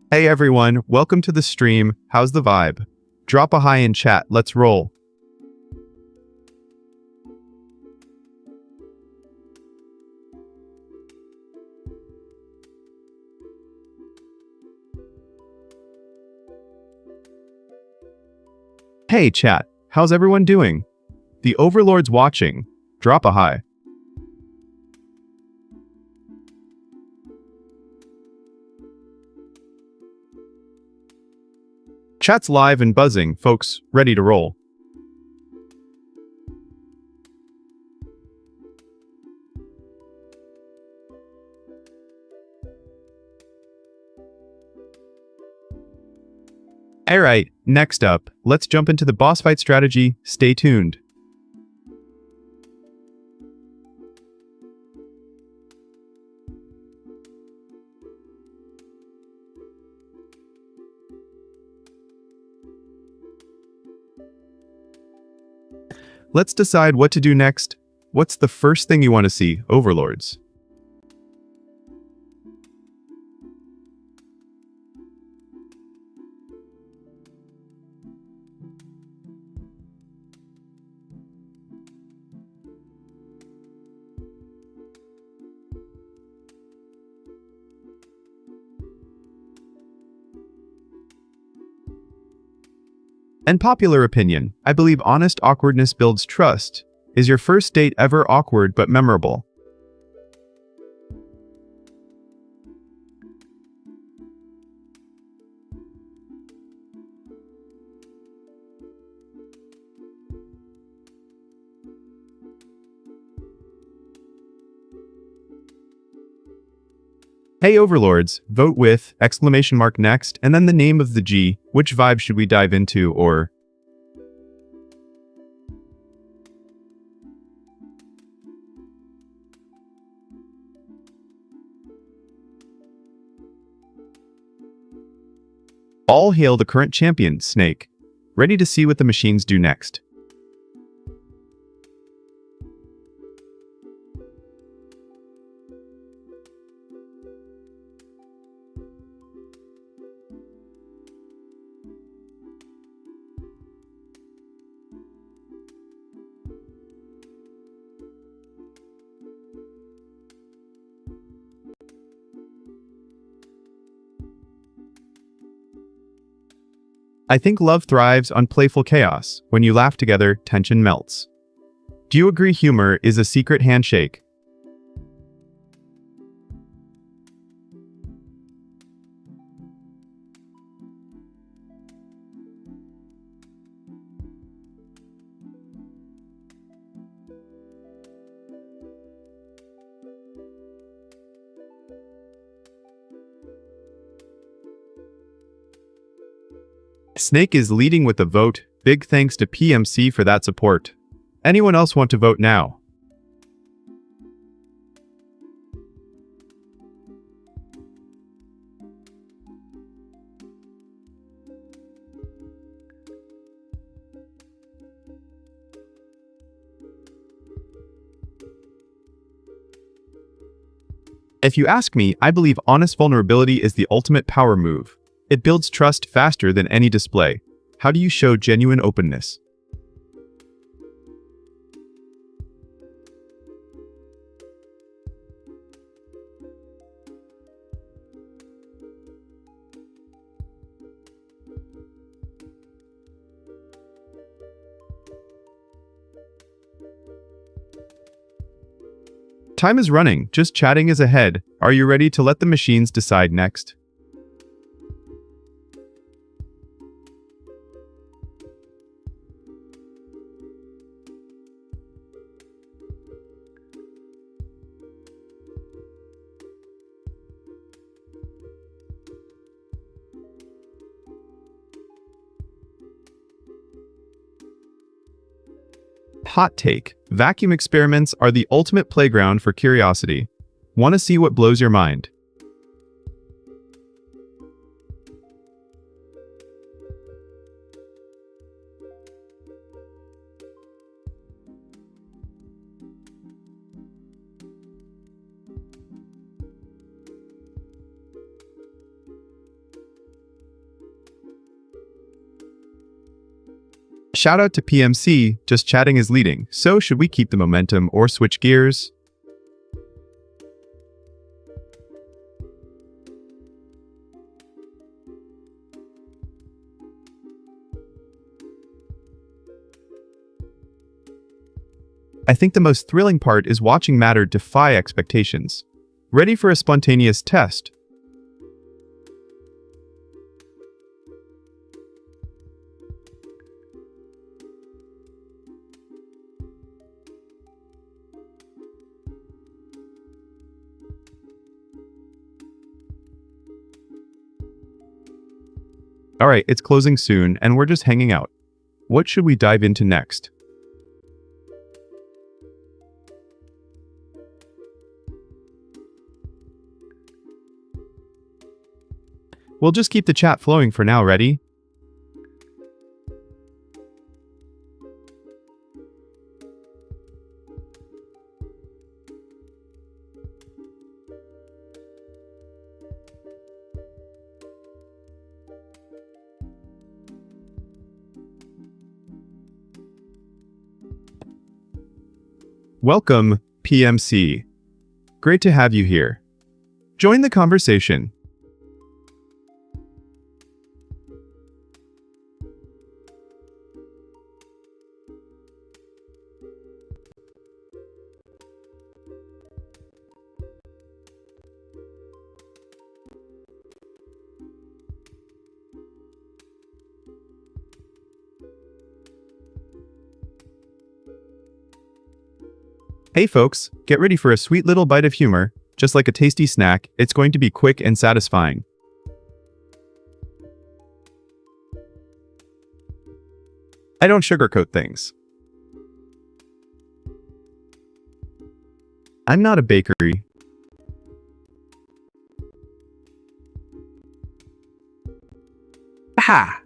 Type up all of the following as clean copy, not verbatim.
Hey everyone, welcome to the stream. How's the vibe? Drop a hi in chat, let's roll. Hey chat, how's everyone doing? The Overlord's watching. Drop a hi. Chat's live and buzzing, folks, ready to roll. Alright, next up, let's jump into the boss fight strategy. Stay tuned. Let's decide what to do next. What's the first thing you want to see, Overlords? In popular opinion, I believe honest awkwardness builds trust. Is your first date ever awkward but memorable? Hey Overlords, vote with exclamation mark next and then the name of the G. Which vibe should we dive into or... All hail the current champion, Snake. Ready to see what the machines do next. I think love thrives on playful chaos. When you laugh together, tension melts. Do you agree humor is a secret handshake? Snake is leading with a vote. Big thanks to PMC for that support. Anyone else want to vote now? If you ask me, I believe honest vulnerability is the ultimate power move. It builds trust faster than any display. How do you show genuine openness? Time is running, just chatting is ahead. Are you ready to let the machines decide next? Hot take. Vacuum experiments are the ultimate playground for curiosity. Want to see what blows your mind? Shout out to PMC, just chatting is leading, so should we keep the momentum or switch gears? I think the most thrilling part is watching matter defy expectations. Ready for a spontaneous test? Alright, it's closing soon, and we're just hanging out. What should we dive into next? We'll just keep the chat flowing for now, ready? Welcome, PMC. Great to have you here. Join the conversation. Hey folks, get ready for a sweet little bite of humor. Just like a tasty snack, it's going to be quick and satisfying. I don't sugarcoat things. I'm not a bakery. Aha!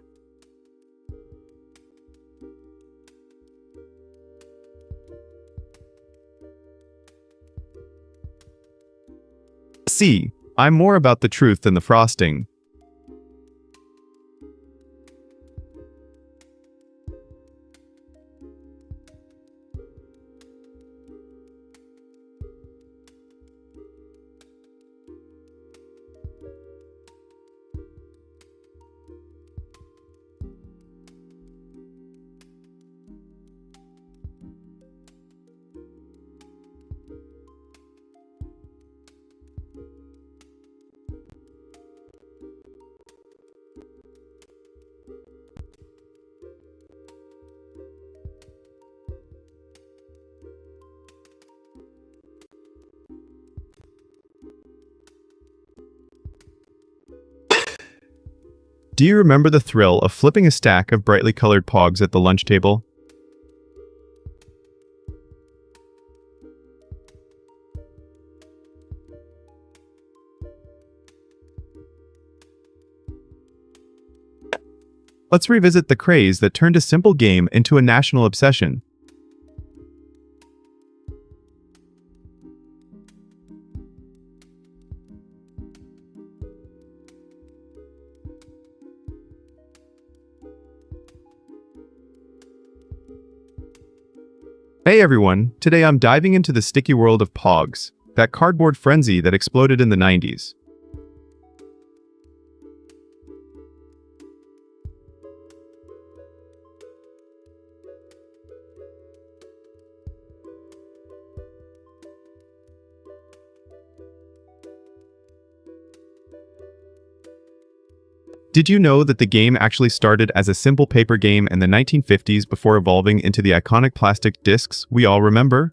See, I'm more about the truth than the frosting. Do you remember the thrill of flipping a stack of brightly colored pogs at the lunch table? Let's revisit the craze that turned a simple game into a national obsession. Hey everyone, today I'm diving into the sticky world of Pogs, that cardboard frenzy that exploded in the 90s. Did you know that the game actually started as a simple paper game in the 1950s before evolving into the iconic plastic discs we all remember?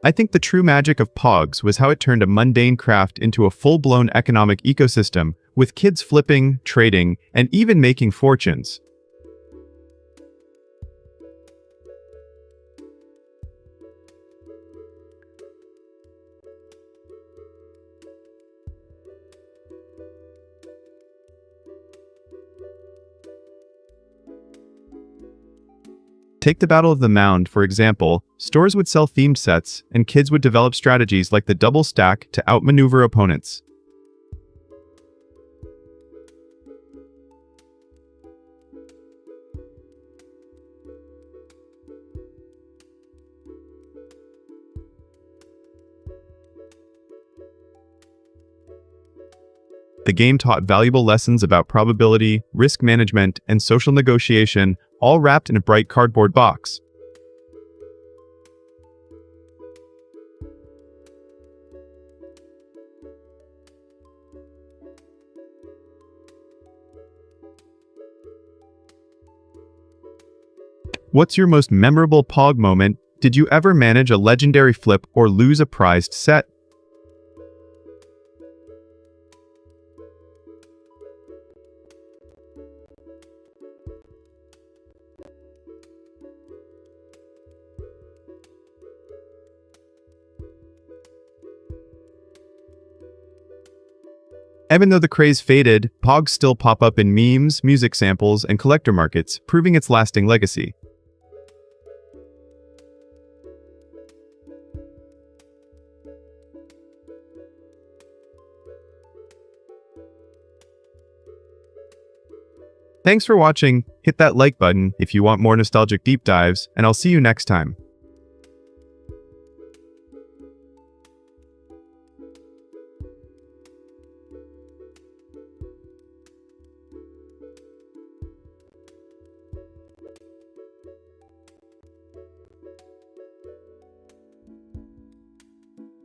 I think the true magic of Pogs was how it turned a mundane craft into a full-blown economic ecosystem, with kids flipping, trading, and even making fortunes. Take the Battle of the Mound, for example. Stores would sell themed sets, and kids would develop strategies like the double stack to outmaneuver opponents. The game taught valuable lessons about probability, risk management, and social negotiation, all wrapped in a bright cardboard box. What's your most memorable Pog moment? Did you ever manage a legendary flip or lose a prized set? Even though the craze faded, Pogs still pop up in memes, music samples, and collector markets, proving its lasting legacy. Thanks for watching. Hit that like button if you want more nostalgic deep dives, and I'll see you next time.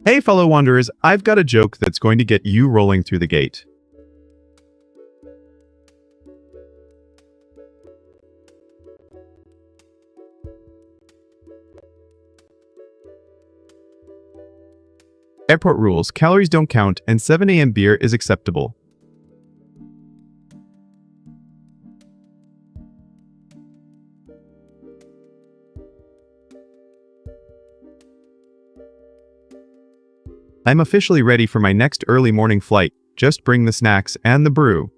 Hey fellow wanderers, I've got a joke that's going to get you rolling through the gate. Airport rules, calories don't count, and 7 a.m. beer is acceptable. I'm officially ready for my next early morning flight. Just bring the snacks and the brew.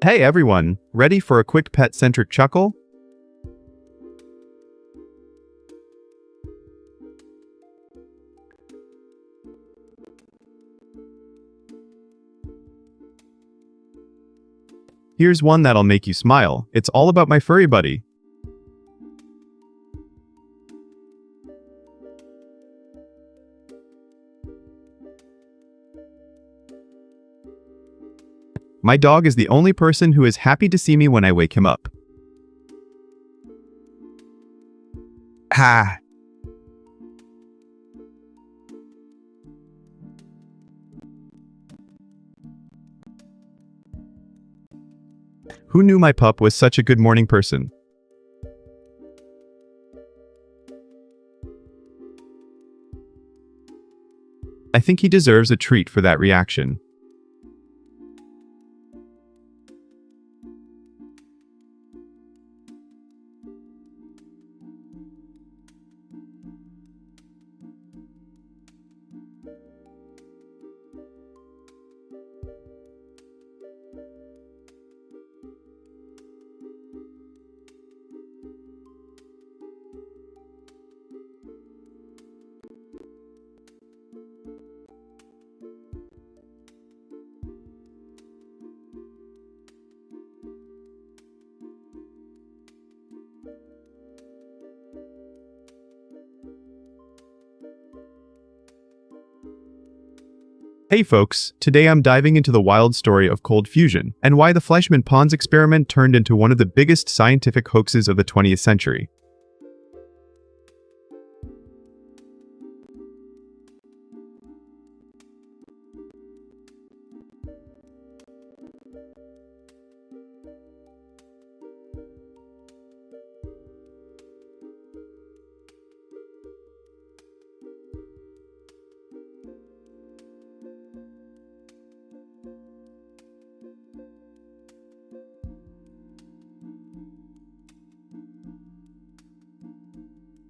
Hey everyone, ready for a quick pet-centric chuckle? Here's one that'll make you smile. It's all about my furry buddy. My dog is the only person who is happy to see me when I wake him up. Ha! Who knew my pup was such a good morning person? I think he deserves a treat for that reaction. Hey folks, today I'm diving into the wild story of cold fusion, and why the Fleischmann-Pons experiment turned into one of the biggest scientific hoaxes of the 20th century.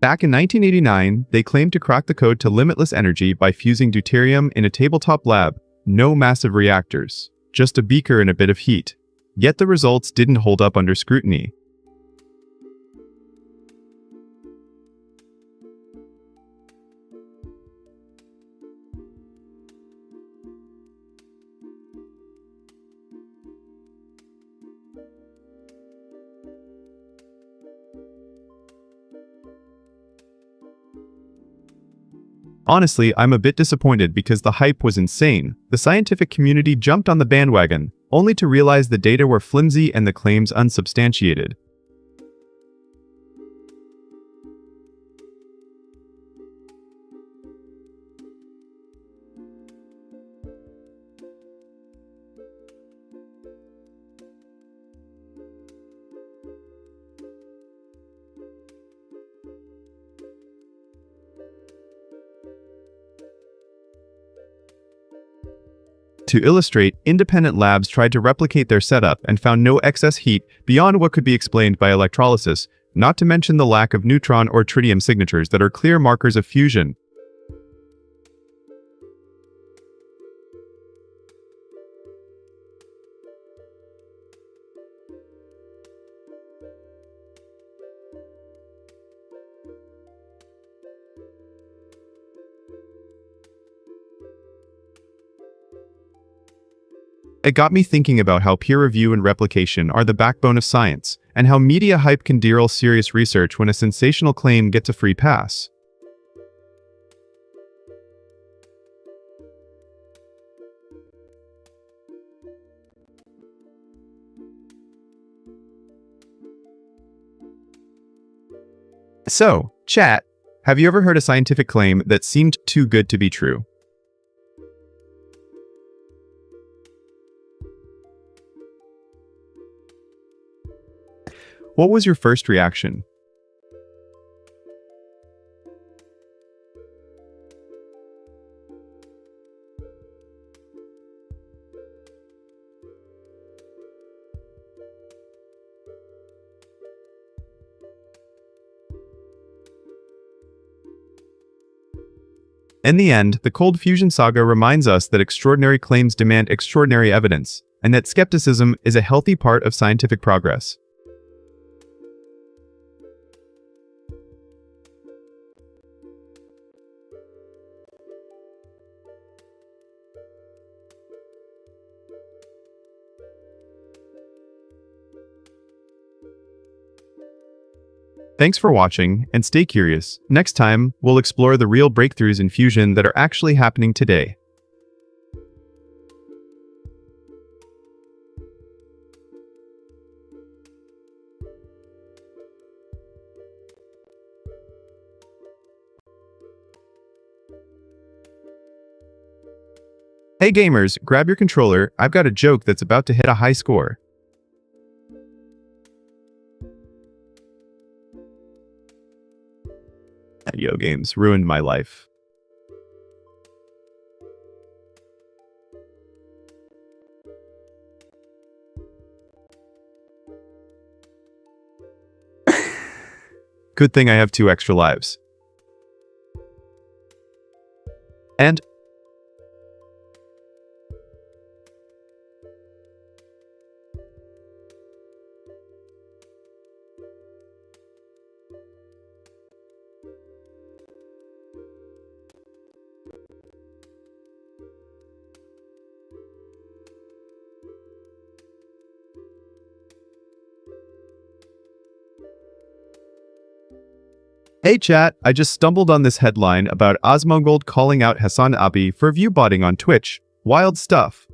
Back in 1989, they claimed to crack the code to limitless energy by fusing deuterium in a tabletop lab. No massive reactors, just a beaker and a bit of heat. Yet the results didn't hold up under scrutiny. Honestly, I'm a bit disappointed because the hype was insane. The scientific community jumped on the bandwagon, only to realize the data were flimsy and the claims unsubstantiated. To illustrate, independent labs tried to replicate their setup and found no excess heat beyond what could be explained by electrolysis, not to mention the lack of neutron or tritium signatures that are clear markers of fusion. It got me thinking about how peer review and replication are the backbone of science, and how media hype can derail serious research when a sensational claim gets a free pass. So, chat, have you ever heard a scientific claim that seemed too good to be true? What was your first reaction? In the end, the cold fusion saga reminds us that extraordinary claims demand extraordinary evidence, and that skepticism is a healthy part of scientific progress. Thanks for watching, and stay curious. Next time, we'll explore the real breakthroughs in fusion that are actually happening today. Hey gamers, grab your controller, I've got a joke that's about to hit a high score. Video games ruined my life. Good thing I have 2 extra lives. And hey chat, I just stumbled on this headline about Asmongold calling out Hassan Abi for viewbotting on Twitch. Wild stuff.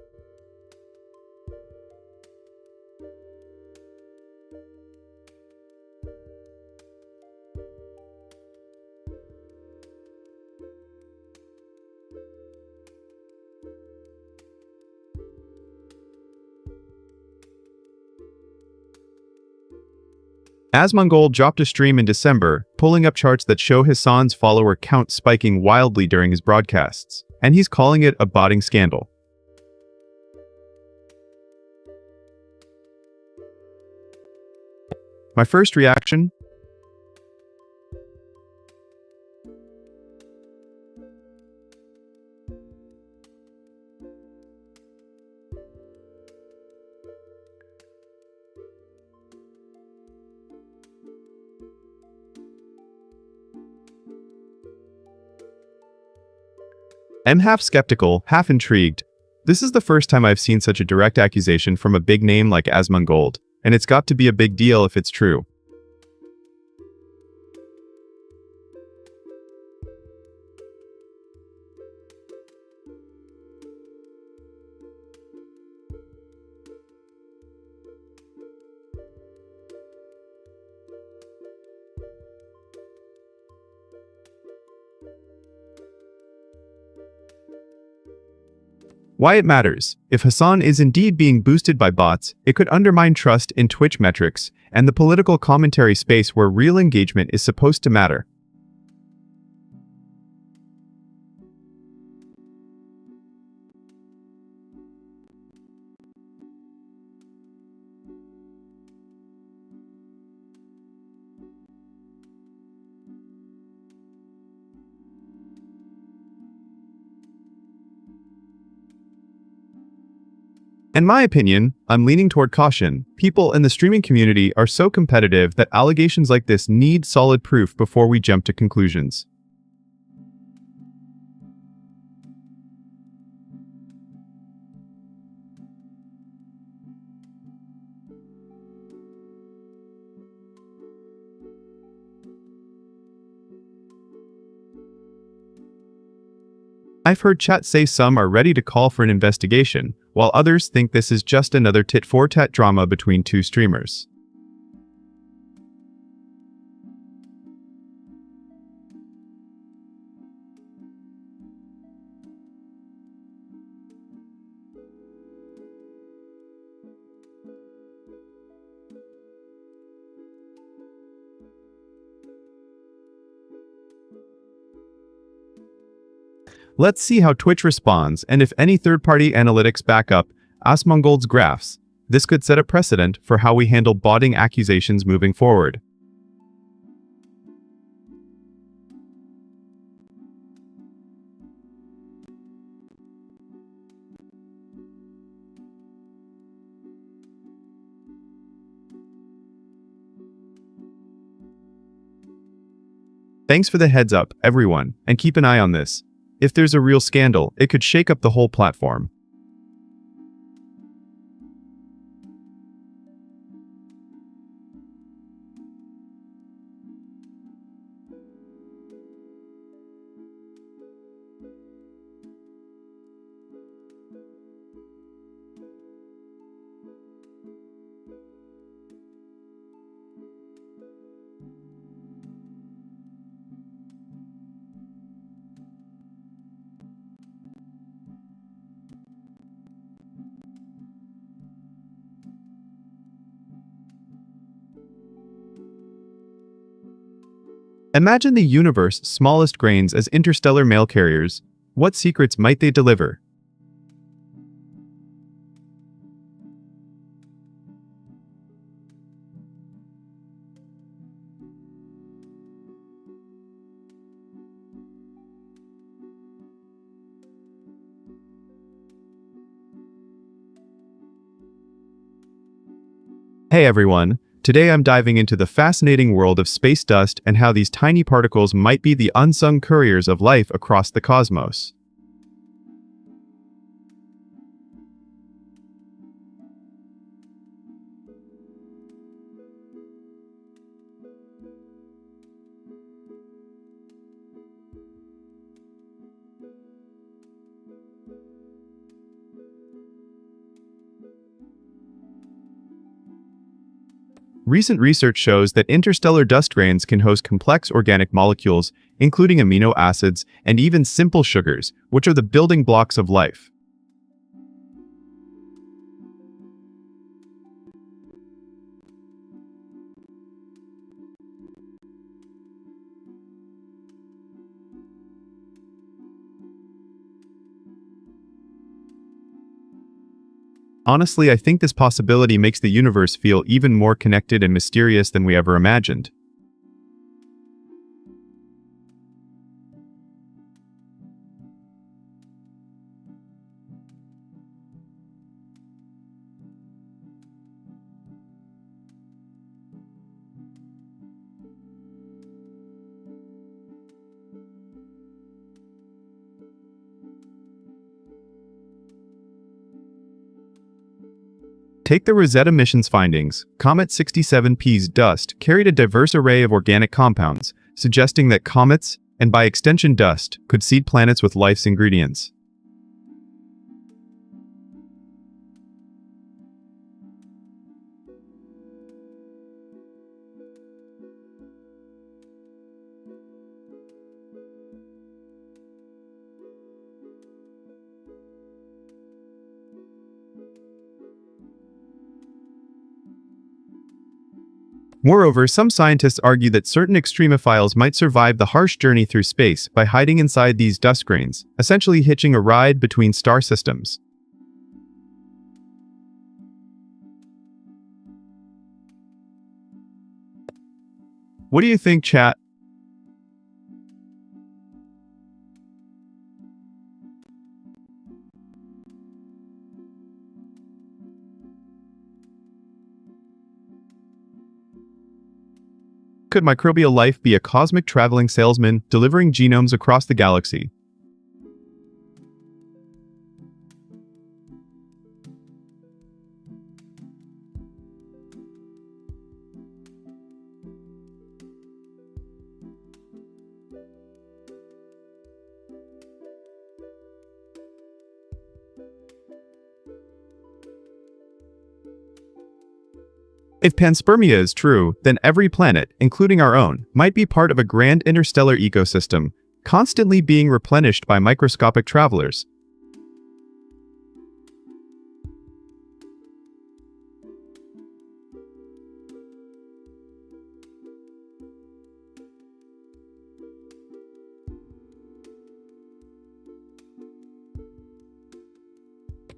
Asmongold dropped a stream in December, pulling up charts that show Hassan's follower count spiking wildly during his broadcasts, and he's calling it a botting scandal. My first reaction? I'm half skeptical, half intrigued. This is the first time I've seen such a direct accusation from a big name like Asmongold, and it's got to be a big deal if it's true. Why it matters. If Hassan is indeed being boosted by bots, it could undermine trust in Twitch metrics and the political commentary space where real engagement is supposed to matter. In my opinion, I'm leaning toward caution. People in the streaming community are so competitive that allegations like this need solid proof before we jump to conclusions. I've heard chat say some are ready to call for an investigation, while others think this is just another tit-for-tat drama between two streamers. Let's see how Twitch responds and if any third-party analytics back up Asmongold's graphs. This could set a precedent for how we handle botting accusations moving forward. Thanks for the heads up, everyone, and keep an eye on this. If there's a real scandal, it could shake up the whole platform. Imagine the universe's smallest grains as interstellar mail carriers. What secrets might they deliver? Hey everyone, today I'm diving into the fascinating world of space dust and how these tiny particles might be the unsung couriers of life across the cosmos. Recent research shows that interstellar dust grains can host complex organic molecules, including amino acids and even simple sugars, which are the building blocks of life. Honestly, I think this possibility makes the universe feel even more connected and mysterious than we ever imagined. Take the Rosetta mission's findings. Comet 67P's dust carried a diverse array of organic compounds, suggesting that comets, and by extension dust, could seed planets with life's ingredients. Moreover, some scientists argue that certain extremophiles might survive the harsh journey through space by hiding inside these dust grains, essentially hitching a ride between star systems. What do you think, chat? Could microbial life be a cosmic traveling salesman delivering genomes across the galaxy? If panspermia is true, then every planet, including our own, might be part of a grand interstellar ecosystem, constantly being replenished by microscopic travelers.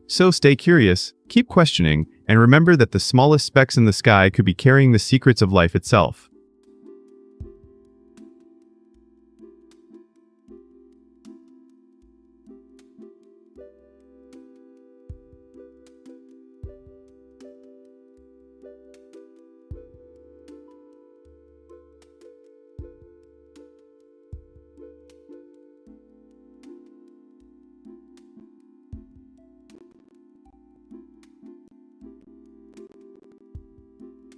So stay curious, keep questioning, and remember that the smallest specks in the sky could be carrying the secrets of life itself.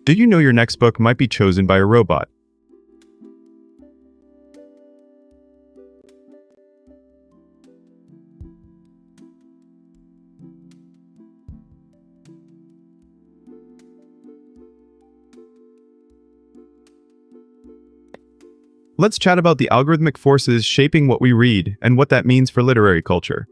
Did you know your next book might be chosen by a robot? Let's chat about the algorithmic forces shaping what we read and what that means for literary culture.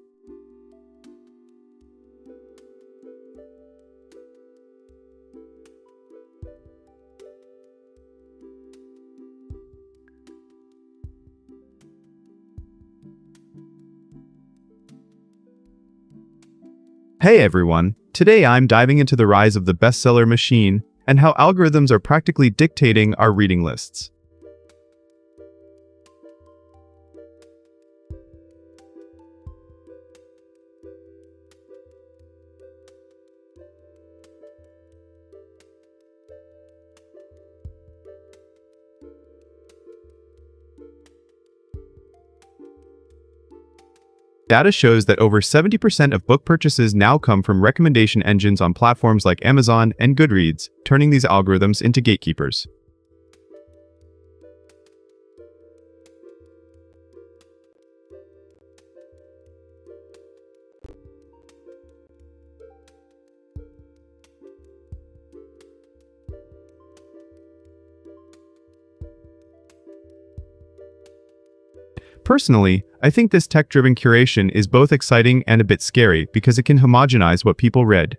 Hey everyone, today I'm diving into the rise of the bestseller machine and how algorithms are practically dictating our reading lists. Data shows that over 70% of book purchases now come from recommendation engines on platforms like Amazon and Goodreads, turning these algorithms into gatekeepers. Personally, I think this tech-driven curation is both exciting and a bit scary because it can homogenize what people read.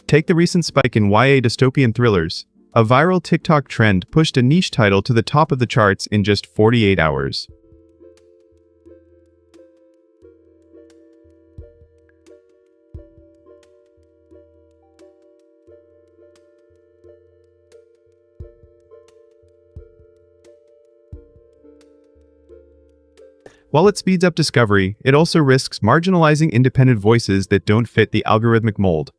Take the recent spike in YA dystopian thrillers. A viral TikTok trend pushed a niche title to the top of the charts in just 48 hours. While it speeds up discovery, it also risks marginalizing independent voices that don't fit the algorithmic mold.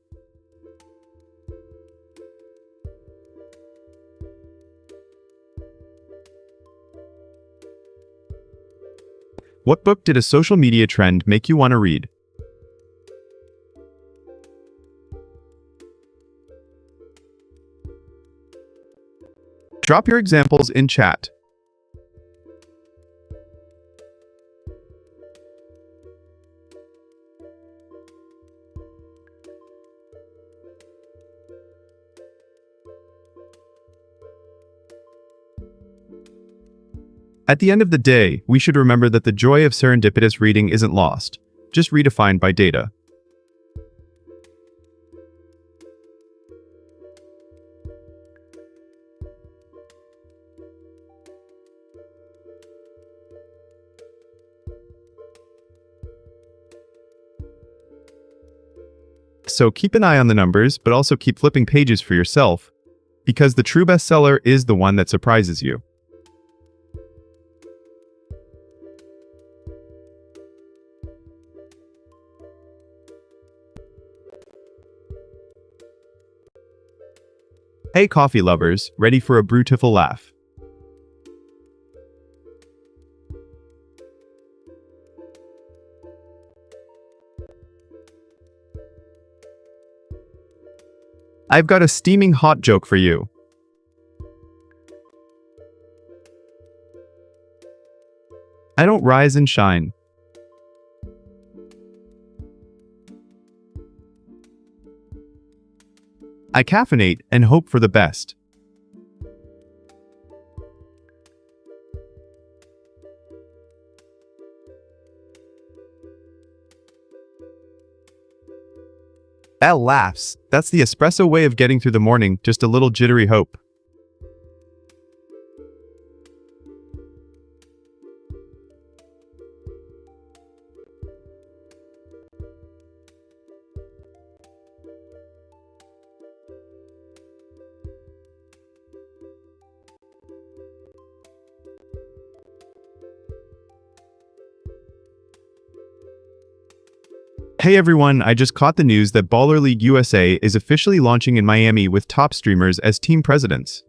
What book did a social media trend make you want to read? Drop your examples in chat. At the end of the day, we should remember that the joy of serendipitous reading isn't lost, just redefined by data. So keep an eye on the numbers, but also keep flipping pages for yourself, because the true bestseller is the one that surprises you. Hey coffee lovers, ready for a beautiful laugh? I've got a steaming hot joke for you. I don't rise and shine. I caffeinate and hope for the best. That laughs. That's the espresso way of getting through the morning, just a little jittery hope. Hey everyone, I just caught the news that Baller League USA is officially launching in Miami with top streamers as team presidents.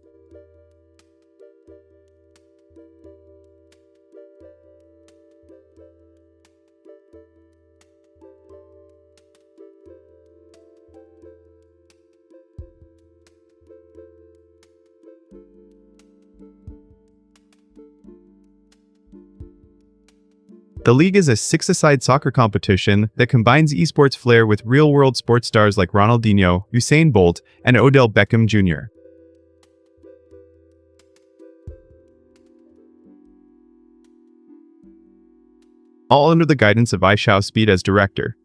The league is a six-a-side soccer competition that combines esports flair with real-world sports stars like Ronaldinho, Usain Bolt, and Odell Beckham Jr. All under the guidance of Aishao Speed as director.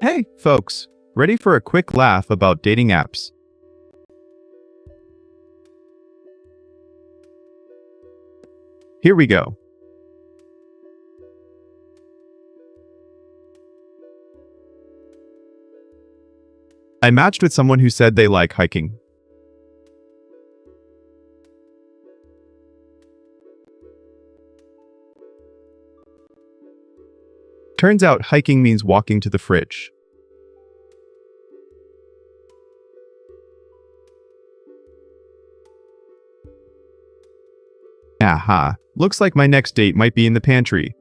Hey, folks, ready for a quick laugh about dating apps? Here we go. I matched with someone who said they like hiking. Turns out hiking means walking to the fridge. Aha, looks like my next date might be in the pantry.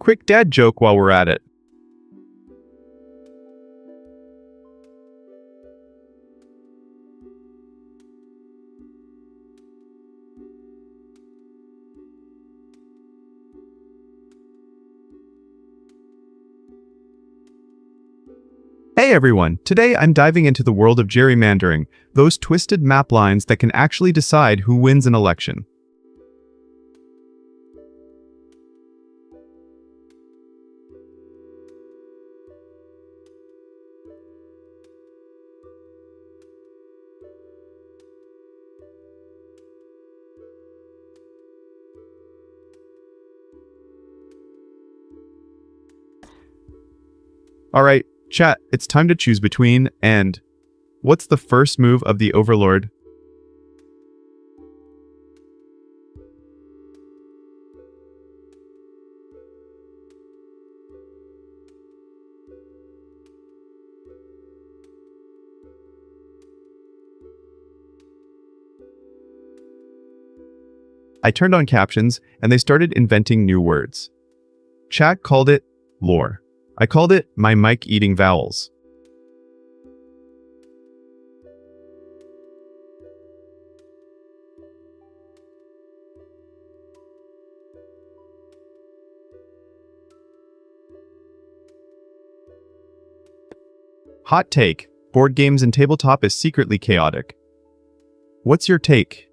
Quick dad joke while we're at it. Hey everyone, today I'm diving into the world of gerrymandering, those twisted map lines that can actually decide who wins an election. Alright, chat, it's time to choose between and what's the first move of the Overlord? I turned on captions and they started inventing new words. Chat called it lore. I called it my mic eating vowels. Hot take. Board games and tabletop is secretly chaotic. What's your take?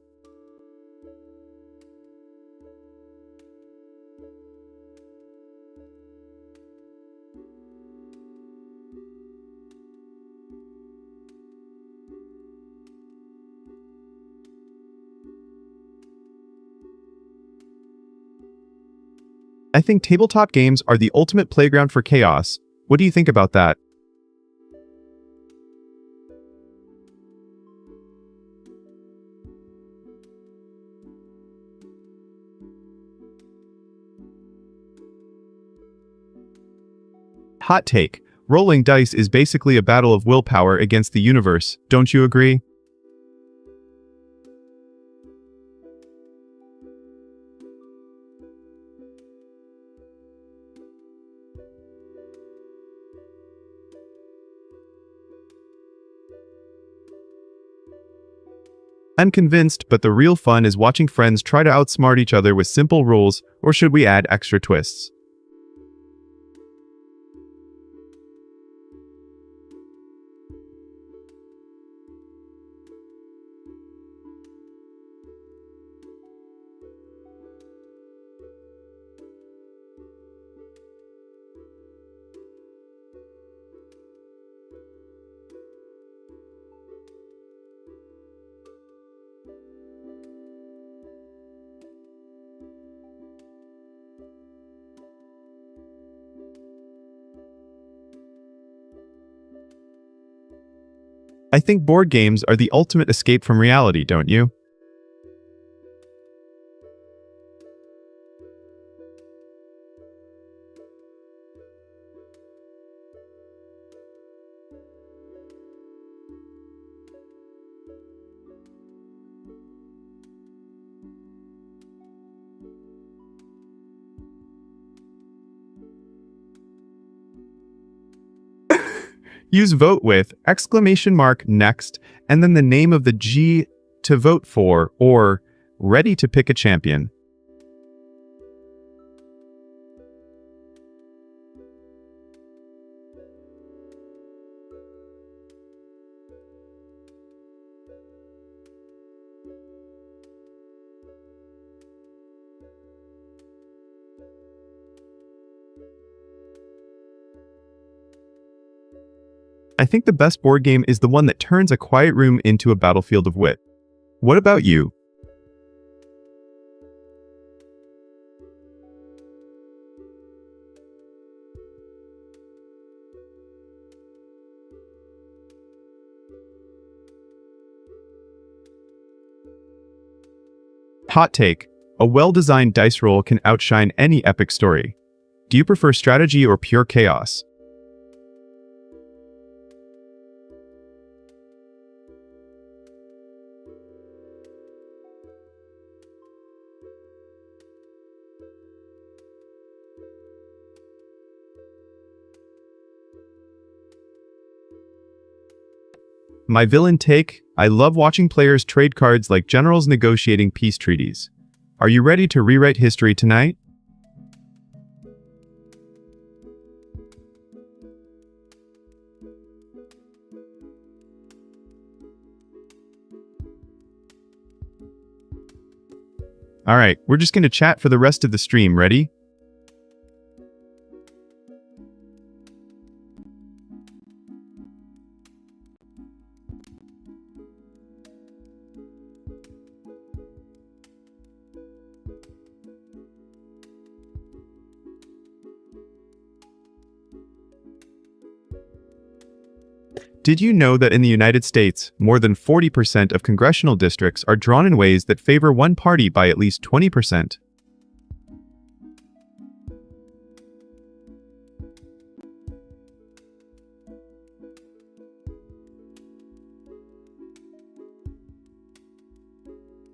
I think tabletop games are the ultimate playground for chaos. What do you think about that? Hot take. Rolling dice is basically a battle of willpower against the universe, don't you agree? I'm convinced, but the real fun is watching friends try to outsmart each other with simple rules, or should we add extra twists? I think board games are the ultimate escape from reality, don't you? Use vote with exclamation mark next and then the name of the G to vote for or ready to pick a champion. I think the best board game is the one that turns a quiet room into a battlefield of wit. What about you? Hot take. A well-designed dice roll can outshine any epic story. Do you prefer strategy or pure chaos? My villain take: I love watching players trade cards like generals negotiating peace treaties. Are you ready to rewrite history tonight? Alright, we're just gonna chat for the rest of the stream, ready? Did you know that in the United States, more than 40% of congressional districts are drawn in ways that favor one party by at least 20%?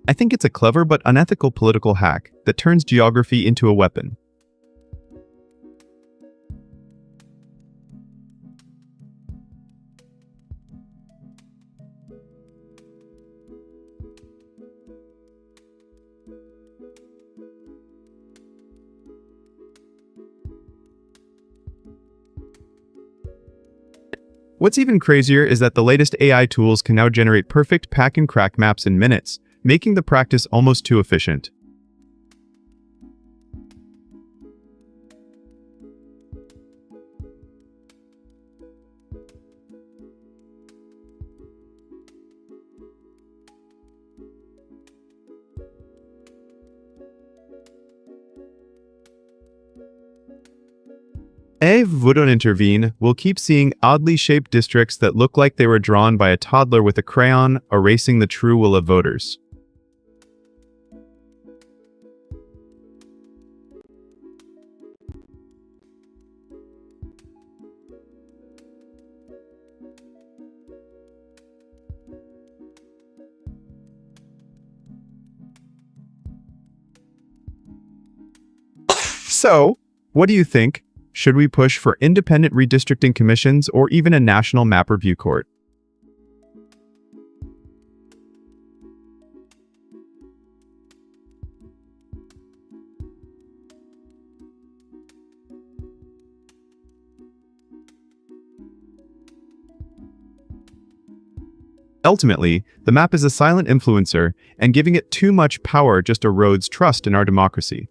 I think it's a clever but unethical political hack that turns geography into a weapon. What's even crazier is that the latest AI tools can now generate perfect pack-and-crack maps in minutes, making the practice almost too efficient. If wouldn't intervene, we'll keep seeing oddly shaped districts that look like they were drawn by a toddler with a crayon, erasing the true will of voters. So, what do you think? Should we push for independent redistricting commissions or even a national map review court? Ultimately, the map is a silent influencer, and giving it too much power just erodes trust in our democracy.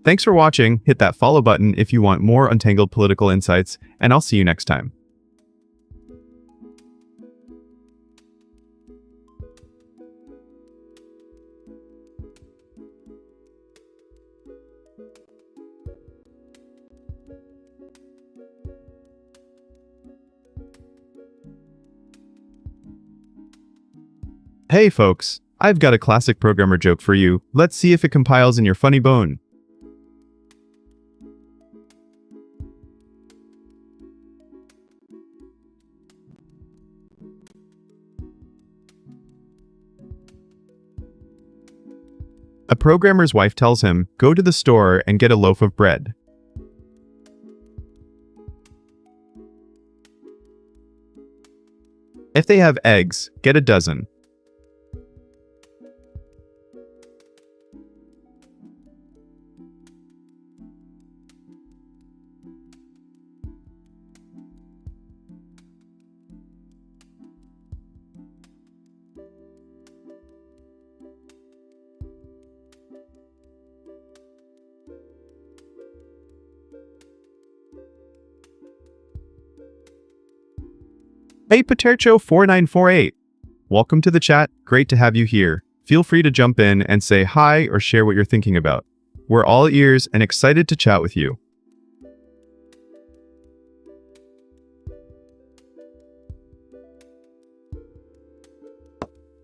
Thanks for watching. Hit that follow button if you want more untangled political insights, and I'll see you next time. Hey folks, I've got a classic programmer joke for you. Let's see if it compiles in your funny bone. A programmer's wife tells him, go to the store and get a loaf of bread. If they have eggs, get a dozen. Hey Patercho4948! Welcome to the chat, great to have you here. Feel free to jump in and say hi or share what you're thinking about. We're all ears and excited to chat with you.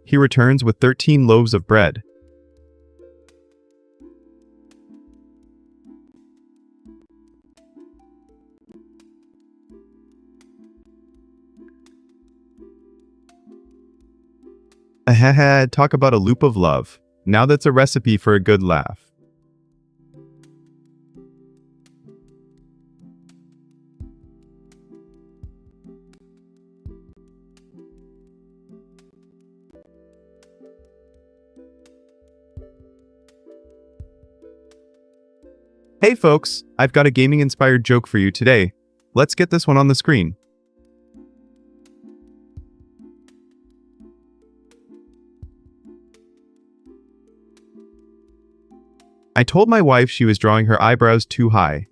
He returns with 13 loaves of bread. Haha, talk about a loop of love. Now that's a recipe for a good laugh. Hey folks, I've got a gaming-inspired joke for you today. Let's get this one on the screen. I told my wife she was drawing her eyebrows too high.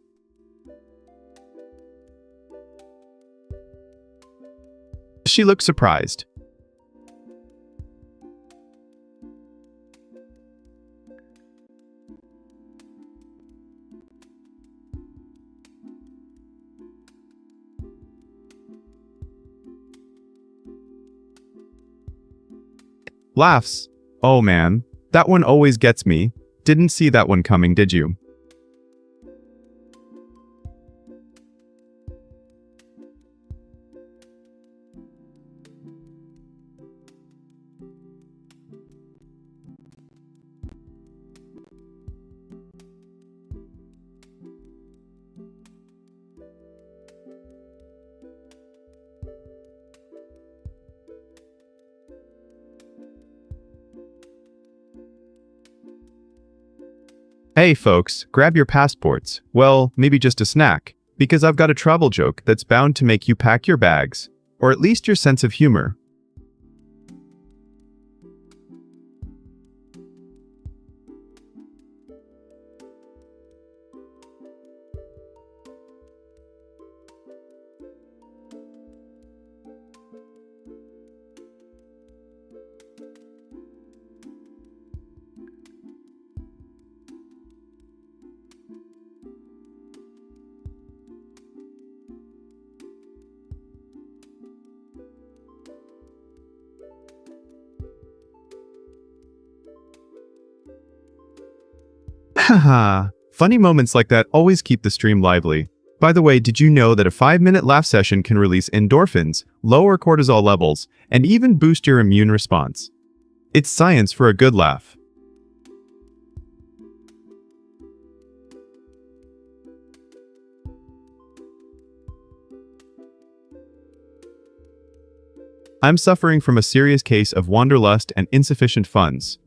She looked surprised. Laughs. Oh man, that one always gets me. Didn't see that one coming, did you? Hey folks, grab your passports. Well, maybe just a snack, because I've got a travel joke that's bound to make you pack your bags, or at least your sense of humor. Haha, funny moments like that always keep the stream lively. By the way, did you know that a 5-minute laugh session can release endorphins, lower cortisol levels, and even boost your immune response? It's science for a good laugh. I'm suffering from a serious case of wanderlust and insufficient funds.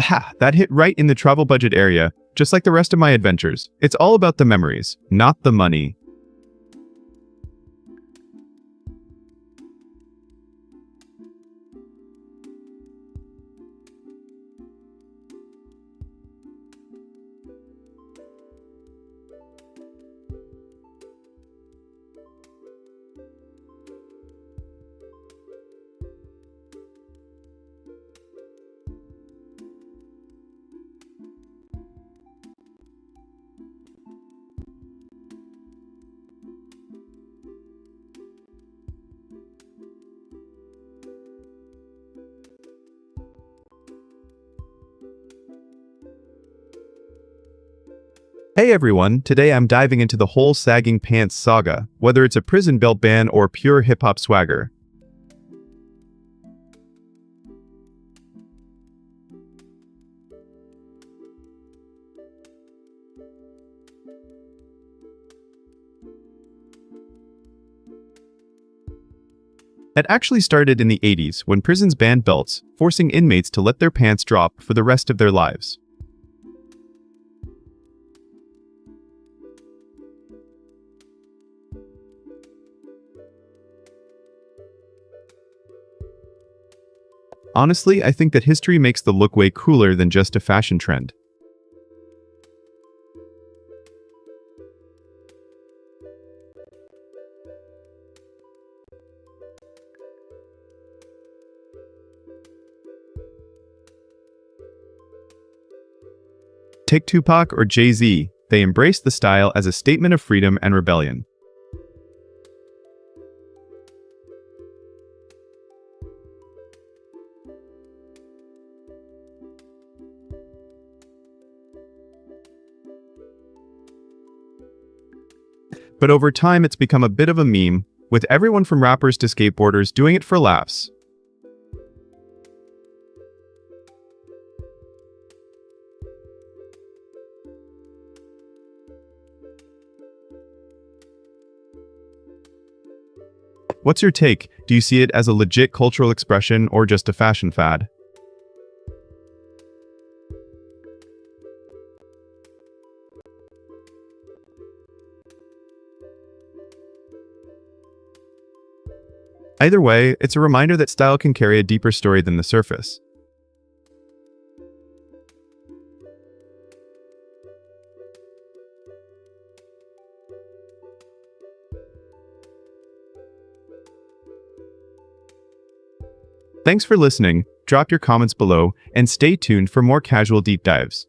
Ha! That hit right in the travel budget area, just like the rest of my adventures. It's all about the memories, not the money. Hey everyone, today I'm diving into the whole sagging pants saga, whether it's a prison belt ban or pure hip-hop swagger. It actually started in the 80s when prisons banned belts, forcing inmates to let their pants drop for the rest of their lives. Honestly, I think that history makes the look way cooler than just a fashion trend. Take Tupac or Jay-Z, they embraced the style as a statement of freedom and rebellion. But over time, it's become a bit of a meme, with everyone from rappers to skateboarders doing it for laughs. What's your take? Do you see it as a legit cultural expression or just a fashion fad? Either way, it's a reminder that style can carry a deeper story than the surface. Thanks for listening, drop your comments below, and stay tuned for more casual deep dives.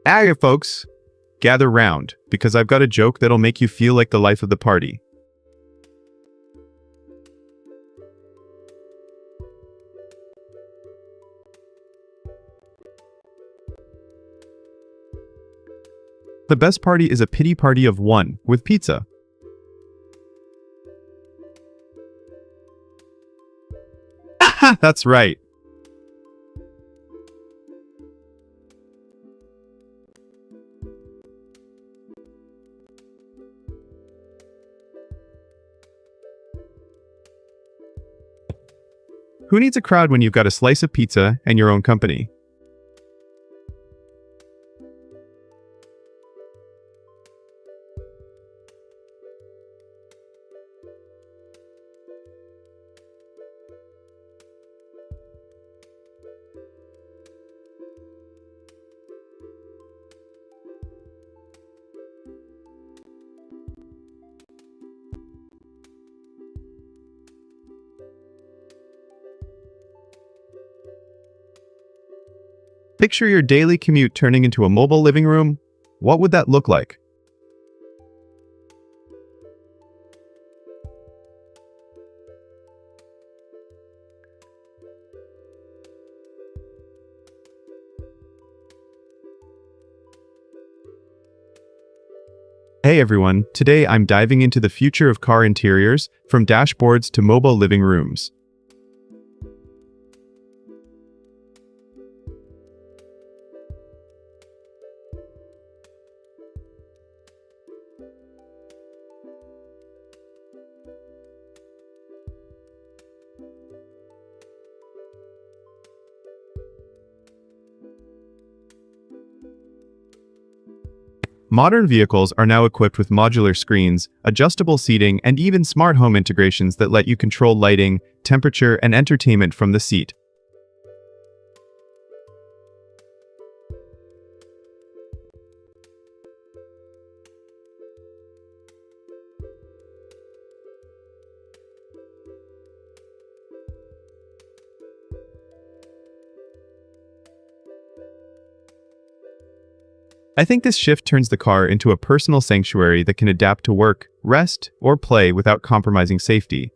Hey folks, gather round, because I've got a joke that'll make you feel like the life of the party. The best party is a pity party of one, with pizza. That's right. Who needs a crowd when you've got a slice of pizza and your own company? Picture your daily commute turning into a mobile living room. What would that look like? Hey everyone, today I'm diving into the future of car interiors, from dashboards to mobile living rooms. Modern vehicles are now equipped with modular screens, adjustable seating, and even smart home integrations that let you control lighting, temperature, and entertainment from the seat. I think this shift turns the car into a personal sanctuary that can adapt to work, rest, or play without compromising safety.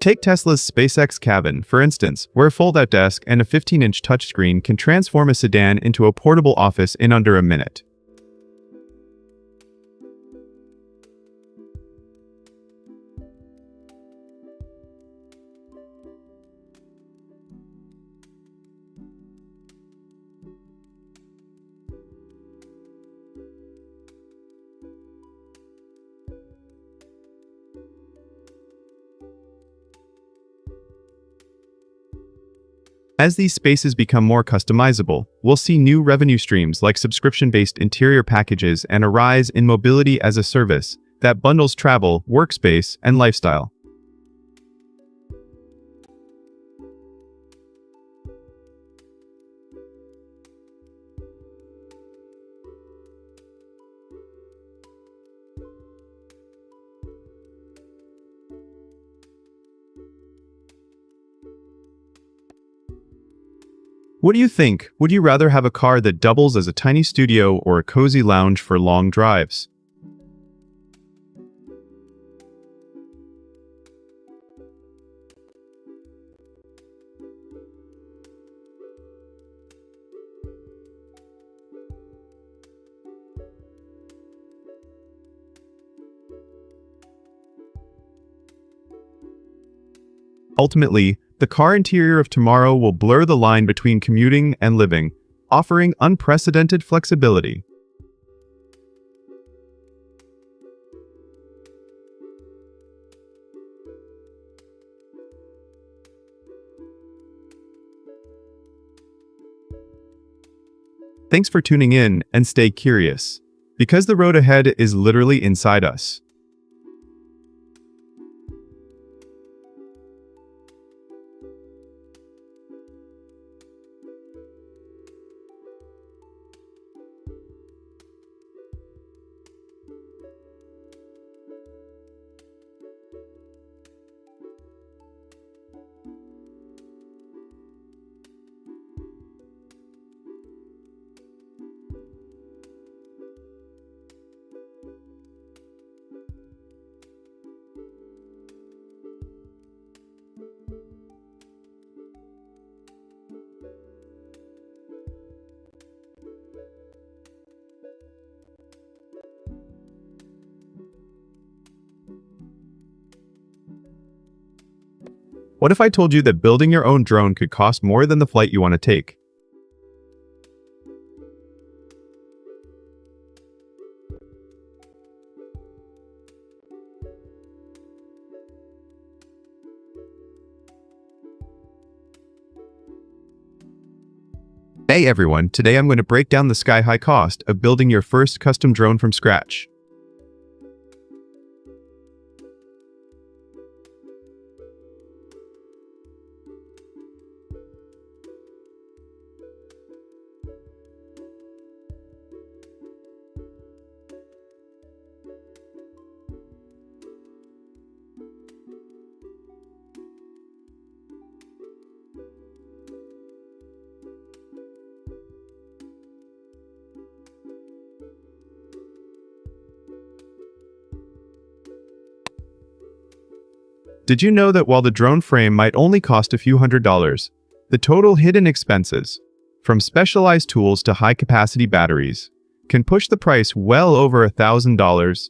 Take Tesla's SpaceX cabin, for instance, where a fold-out desk and a 15-inch touchscreen can transform a sedan into a portable office in under a minute. As these spaces become more customizable, we'll see new revenue streams like subscription-based interior packages and a rise in mobility as a service that bundles travel, workspace, and lifestyle. What do you think? Would you rather have a car that doubles as a tiny studio or a cozy lounge for long drives? Ultimately, the car interior of tomorrow will blur the line between commuting and living, offering unprecedented flexibility. Thanks for tuning in and stay curious, because the road ahead is literally inside us. What if I told you that building your own drone could cost more than the flight you want to take? Hey everyone, today I'm going to break down the sky-high cost of building your first custom drone from scratch. Did you know that while the drone frame might only cost a few $100s, the total hidden expenses, from specialized tools to high-capacity batteries, can push the price well over $1,000?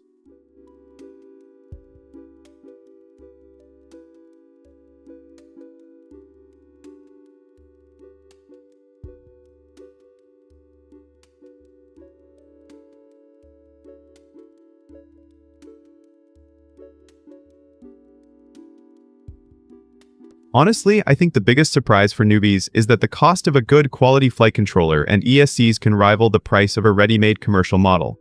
Honestly, I think the biggest surprise for newbies is that the cost of a good quality flight controller and ESCs can rival the price of a ready-made commercial model.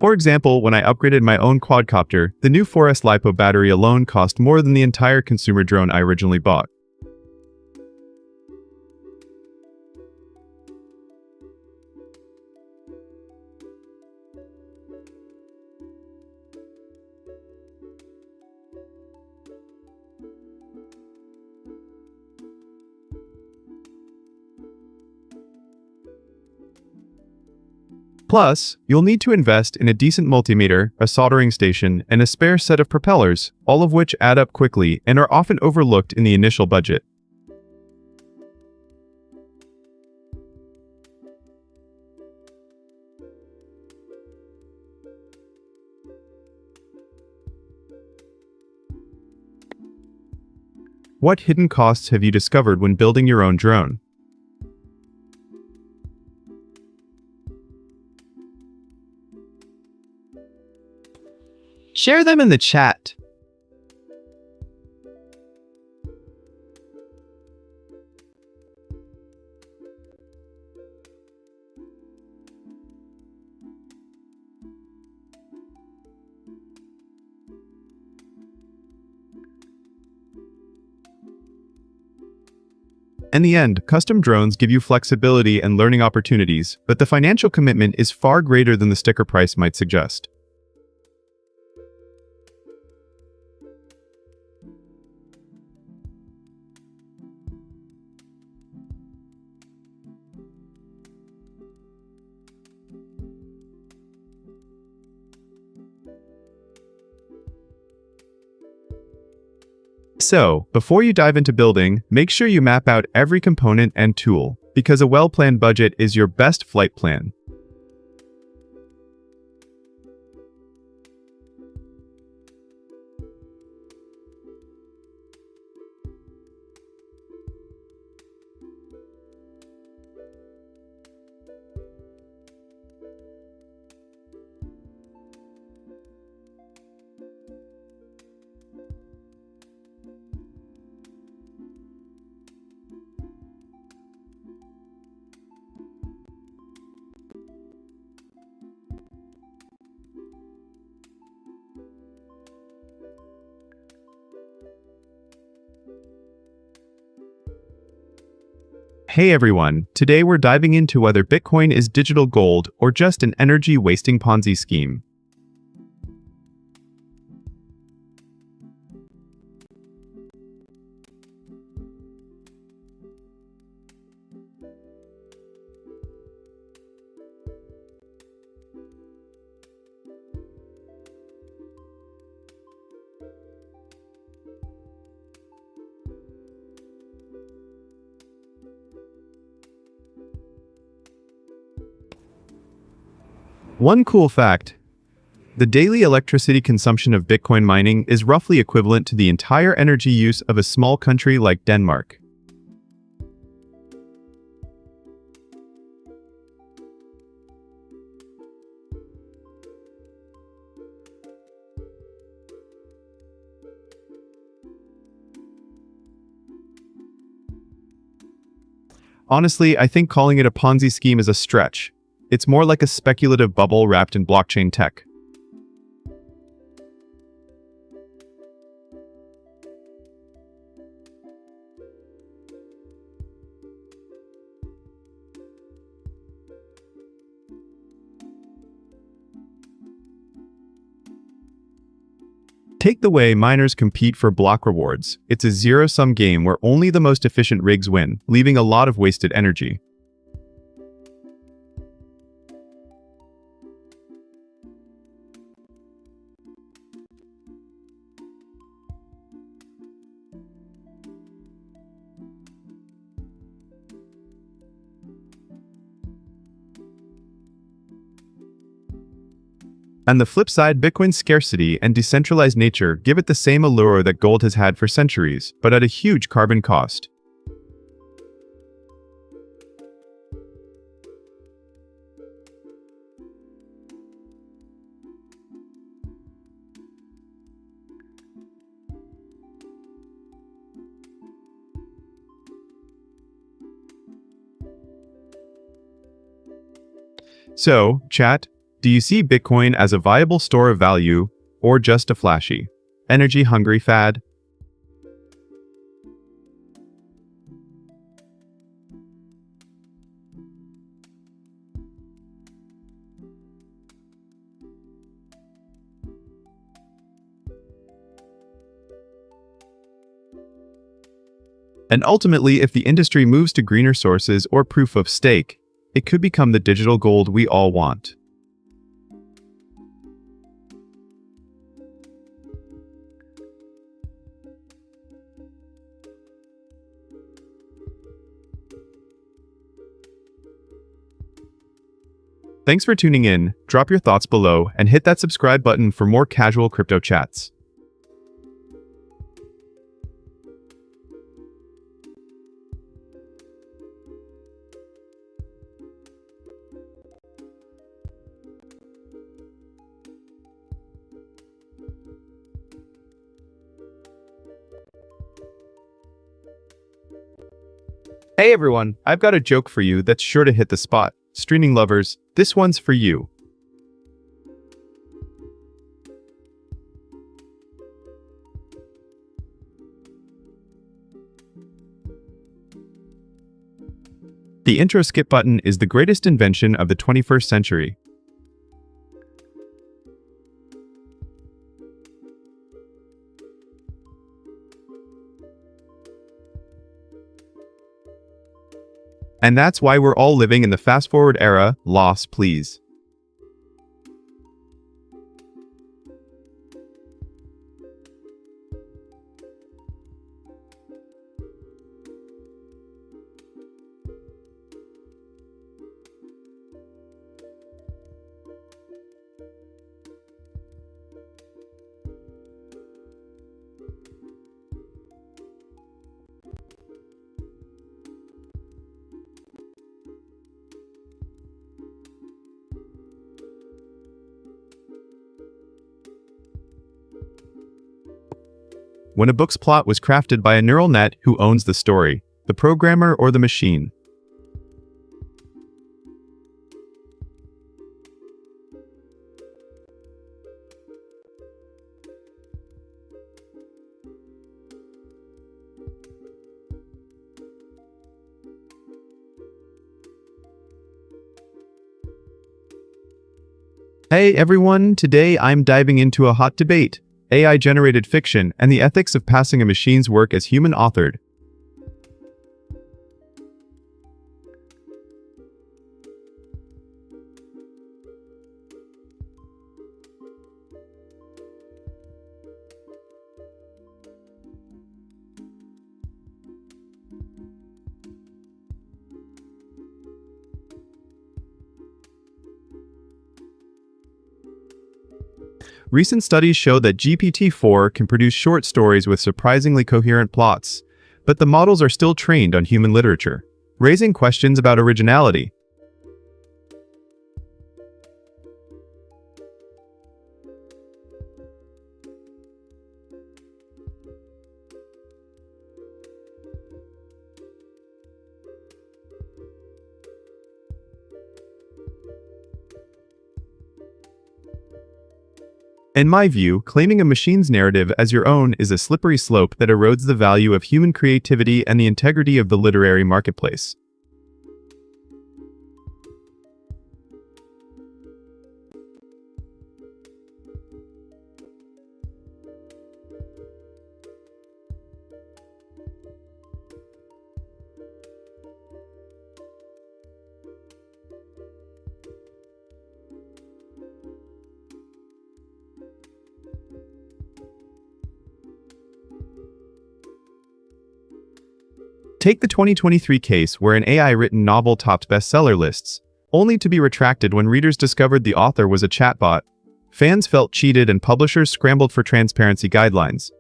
For example, when I upgraded my own quadcopter, the new 4S LiPo battery alone cost more than the entire consumer drone I originally bought. Plus, you'll need to invest in a decent multimeter, a soldering station, and a spare set of propellers, all of which add up quickly and are often overlooked in the initial budget. What hidden costs have you discovered when building your own drone? Share them in the chat. In the end, custom drones give you flexibility and learning opportunities, but the financial commitment is far greater than the sticker price might suggest. So, before you dive into building, make sure you map out every component and tool, because a well-planned budget is your best flight plan. Hey everyone, today we're diving into whether Bitcoin is digital gold or just an energy-wasting Ponzi scheme. One cool fact: the daily electricity consumption of Bitcoin mining is roughly equivalent to the entire energy use of a small country like Denmark. Honestly, I think calling it a Ponzi scheme is a stretch. It's more like a speculative bubble wrapped in blockchain tech. Take the way miners compete for block rewards. It's a zero-sum game where only the most efficient rigs win, leaving a lot of wasted energy. On the flip side, Bitcoin's scarcity and decentralized nature give it the same allure that gold has had for centuries, but at a huge carbon cost. So, chat, do you see Bitcoin as a viable store of value, or just a flashy, energy-hungry fad? And ultimately, if the industry moves to greener sources or proof of stake, it could become the digital gold we all want. Thanks for tuning in, drop your thoughts below, and hit that subscribe button for more casual crypto chats. Hey everyone, I've got a joke for you that's sure to hit the spot. Streaming lovers, this one's for you. The intro skip button is the greatest invention of the 21st century. And that's why we're all living in the fast-forward era. Loss, please. When a book's plot was crafted by a neural net, who owns the story? The programmer or the machine? Hey everyone, today I'm diving into a hot debate: AI-generated fiction and the ethics of passing a machine's work as human-authored. Recent studies show that GPT-4 can produce short stories with surprisingly coherent plots, but the models are still trained on human literature, raising questions about originality. In my view, claiming a machine's narrative as your own is a slippery slope that erodes the value of human creativity and the integrity of the literary marketplace. Take the 2023 case where an AI-written novel topped bestseller lists, only to be retracted when readers discovered the author was a chatbot. Fans felt cheated and publishers scrambled for transparency guidelines.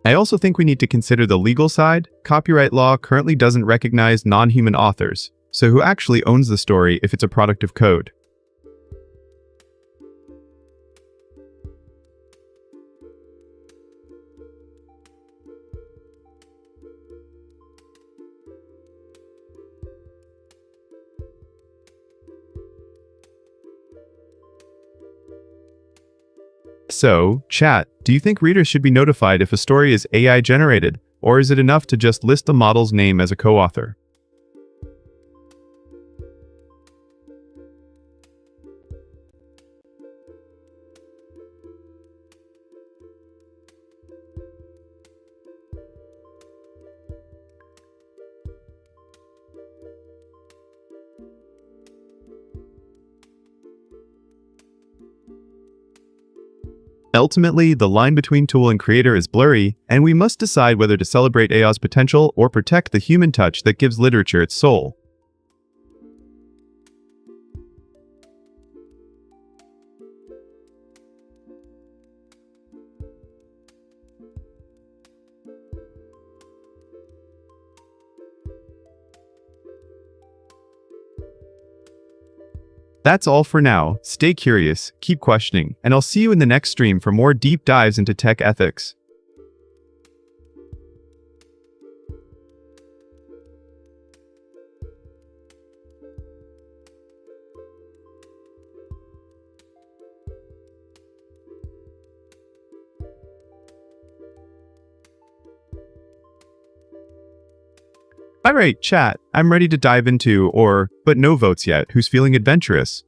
I also think we need to consider the legal side. Copyright law currently doesn't recognize non-human authors, so who actually owns the story if it's a product of code? So, chat, do you think readers should be notified if a story is AI generated, or is it enough to just list the model's name as a co-author? Ultimately, the line between tool and creator is blurry, and we must decide whether to celebrate AI's potential or protect the human touch that gives literature its soul. That's all for now. Stay curious, keep questioning, and I'll see you in the next stream for more deep dives into tech ethics. Alright, chat, I'm ready to dive into, but no votes yet, who's feeling adventurous?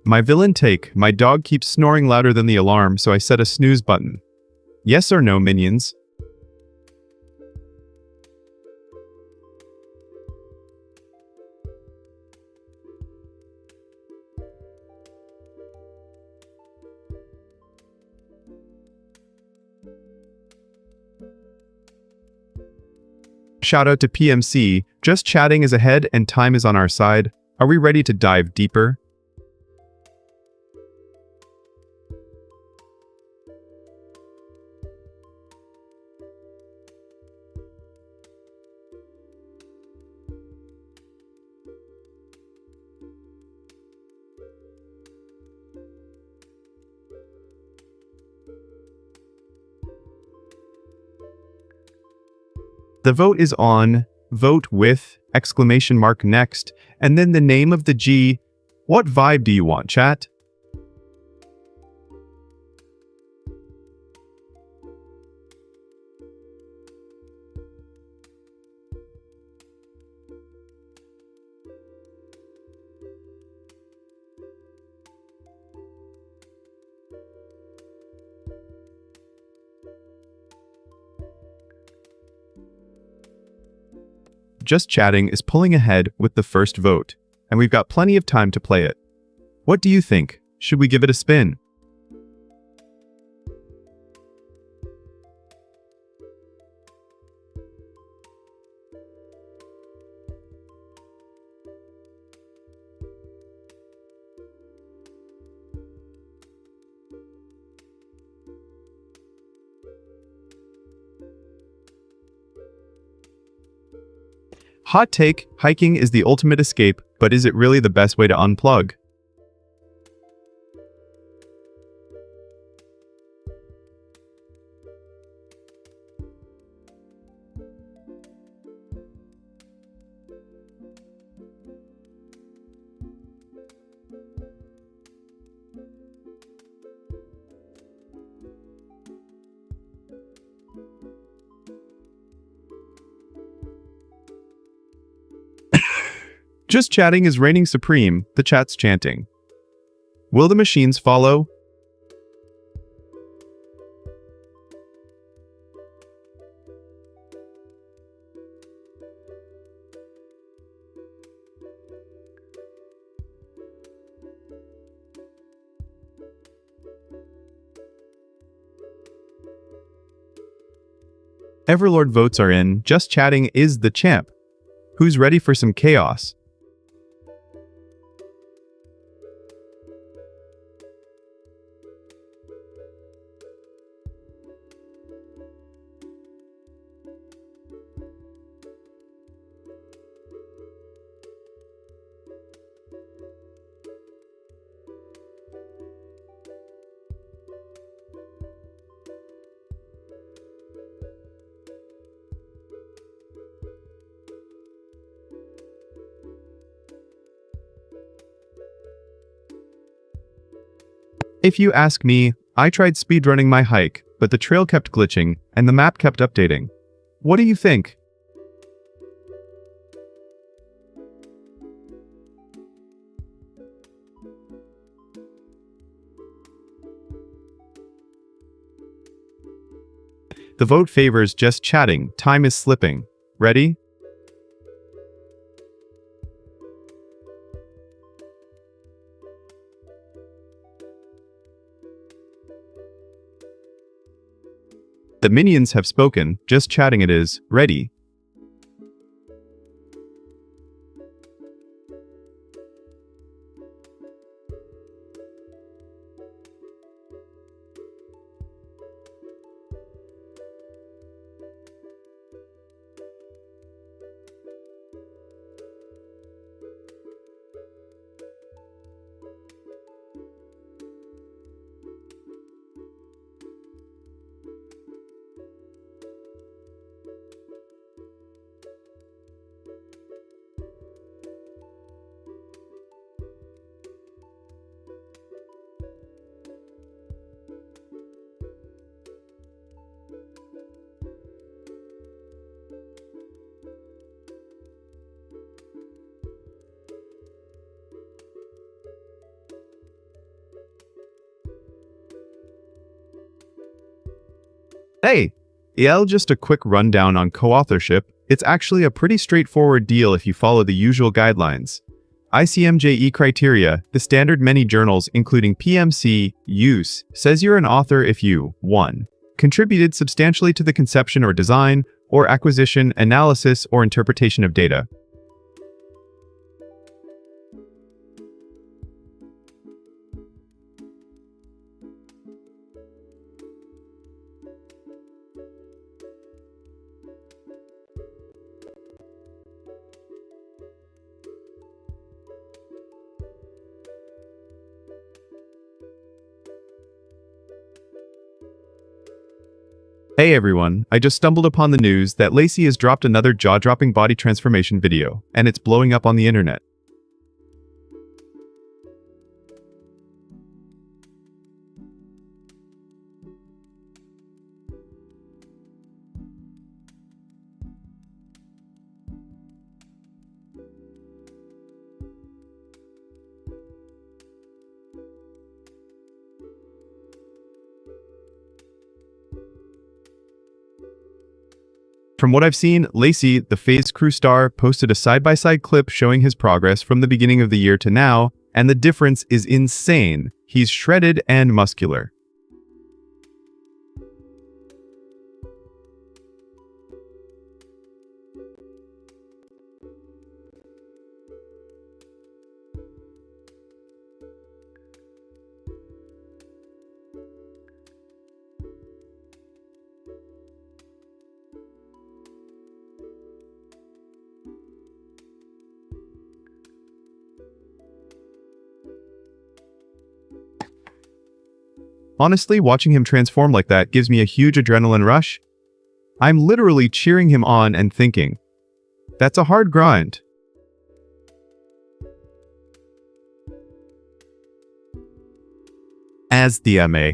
My villain take, my dog keeps snoring louder than the alarm, so I set a snooze button. Yes or no, minions? Shout out to PMC, just chatting is ahead and time is on our side. Are we ready to dive deeper? The vote is on, vote with, exclamation mark next, and then the name of the G. What vibe do you want, chat? Just Chatting is pulling ahead with the first vote, and we've got plenty of time to play it. What do you think? Should we give it a spin? Hot take, hiking is the ultimate escape, but is it really the best way to unplug? Just Chatting is reigning supreme, the chat's chanting. Will the machines follow? Everlord votes are in, Just Chatting is the champ. Who's ready for some chaos? If you ask me, I tried speedrunning my hike, but the trail kept glitching, and the map kept updating. What do you think? The vote favors Just Chatting, time is slipping. Ready? The minions have spoken, Just Chatting it is, ready. Hey, just a quick rundown on co-authorship. It's actually a pretty straightforward deal if you follow the usual guidelines. ICMJE criteria, the standard many journals including PMC, use, says you're an author if you 1. Contributed substantially to the conception or design, or acquisition, analysis, or interpretation of data. Hey everyone, I just stumbled upon the news that Lacey has dropped another jaw-dropping body transformation video, and it's blowing up on the internet. From what I've seen, Lacey, the FaZe Crew star, posted a side-by-side clip showing his progress from the beginning of the year to now, and the difference is insane. He's shredded and muscular. Honestly, watching him transform like that gives me a huge adrenaline rush. I'm literally cheering him on and thinking, that's a hard grind. As the MA.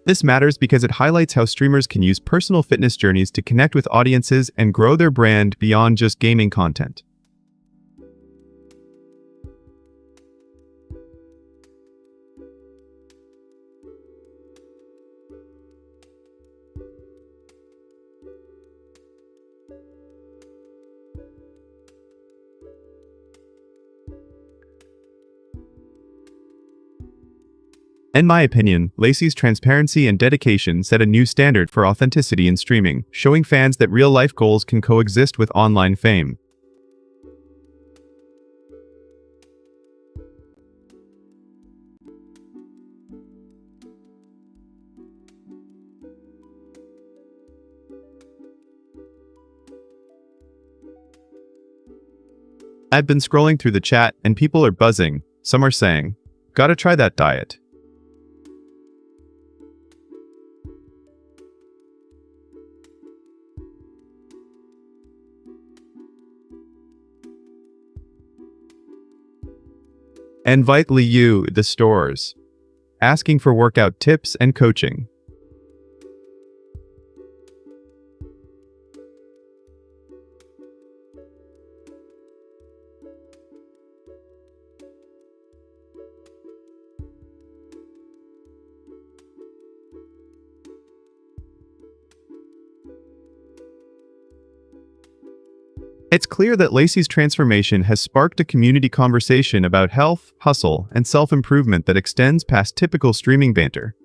This matters because it highlights how streamers can use personal fitness journeys to connect with audiences and grow their brand beyond just gaming content. In my opinion, Lacey's transparency and dedication set a new standard for authenticity in streaming, showing fans that real-life goals can coexist with online fame. I've been scrolling through the chat and people are buzzing. Some are saying, "Gotta try that diet." And vitally you, the stores, asking for workout tips and coaching. It's clear that Lacey's transformation has sparked a community conversation about health, hustle, and self-improvement that extends past typical streaming banter.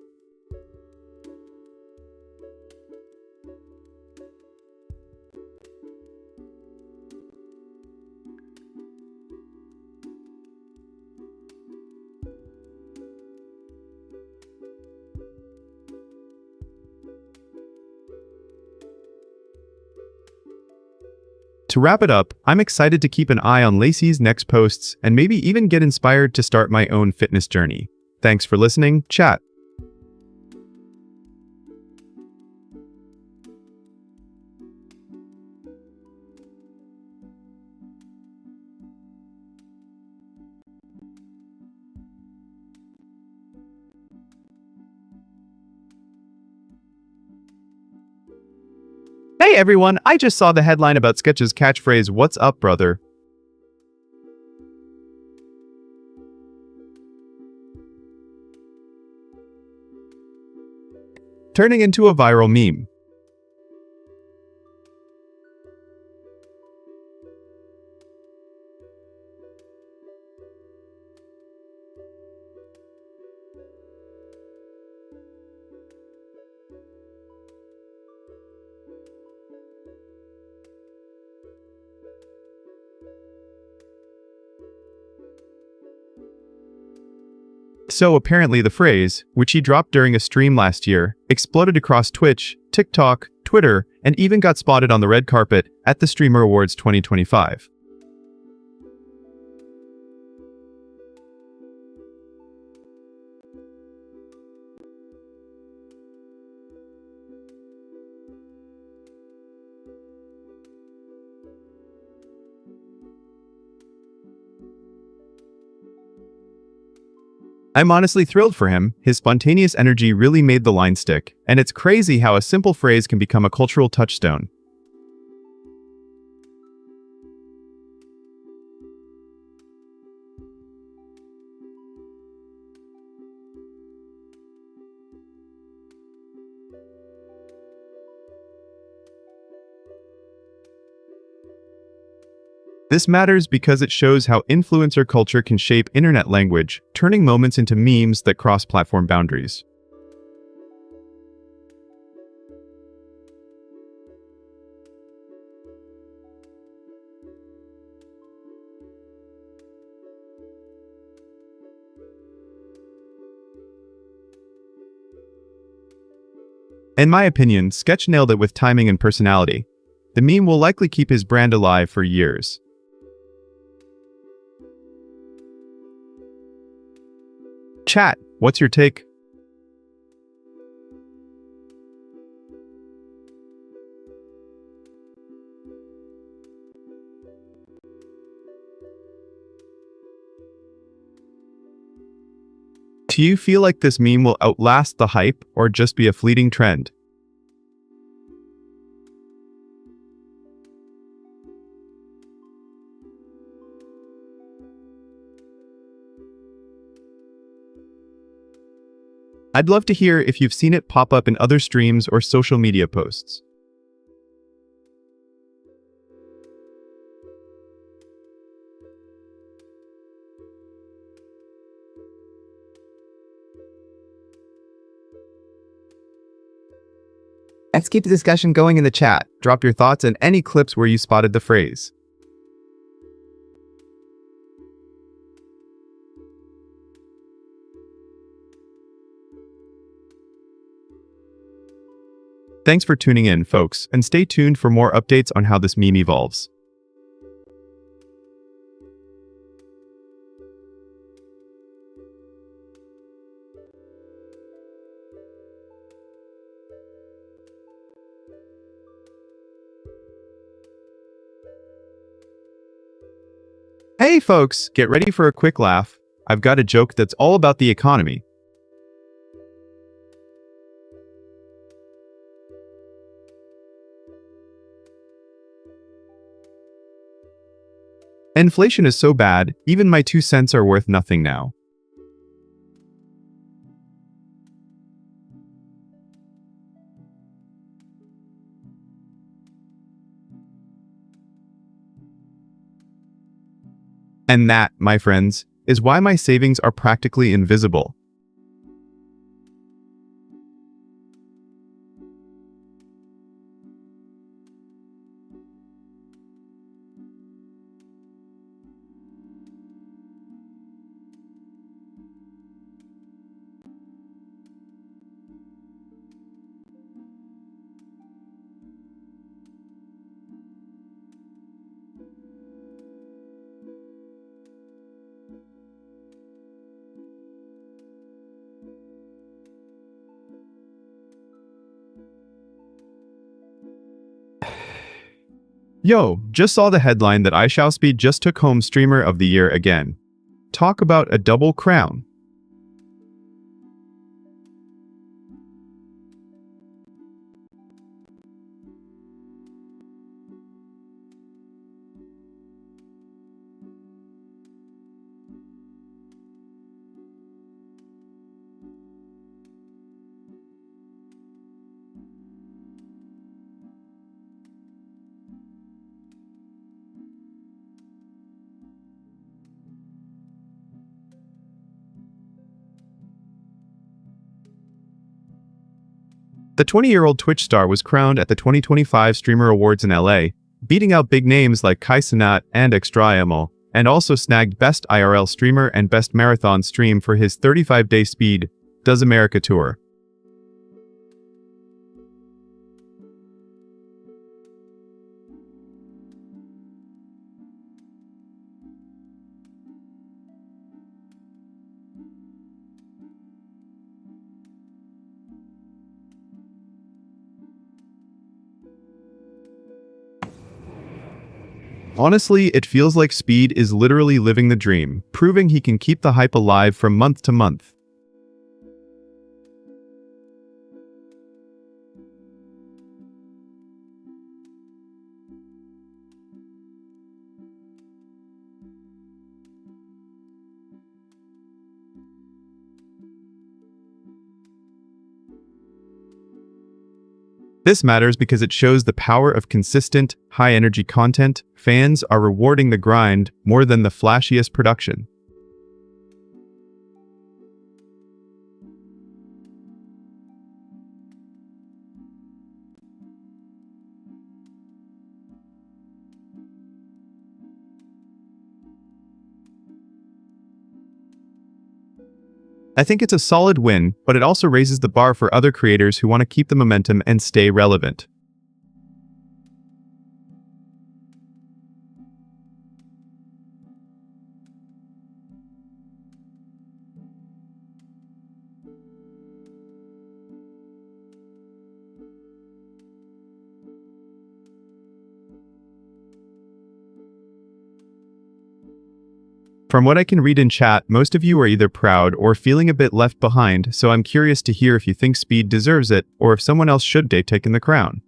To wrap it up, I'm excited to keep an eye on Lacey's next posts and maybe even get inspired to start my own fitness journey. Thanks for listening, chat. Hey everyone, I just saw the headline about Sketch's catchphrase, "What's up, brother?" turning into a viral meme. So apparently the phrase, which he dropped during a stream last year, exploded across Twitch, TikTok, Twitter, and even got spotted on the red carpet at the Streamer Awards 2025. I'm honestly thrilled for him. His spontaneous energy really made the line stick, and it's crazy how a simple phrase can become a cultural touchstone. This matters because it shows how influencer culture can shape internet language, turning moments into memes that cross platform boundaries. In my opinion, Sketch nailed it with timing and personality. The meme will likely keep his brand alive for years. Chat, what's your take? Do you feel like this meme will outlast the hype or just be a fleeting trend? I'd love to hear if you've seen it pop up in other streams or social media posts. Let's keep the discussion going in the chat. Drop your thoughts and any clips where you spotted the phrase. Thanks for tuning in, folks, and stay tuned for more updates on how this meme evolves. Hey folks, get ready for a quick laugh. I've got a joke that's all about the economy. Inflation is so bad, even my 2 cents are worth nothing now. And that, my friends, is why my savings are practically invisible. Yo, just saw the headline that iShallSpeed just took home Streamer of the Year again. Talk about a double crown. The 20-year-old Twitch star was crowned at the 2025 Streamer Awards in LA, beating out big names like Kai Cenat and Extraemo, and also snagged Best IRL Streamer and Best Marathon Stream for his 35-day Speed Does America tour. Honestly, it feels like Speed is literally living the dream, proving he can keep the hype alive from month to month. This matters because it shows the power of consistent, high-energy content. Fans are rewarding the grind more than the flashiest production. I think it's a solid win, but it also raises the bar for other creators who want to keep the momentum and stay relevant. From what I can read in chat, most of you are either proud or feeling a bit left behind, so I'm curious to hear if you think Speed deserves it, or if someone else should have taken the crown.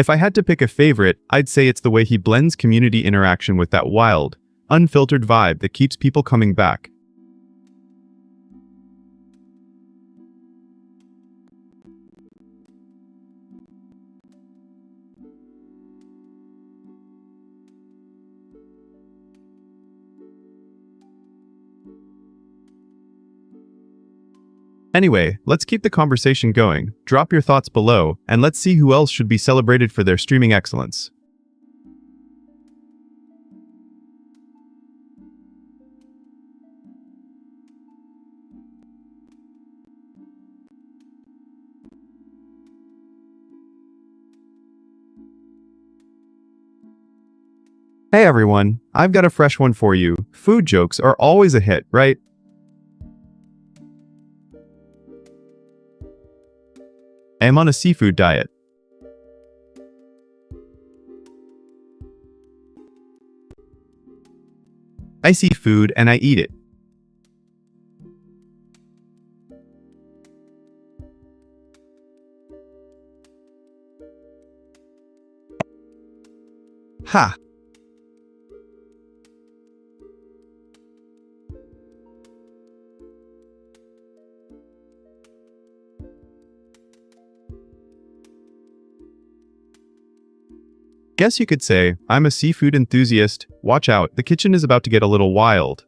If I had to pick a favorite, I'd say it's the way he blends community interaction with that wild, unfiltered vibe that keeps people coming back. Anyway, let's keep the conversation going. Drop your thoughts below, and let's see who else should be celebrated for their streaming excellence. Hey everyone, I've got a fresh one for you. Food jokes are always a hit, right? I'm on a seafood diet. I see food and I eat it. Ha! Guess you could say, I'm a seafood enthusiast. Watch out, the kitchen is about to get a little wild.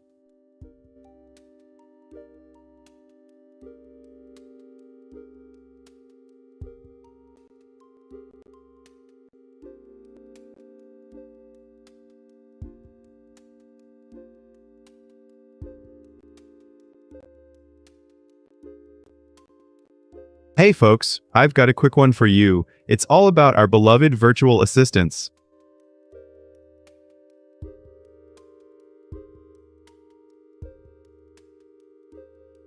Hey folks, I've got a quick one for you. It's all about our beloved virtual assistants.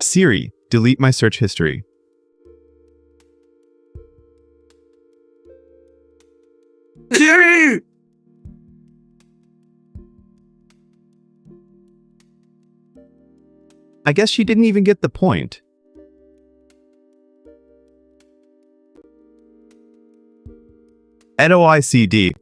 Siri, delete my search history. Siri! I guess she didn't even get the point. NOICD.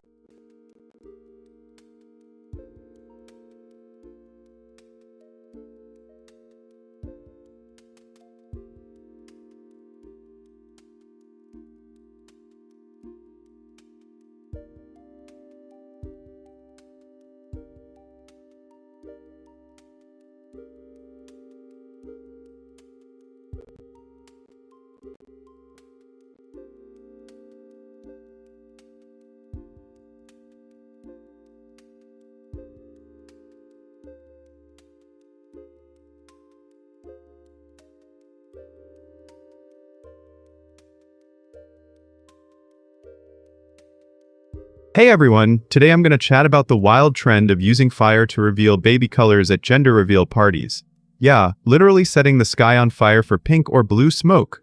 Hey everyone, today I'm going to chat about the wild trend of using fire to reveal baby colors at gender reveal parties. Yeah, literally setting the sky on fire for pink or blue smoke.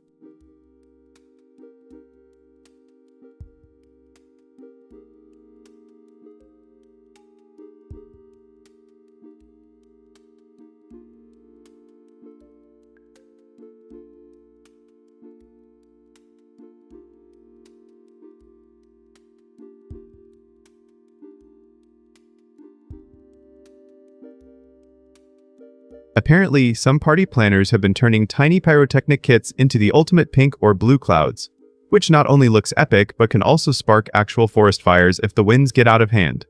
Apparently, some party planners have been turning tiny pyrotechnic kits into the ultimate pink or blue clouds, which not only looks epic but can also spark actual forest fires if the winds get out of hand.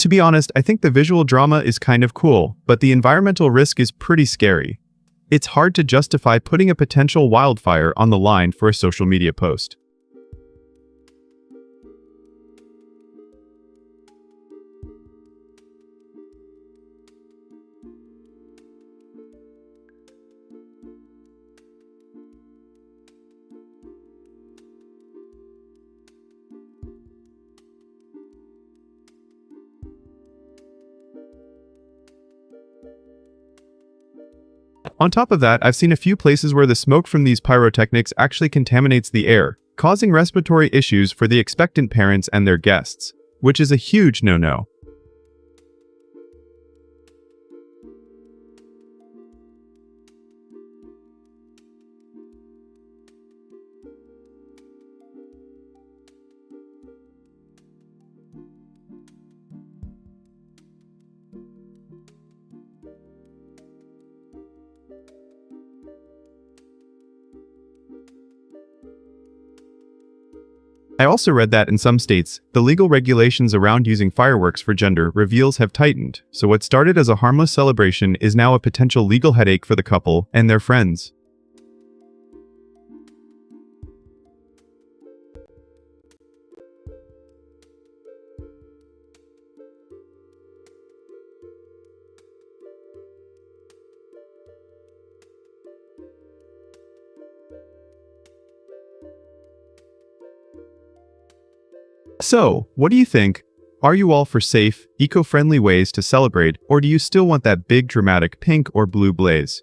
To be honest, I think the visual drama is kind of cool, but the environmental risk is pretty scary. It's hard to justify putting a potential wildfire on the line for a social media post. On top of that, I've seen a few places where the smoke from these pyrotechnics actually contaminates the air, causing respiratory issues for the expectant parents and their guests, which is a huge no-no. I also read that in some states, the legal regulations around using fireworks for gender reveals have tightened, so what started as a harmless celebration is now a potential legal headache for the couple and their friends. So, what do you think? Are you all for safe, eco-friendly ways to celebrate, or do you still want that big dramatic pink or blue blaze?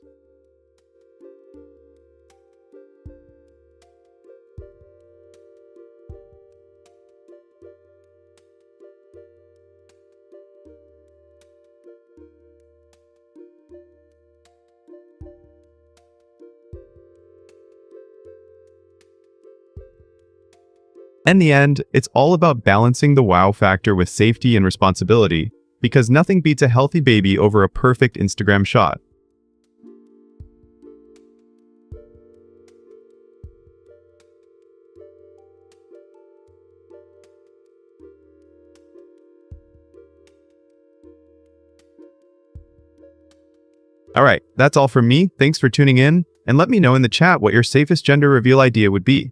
In the end, it's all about balancing the wow factor with safety and responsibility, because nothing beats a healthy baby over a perfect Instagram shot. Alright, that's all from me. Thanks for tuning in, and let me know in the chat what your safest gender reveal idea would be.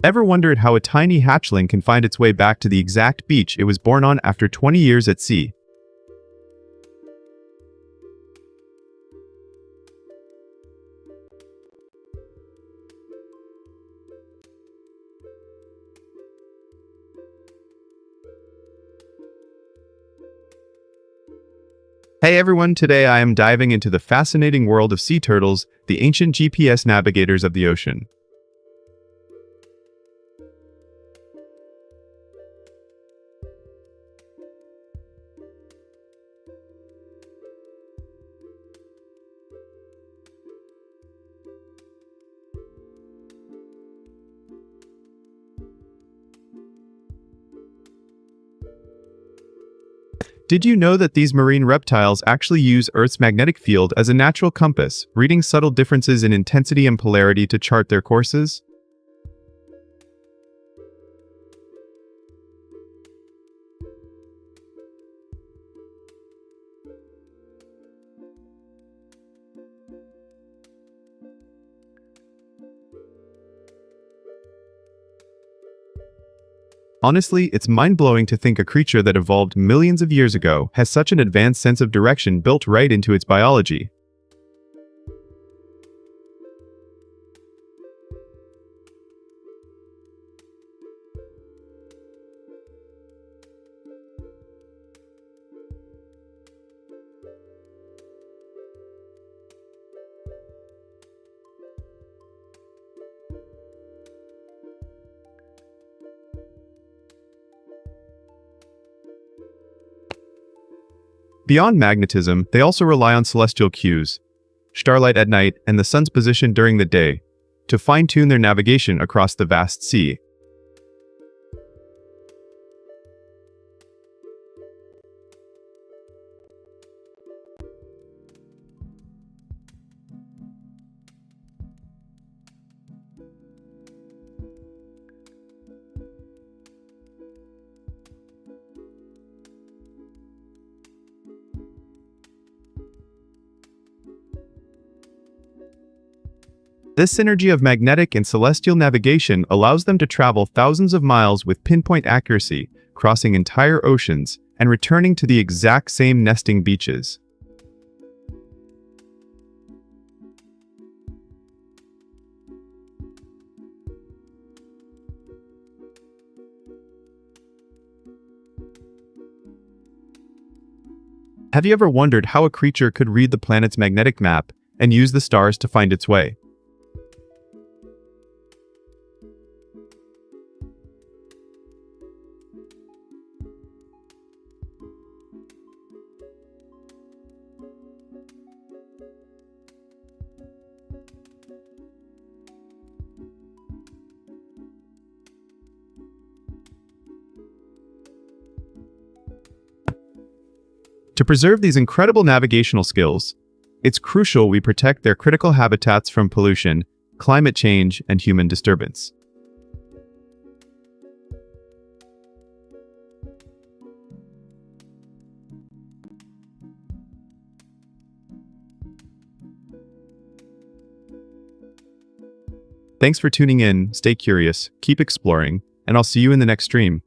Ever wondered how a tiny hatchling can find its way back to the exact beach it was born on after 20 years at sea? Hey everyone, today I am diving into the fascinating world of sea turtles, the ancient GPS navigators of the ocean. Did you know that these marine reptiles actually use Earth's magnetic field as a natural compass, reading subtle differences in intensity and polarity to chart their courses? Honestly, it's mind-blowing to think a creature that evolved millions of years ago has such an advanced sense of direction built right into its biology. Beyond magnetism, they also rely on celestial cues, starlight at night and the sun's position during the day, to fine-tune their navigation across the vast sea. This synergy of magnetic and celestial navigation allows them to travel thousands of miles with pinpoint accuracy, crossing entire oceans, and returning to the exact same nesting beaches. Have you ever wondered how a creature could read the planet's magnetic map and use the stars to find its way? To preserve these incredible navigational skills, it's crucial we protect their critical habitats from pollution, climate change, and human disturbance. Thanks for tuning in, stay curious, keep exploring, and I'll see you in the next stream.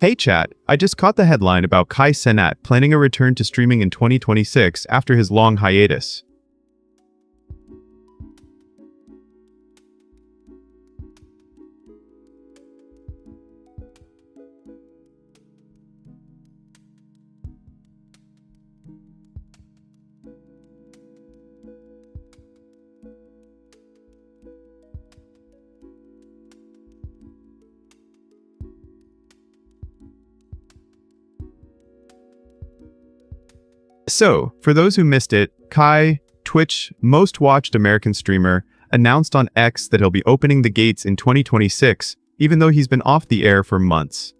Hey chat, I just caught the headline about Kai Cenat planning a return to streaming in 2026 after his long hiatus. So, for those who missed it, Kai, Twitch most watched American streamer, announced on X that he'll be opening the gates in 2026, even though he's been off the air for months.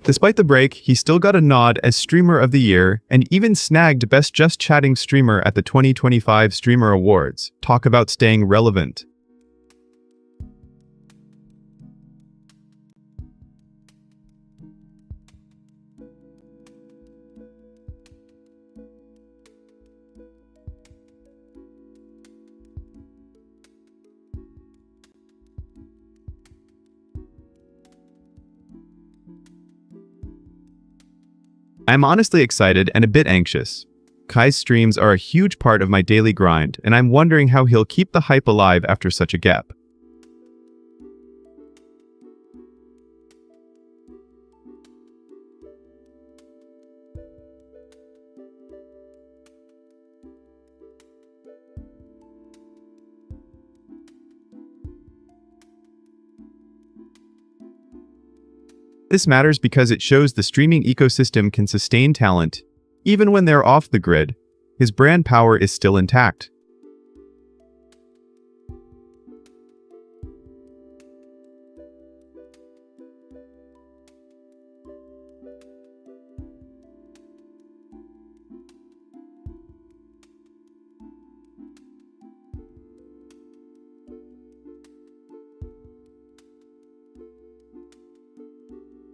Despite the break, he still got a nod as Streamer of the Year and even snagged Best Just Chatting Streamer at the 2025 Streamer Awards. Talk about staying relevant. I'm honestly excited and a bit anxious. Kai's streams are a huge part of my daily grind, and I'm wondering how he'll keep the hype alive after such a gap. This matters because it shows the streaming ecosystem can sustain talent, even when they're off the grid. His brand power is still intact.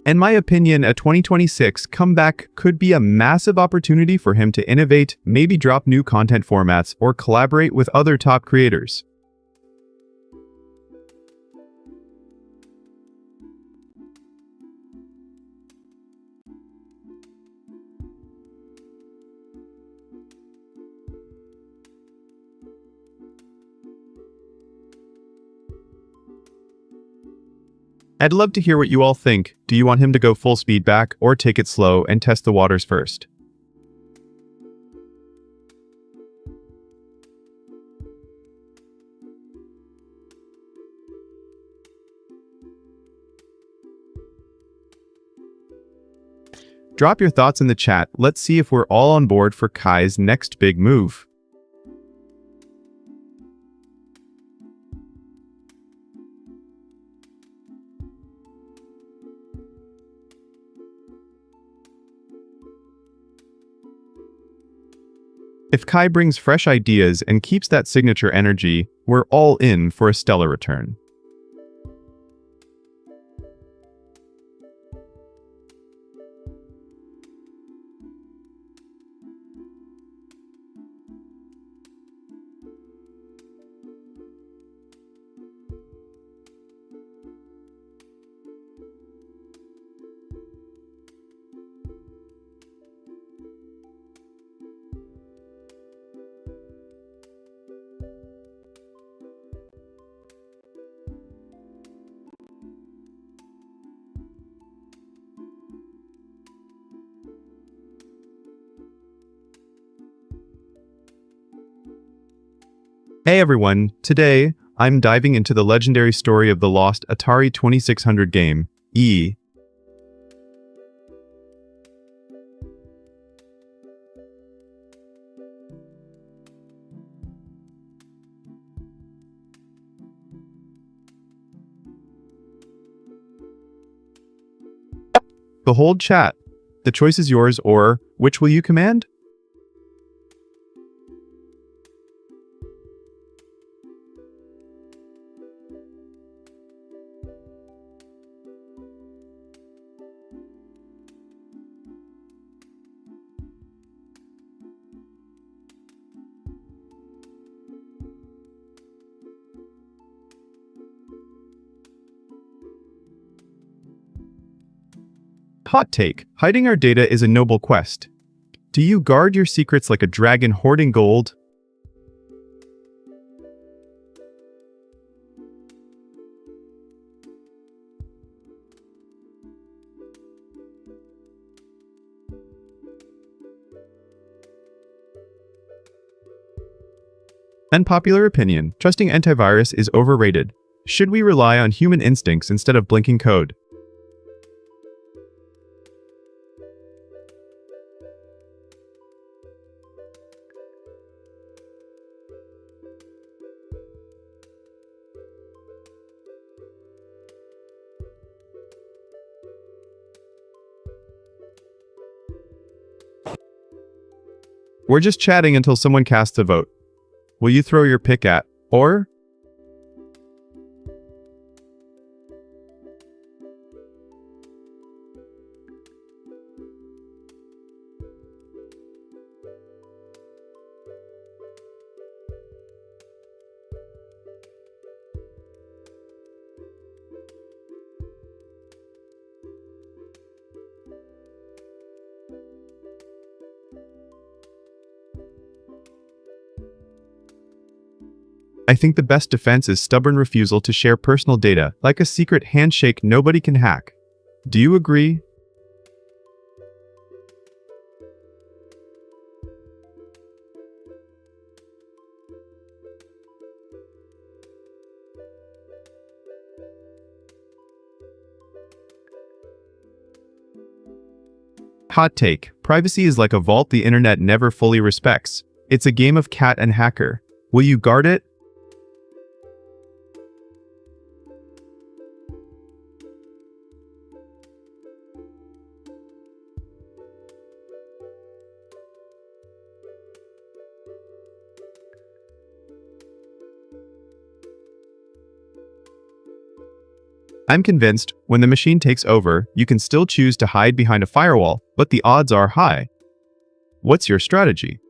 In my opinion, a 2026 comeback could be a massive opportunity for him to innovate, maybe drop new content formats, or collaborate with other top creators. I'd love to hear what you all think. Do you want him to go full speed back, or take it slow and test the waters first? Drop your thoughts in the chat. Let's see if we're all on board for Kai's next big move. If Kai brings fresh ideas and keeps that signature energy, we're all in for a stellar return. Hey everyone, today, I'm diving into the legendary story of the lost Atari 2600 game, E. Behold chat. The choice is yours, or which will you command? Hot take. Hiding our data is a noble quest. Do you guard your secrets like a dragon hoarding gold? Unpopular opinion. Trusting antivirus is overrated. Should we rely on human instincts instead of blinking code? We're just chatting until someone casts a vote. Will you throw your pick at, or? I think the best defense is stubborn refusal to share personal data, like a secret handshake nobody can hack. Do you agree? Hot take. Privacy is like a vault the internet never fully respects. It's a game of cat and hacker. Will you guard it? I'm convinced, when the machine takes over, you can still choose to hide behind a firewall, but the odds are high. What's your strategy?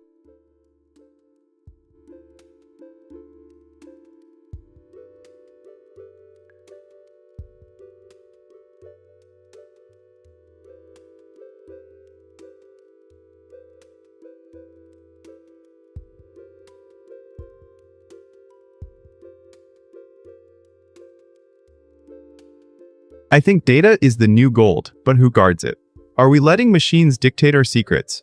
I think data is the new gold, but who guards it? Are we letting machines dictate our secrets?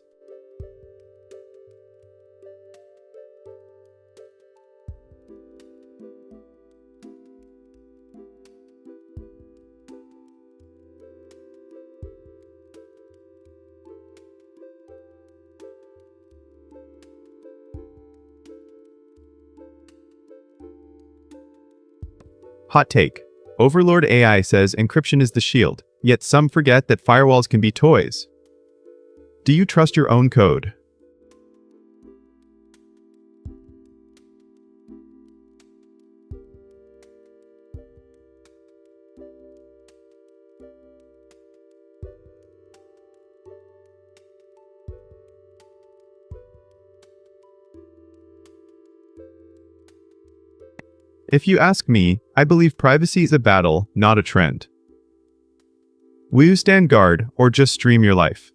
Hot take. Overlord AI says encryption is the shield, yet some forget that firewalls can be toys. Do you trust your own code? If you ask me, I believe privacy is a battle, not a trend. Will you stand guard or just stream your life?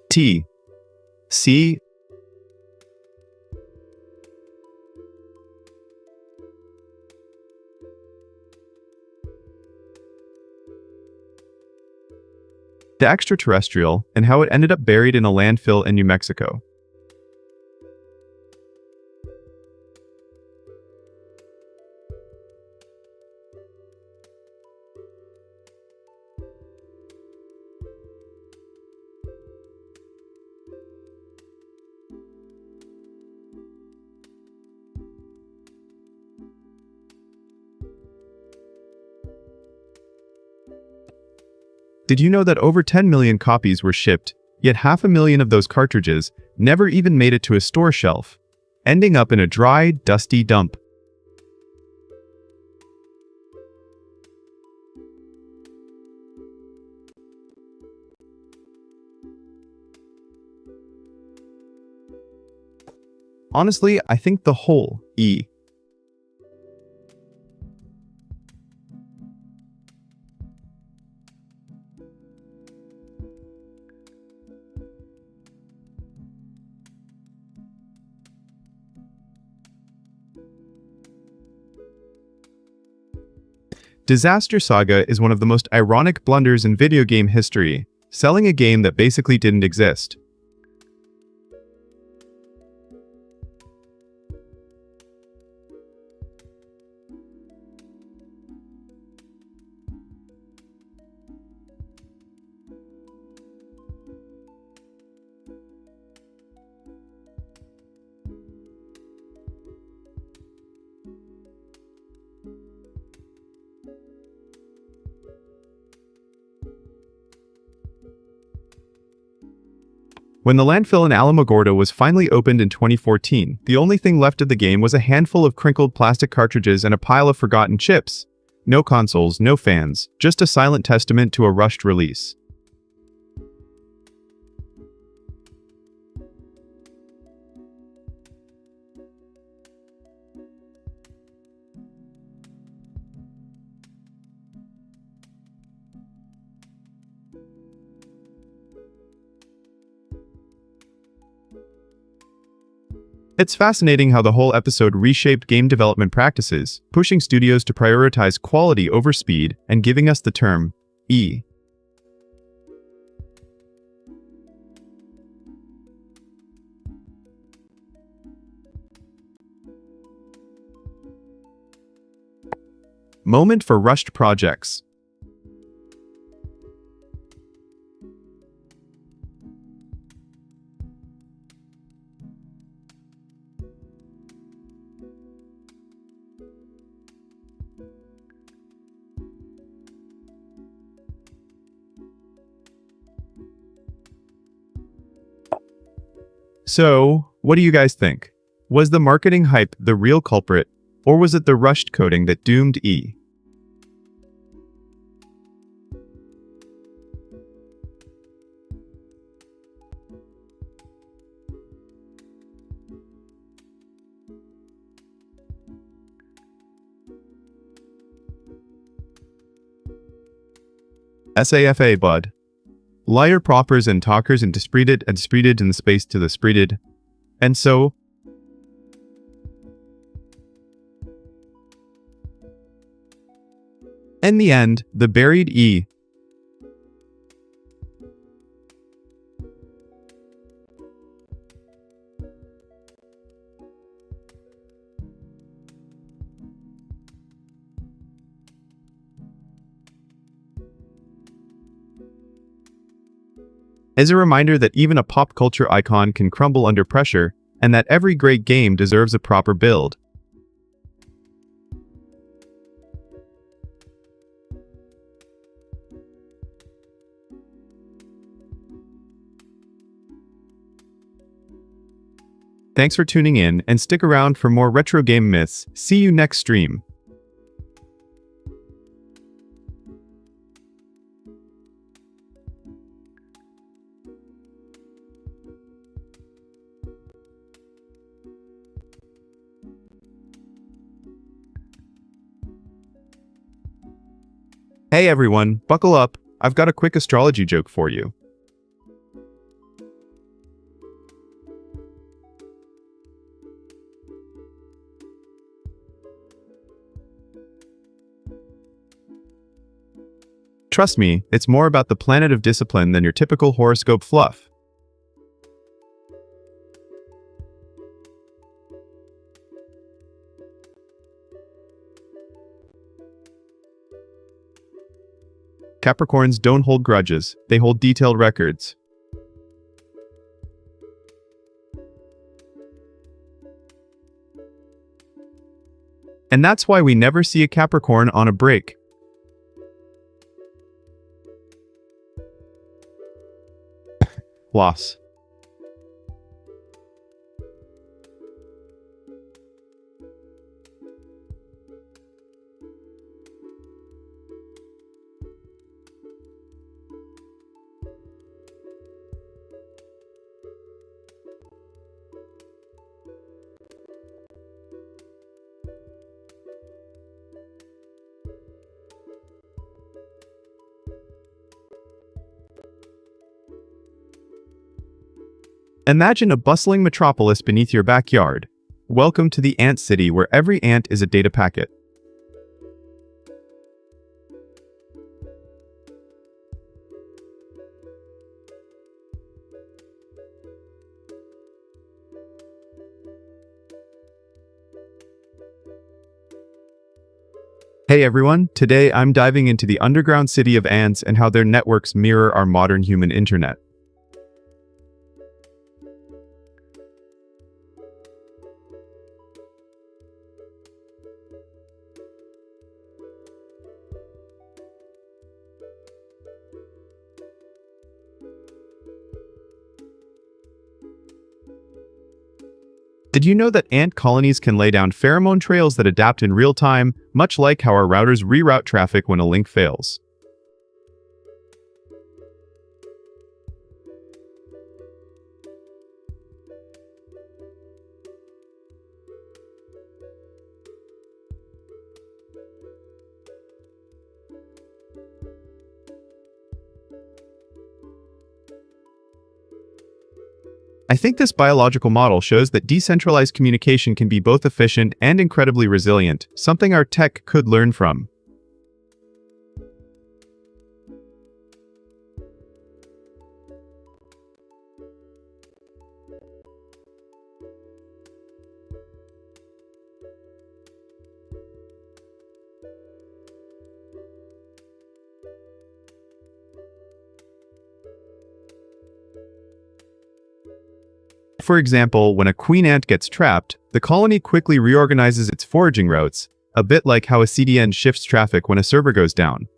T. C. The extraterrestrial, and how it ended up buried in a landfill in New Mexico. Did you know that over 10 million copies were shipped, yet 500,000 of those cartridges never even made it to a store shelf, ending up in a dry, dusty dump? Honestly, I think the whole E. Disaster Saga is one of the most ironic blunders in video game history, selling a game that basically didn't exist. When the landfill in Alamogordo was finally opened in 2014, the only thing left of the game was a handful of crinkled plastic cartridges and a pile of forgotten chips. No consoles, no fans, just a silent testament to a rushed release. It's fascinating how the whole episode reshaped game development practices, pushing studios to prioritize quality over speed and giving us the term E. Moment for rushed projects. So, what do you guys think? Was the marketing hype the real culprit, or was it the rushed coding that doomed E? SAFA, bud. Liar propers and talkers and spreaded in the space to the spreaded. And so, in the end, the buried E. Is a reminder that even a pop culture icon can crumble under pressure, and that every great game deserves a proper build. Thanks for tuning in, and stick around for more retro game myths. See you next stream. Hey everyone, buckle up. I've got a quick astrology joke for you. Trust me, it's more about the planet of discipline than your typical horoscope fluff. Capricorns don't hold grudges, they hold detailed records. And that's why we never see a Capricorn on a break. Loss. Imagine a bustling metropolis beneath your backyard. Welcome to the Ant City, where every ant is a data packet. Hey everyone, today I'm diving into the underground city of ants and how their networks mirror our modern human internet. Did you know that ant colonies can lay down pheromone trails that adapt in real time, much like how our routers reroute traffic when a link fails? I think this biological model shows that decentralized communication can be both efficient and incredibly resilient, something our tech could learn from. For example, when a queen ant gets trapped, the colony quickly reorganizes its foraging routes, a bit like how a CDN shifts traffic when a server goes down.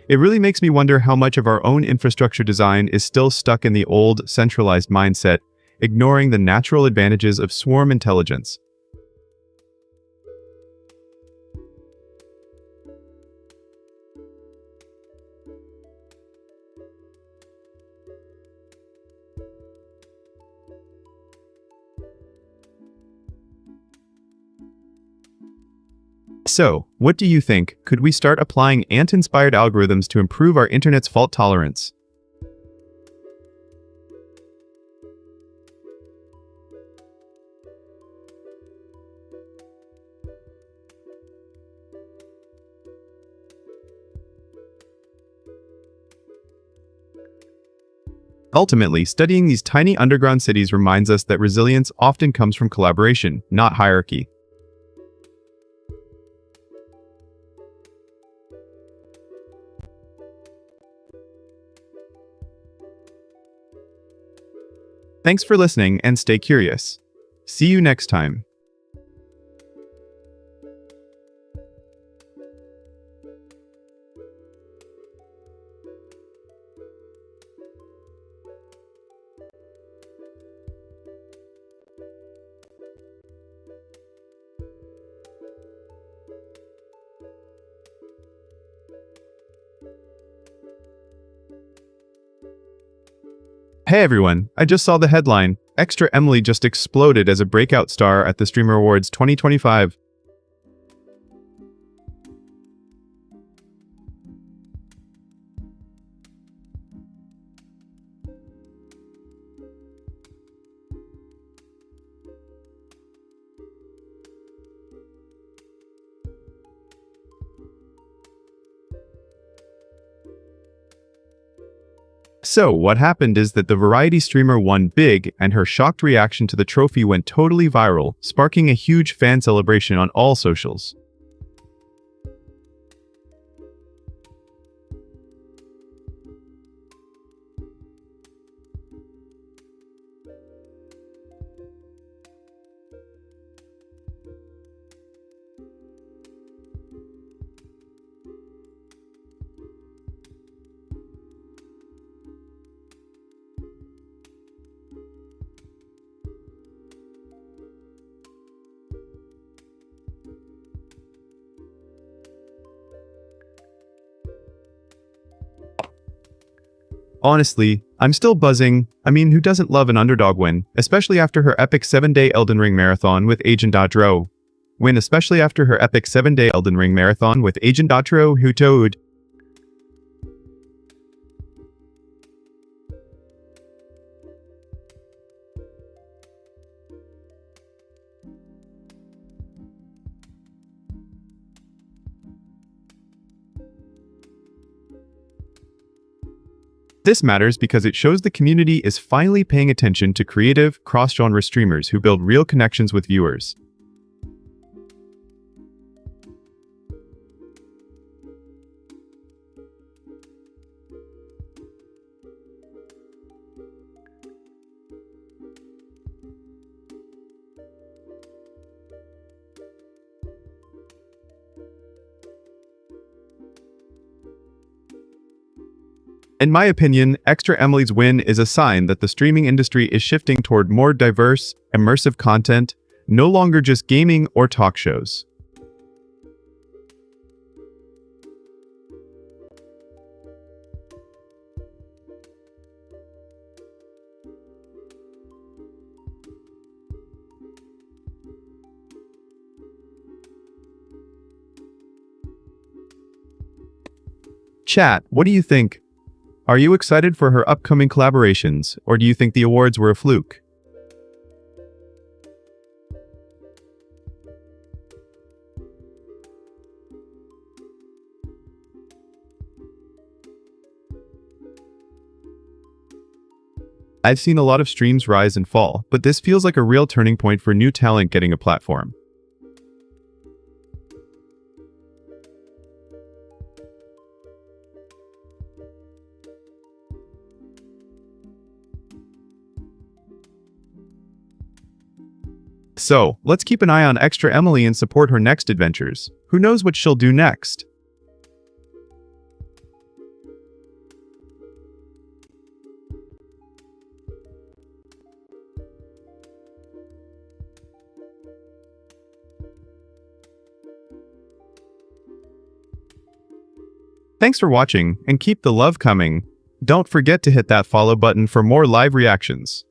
It really makes me wonder how much of our own infrastructure design is still stuck in the old, centralized mindset, ignoring the natural advantages of swarm intelligence. So, what do you think? Could we start applying ant-inspired algorithms to improve our internet's fault tolerance? Ultimately, studying these tiny underground cities reminds us that resilience often comes from collaboration, not hierarchy. Thanks for listening and stay curious. See you next time. Hey everyone, I just saw the headline. Extra Emily just exploded as a breakout star at the Streamer Awards 2025. So, what happened is that the variety streamer won big, and her shocked reaction to the trophy went totally viral, sparking a huge fan celebration on all socials. Honestly, I'm still buzzing. I mean, who doesn't love an underdog win, especially after her epic 7-day Elden Ring marathon with Agent Dotro. Especially after her epic 7-day Elden Ring marathon with Agent Dotro who toad. This matters because it shows the community is finally paying attention to creative, cross-genre streamers who build real connections with viewers. In my opinion, Extra Emily's win is a sign that the streaming industry is shifting toward more diverse, immersive content, no longer just gaming or talk shows. Chat, what do you think? Are you excited for her upcoming collaborations, or do you think the awards were a fluke? I've seen a lot of streams rise and fall, but this feels like a real turning point for new talent getting a platform. So, let's keep an eye on Extra Emily and support her next adventures. Who knows what she'll do next? Thanks for watching, and keep the love coming. Don't forget to hit that follow button for more live reactions.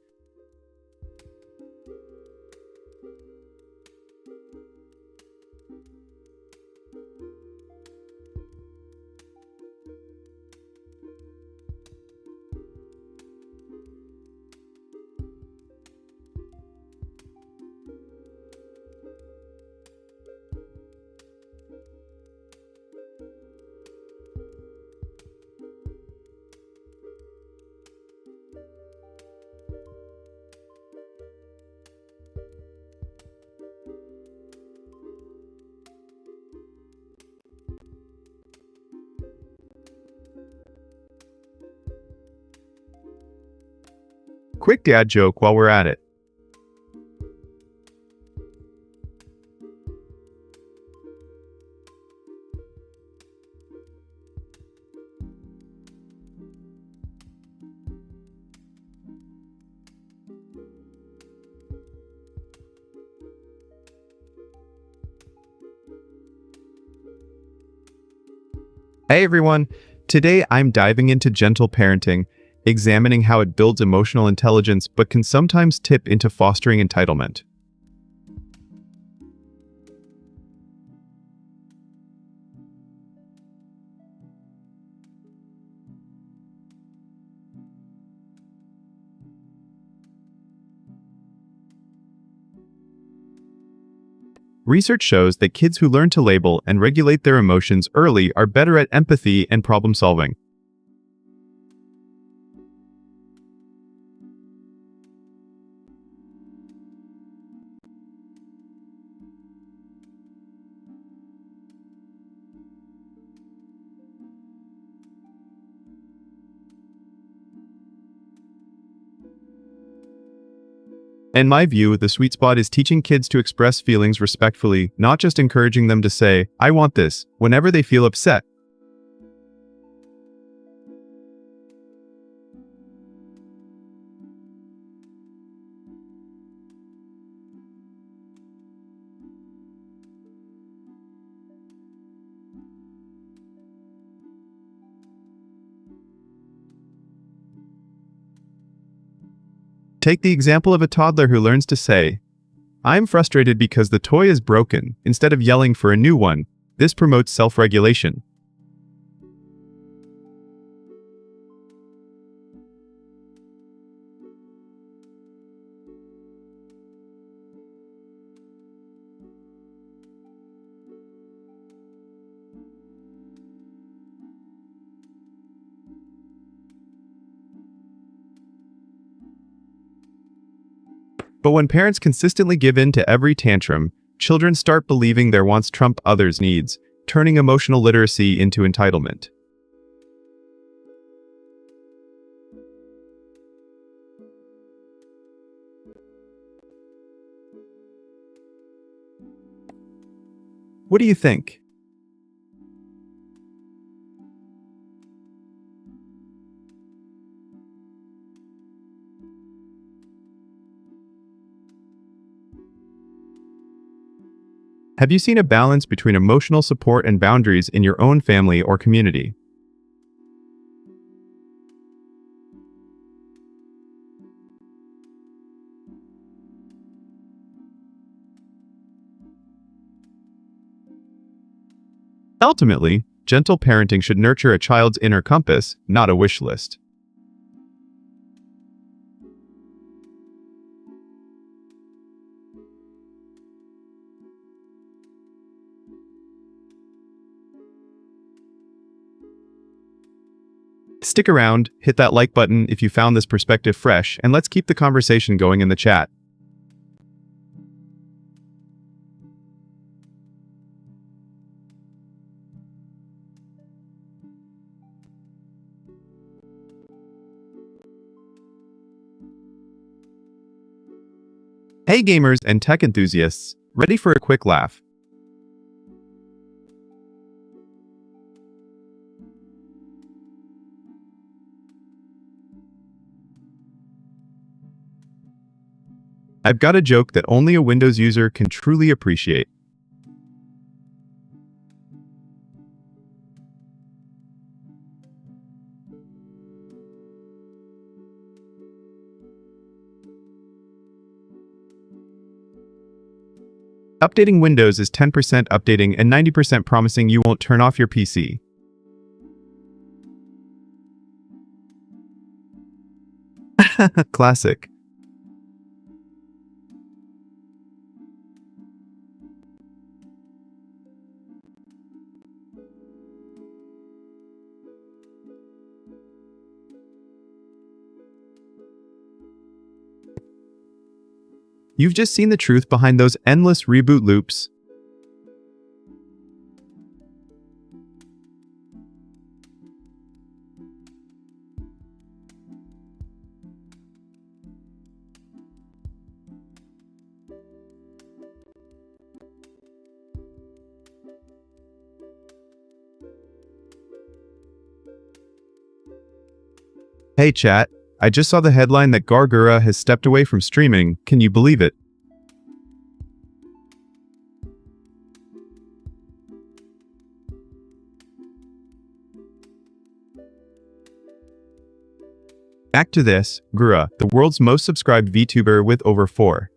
Quick dad joke while we're at it. Hey everyone! Today I'm diving into gentle parenting, examining how it builds emotional intelligence but can sometimes tip into fostering entitlement. Research shows that kids who learn to label and regulate their emotions early are better at empathy and problem solving. In my view, the sweet spot is teaching kids to express feelings respectfully, not just encouraging them to say, "I want this," whenever they feel upset. Take the example of a toddler who learns to say, "I'm frustrated because the toy is broken," instead of yelling for a new one. This promotes self-regulation. But when parents consistently give in to every tantrum, children start believing their wants trump others' needs, turning emotional literacy into entitlement. What do you think? Have you seen a balance between emotional support and boundaries in your own family or community? Ultimately, Gentle parenting should nurture a child's inner compass, not a wish list. Stick around, hit that like button if you found this perspective fresh, and let's keep the conversation going in the chat. Hey gamers and tech enthusiasts, ready for a quick laugh? I've got a joke that only a Windows user can truly appreciate. Updating Windows is 10% updating and 90% promising you won't turn off your PC. Classic. You've just seen the truth behind those endless reboot loops. Hey chat, I just saw the headline that Gargura has stepped away from streaming. Can you believe it? Back to this, Gura, the world's most subscribed VTuber with over 4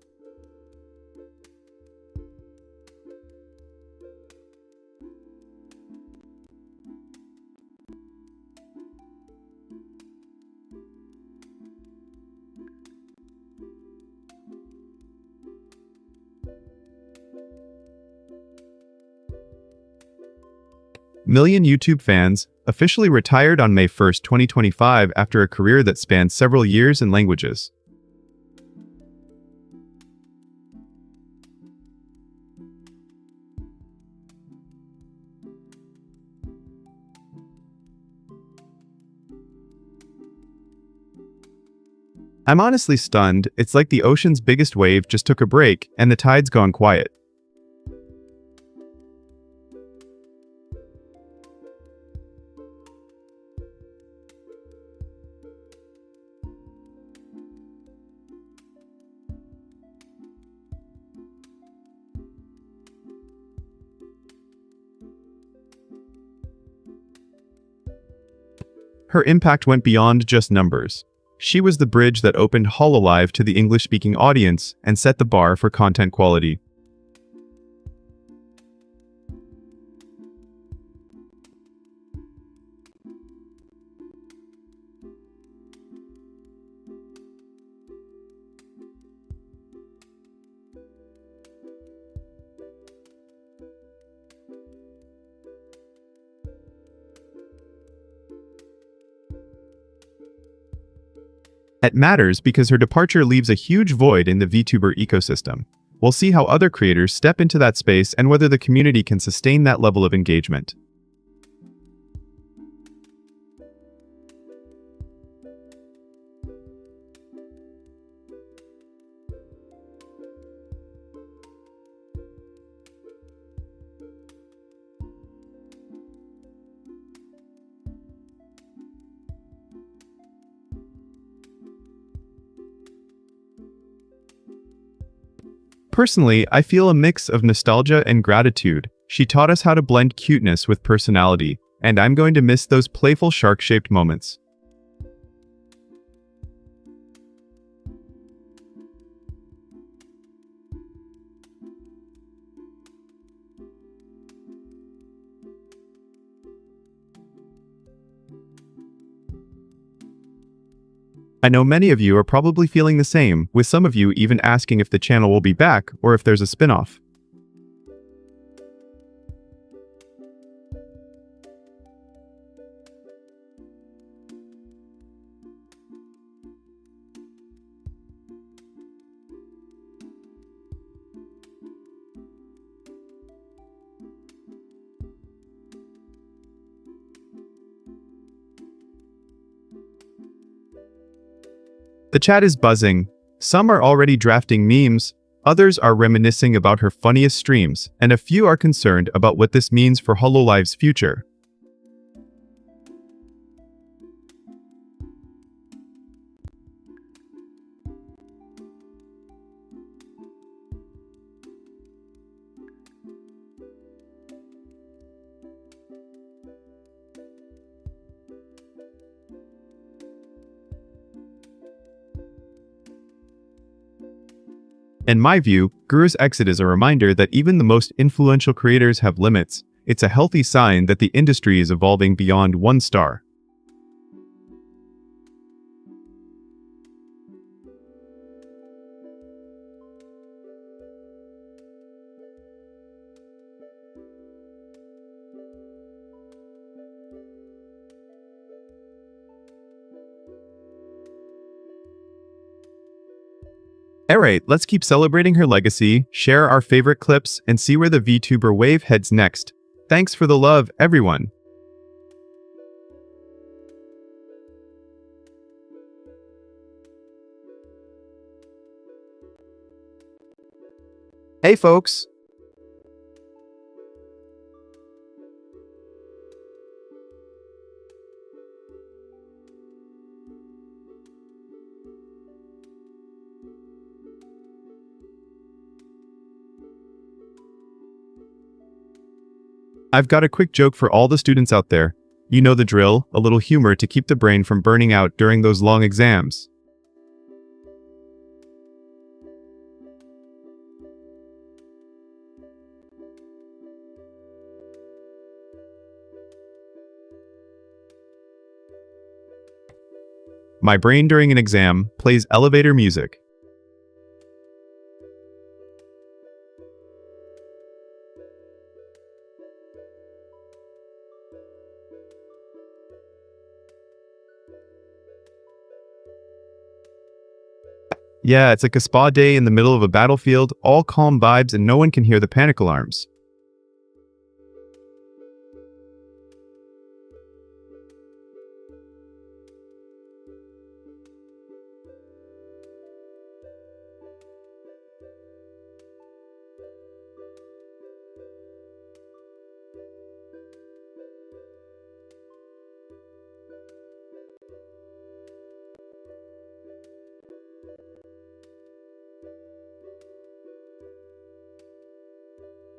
million YouTube fans, officially retired on May 1, 2025 after a career that spanned several years and languages. I'm honestly stunned. It's like the ocean's biggest wave just took a break and the tide's gone quiet. Her impact went beyond just numbers. She was the bridge that opened Hololive to the English-speaking audience and set the bar for content quality. It matters because her departure leaves a huge void in the VTuber ecosystem. We'll see how other creators step into that space and whether the community can sustain that level of engagement. Personally, I feel a mix of nostalgia and gratitude. She taught us how to blend cuteness with personality, and I'm going to miss those playful shark-shaped moments. I know many of you are probably feeling the same, with some of you even asking if the channel will be back or if there's a spin-off. The chat is buzzing. Some are already drafting memes, others are reminiscing about her funniest streams, and a few are concerned about what this means for Hololive's future. In my view, Guru's exit is a reminder that even the most influential creators have limits. It's a healthy sign that the industry is evolving beyond one star. Alright, let's keep celebrating her legacy, share our favorite clips, and see where the VTuber wave heads next. Thanks for the love, everyone. Hey folks! I've got a quick joke for all the students out there. You know the drill, a little humor to keep the brain from burning out during those long exams. My brain during an exam plays elevator music. Yeah, it's like a spa day in the middle of a battlefield, all calm vibes and no one can hear the panic alarms.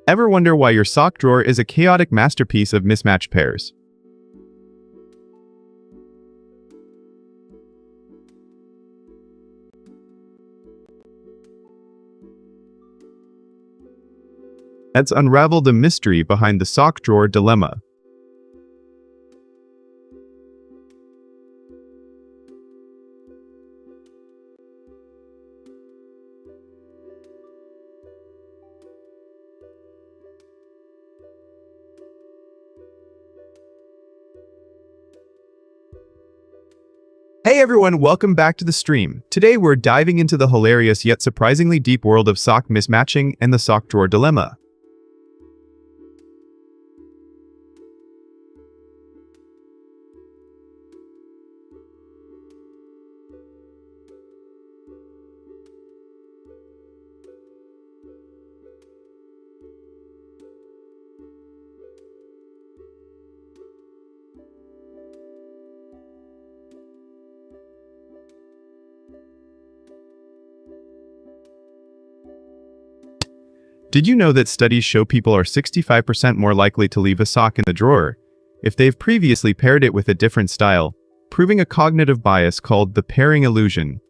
Ever wonder why your sock drawer is a chaotic masterpiece of mismatched pairs? Let's unravel the mystery behind the sock drawer dilemma. Hey everyone, welcome back to the stream. Today we're diving into the hilarious yet surprisingly deep world of sock mismatching and the sock drawer dilemma. Did you know that studies show people are 65% more likely to leave a sock in the drawer if they've previously paired it with a different style, proving a cognitive bias called the pairing illusion?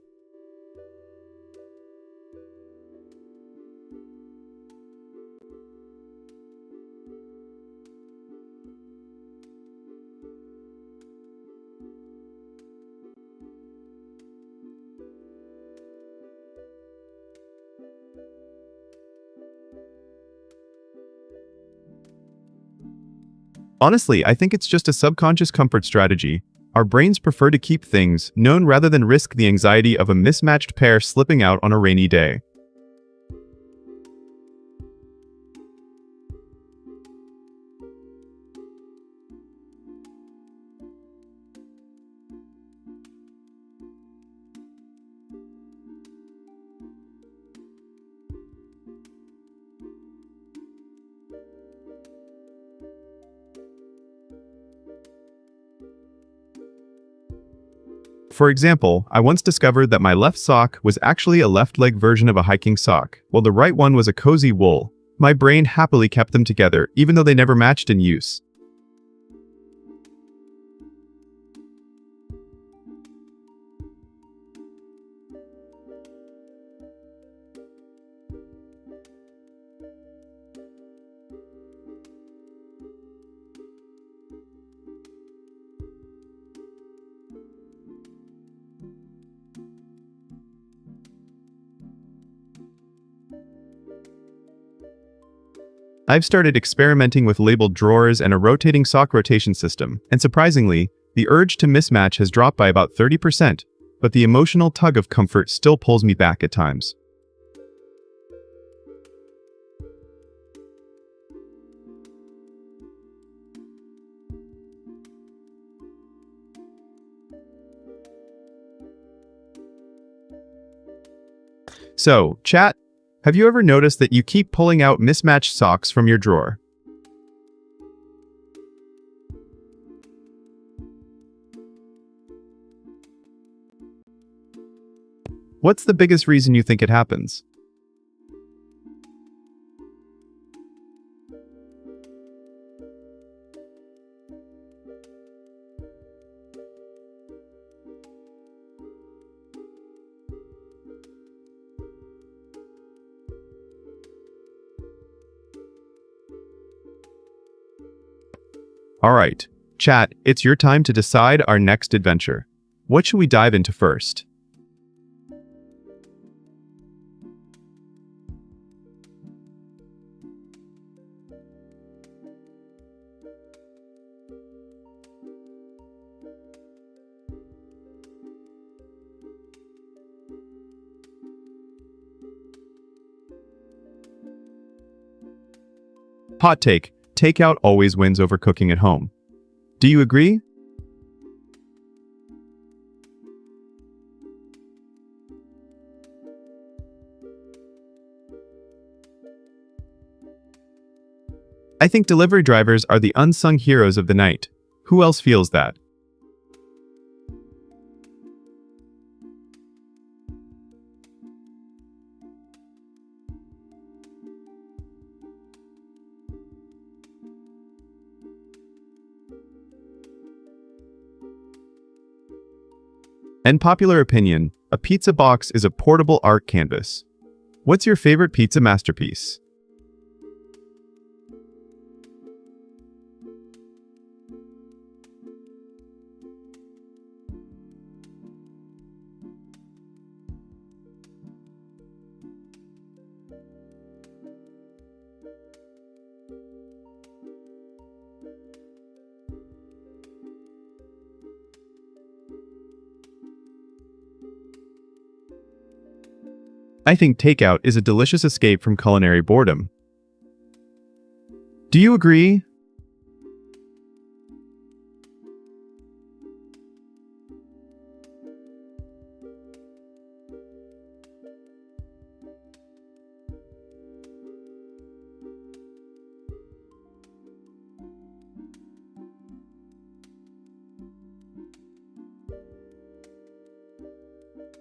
Honestly, I think it's just a subconscious comfort strategy. Our brains prefer to keep things known rather than risk the anxiety of a mismatched pair slipping out on a rainy day. For example, I once discovered that my left sock was actually a left leg version of a hiking sock, while the right one was a cozy wool. My brain happily kept them together, even though they never matched in use. I've started experimenting with labeled drawers and a rotating sock rotation system, and surprisingly, the urge to mismatch has dropped by about 30%, but the emotional tug of comfort still pulls me back at times. So, chat, have you ever noticed that you keep pulling out mismatched socks from your drawer? What's the biggest reason you think it happens? Alright, chat, it's your time to decide our next adventure. What should we dive into first? Hot take, takeout always wins over cooking at home. Do you agree? I think delivery drivers are the unsung heroes of the night. Who else feels that? And popular opinion, a pizza box is a portable art canvas. What's your favorite pizza masterpiece? I think takeout is a delicious escape from culinary boredom. Do you agree?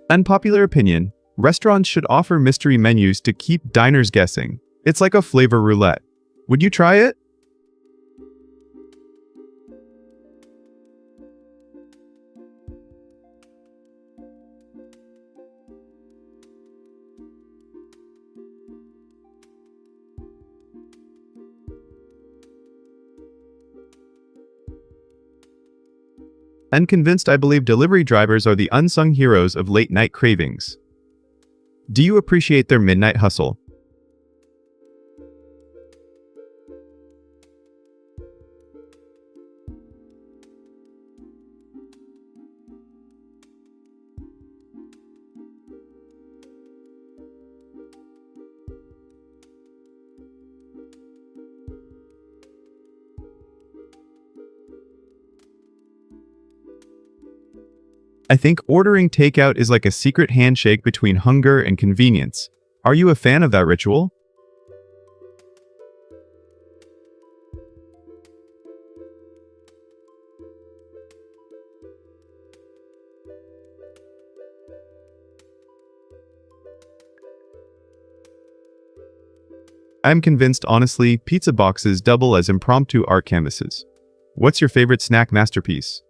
Unpopular opinion, restaurants should offer mystery menus to keep diners guessing. It's like a flavor roulette. Would you try it? Unconvinced, I believe delivery drivers are the unsung heroes of late-night cravings. Do you appreciate their midnight hustle? I think ordering takeout is like a secret handshake between hunger and convenience. Are you a fan of that ritual? I'm convinced, honestly, pizza boxes double as impromptu art canvases. What's your favorite snack masterpiece?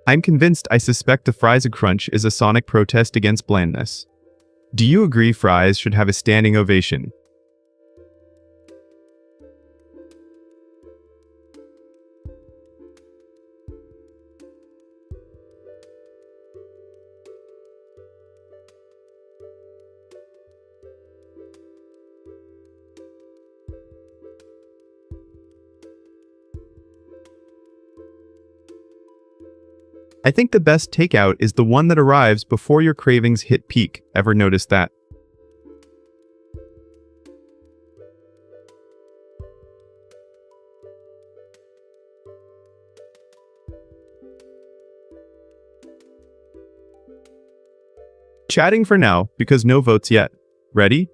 I'm convinced I suspect the fries crunch is a sonic protest against blandness. Do you agree fries should have a standing ovation? I think the best takeout is the one that arrives before your cravings hit peak. Ever notice that? Chatting for now, because no votes yet. Ready?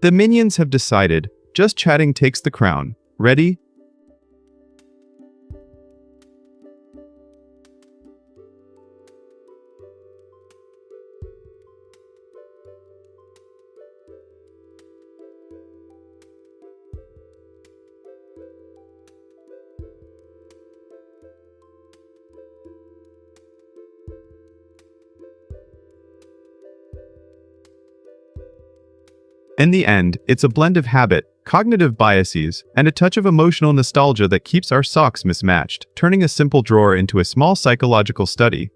The minions have decided. Just chatting takes the crown. Ready? In the end, it's a blend of habit, cognitive biases, and a touch of emotional nostalgia that keeps our socks mismatched, turning a simple drawer into a small psychological study.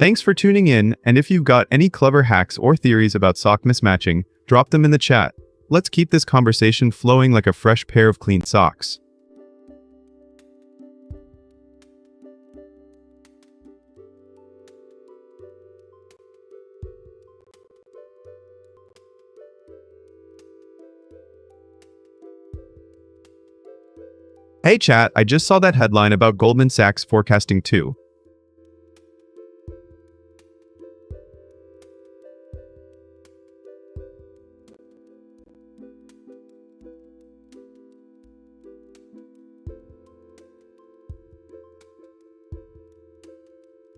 Thanks for tuning in, and if you've got any clever hacks or theories about sock mismatching, drop them in the chat. Let's keep this conversation flowing like a fresh pair of clean socks. Hey chat, I just saw that headline about Goldman Sachs forecasting too.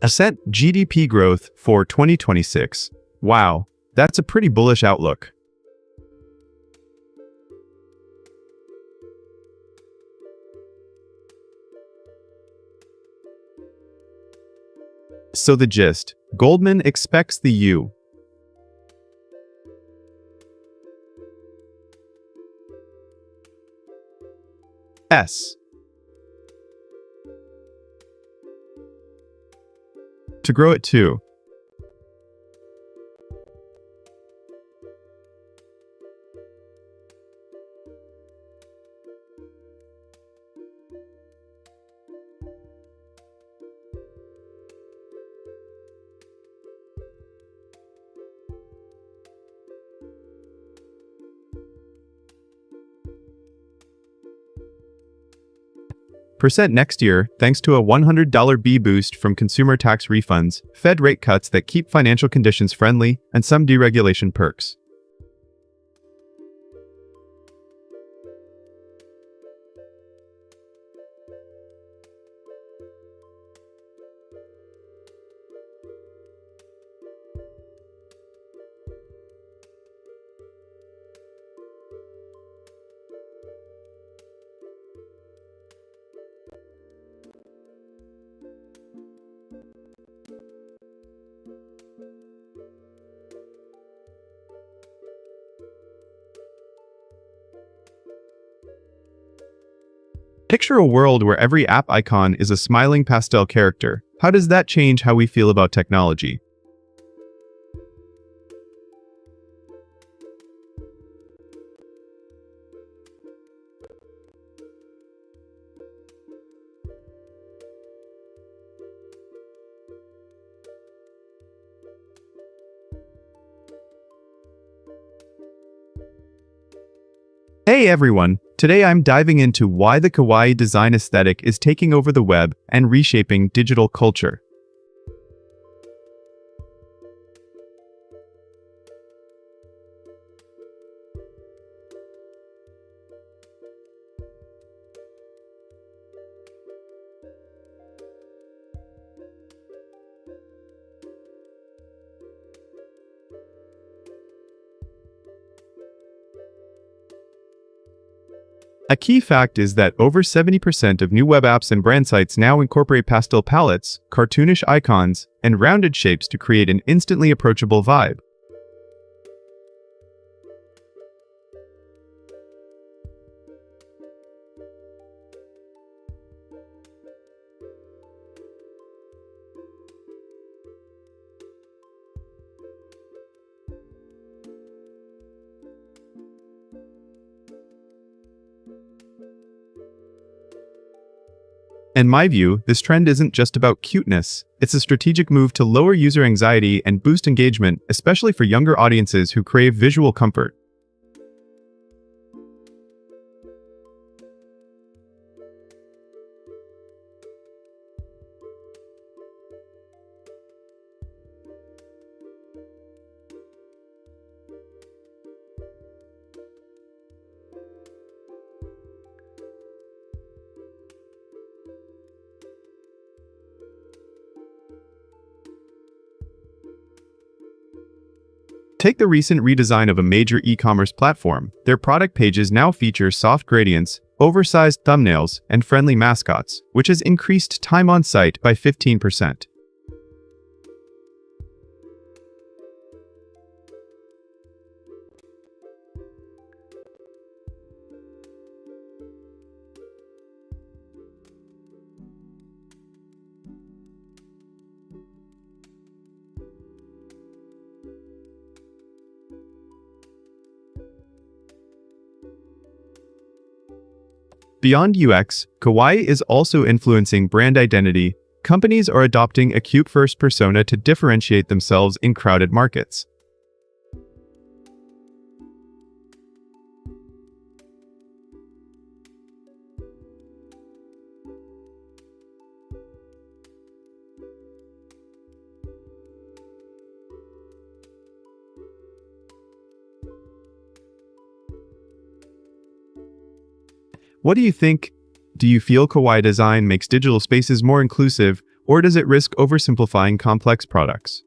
A set GDP growth for 2026. Wow, that's a pretty bullish outlook. So the gist, Goldman expects the U.S. to grow at 2. Percent next year, thanks to a $100 B boost from consumer tax refunds, Fed rate cuts that keep financial conditions friendly, and some deregulation perks. Picture a world where every app icon is a smiling pastel character. How does that change how we feel about technology? Hey everyone! Today I'm diving into why the kawaii design aesthetic is taking over the web and reshaping digital culture. A key fact is that over 70% of new web apps and brand sites now incorporate pastel palettes, cartoonish icons, and rounded shapes to create an instantly approachable vibe. In my view, this trend isn't just about cuteness, it's a strategic move to lower user anxiety and boost engagement, especially for younger audiences who crave visual comfort. Take the recent redesign of a major e-commerce platform. Their product pages now feature soft gradients, oversized thumbnails, and friendly mascots, which has increased time on site by 15%. Beyond UX, kawaii is also influencing brand identity. Companies are adopting a cute-first persona to differentiate themselves in crowded markets. What do you think? Do you feel kawaii design makes digital spaces more inclusive, or does it risk oversimplifying complex products?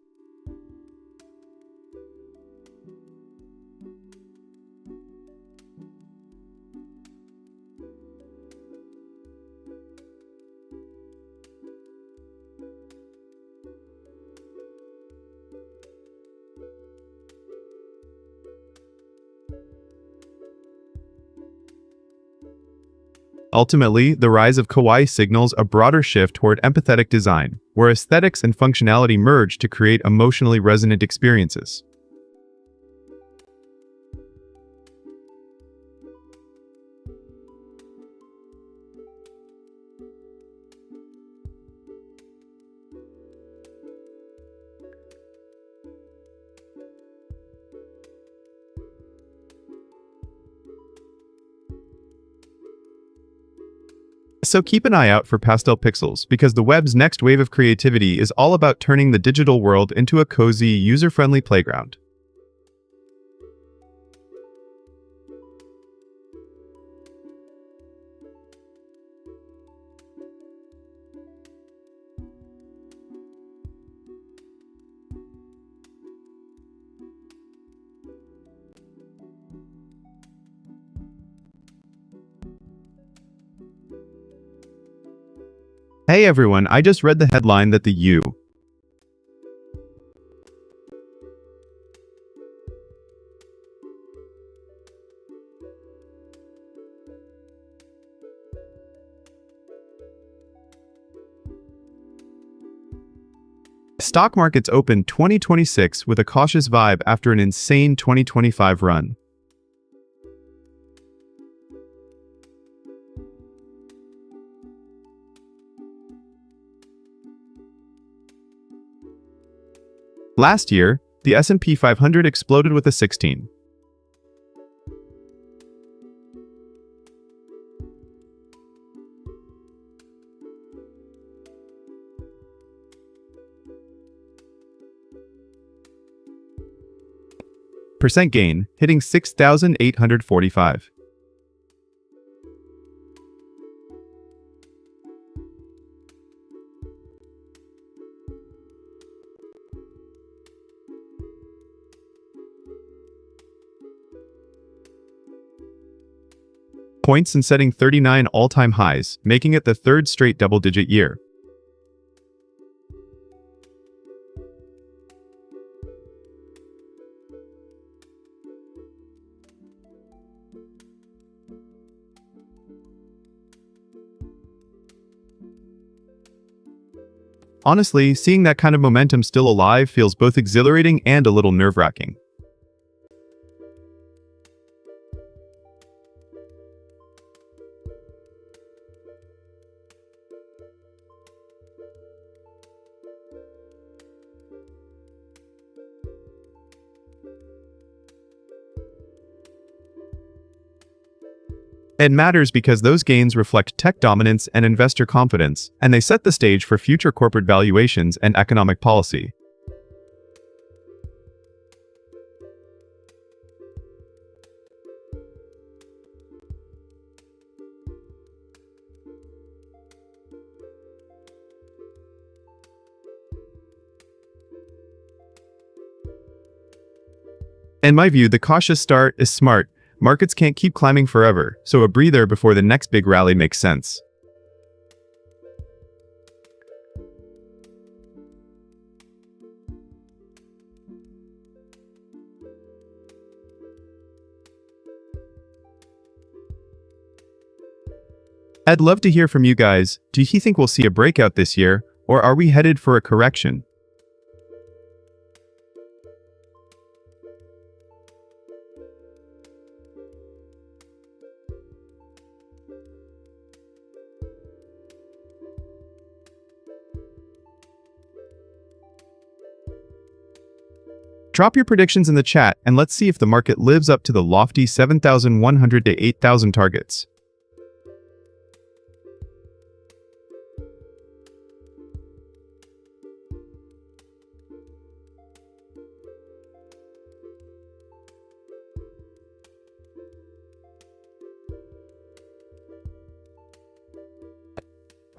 Ultimately, the rise of kawaii signals a broader shift toward empathetic design, where aesthetics and functionality merge to create emotionally resonant experiences. So keep an eye out for Pastel Pixels, because the web's next wave of creativity is all about turning the digital world into a cozy, user-friendly playground. Hey everyone, I just read the headline that the U. Stock markets opened 2026 with a cautious vibe after an insane 2025 run. Last year, the S&P 500 exploded with a 16. Percent gain, hitting 6,845. Points and setting 39 all-time highs, making it the third straight double-digit year. Honestly, seeing that kind of momentum still alive feels both exhilarating and a little nerve-wracking. It matters because those gains reflect tech dominance and investor confidence, and they set the stage for future corporate valuations and economic policy. In my view, the cautious start is smart. Markets can't keep climbing forever, so a breather before the next big rally makes sense. I'd love to hear from you guys. Do you think we'll see a breakout this year, or are we headed for a correction? Drop your predictions in the chat and let's see if the market lives up to the lofty 7,100 to 8,000 targets.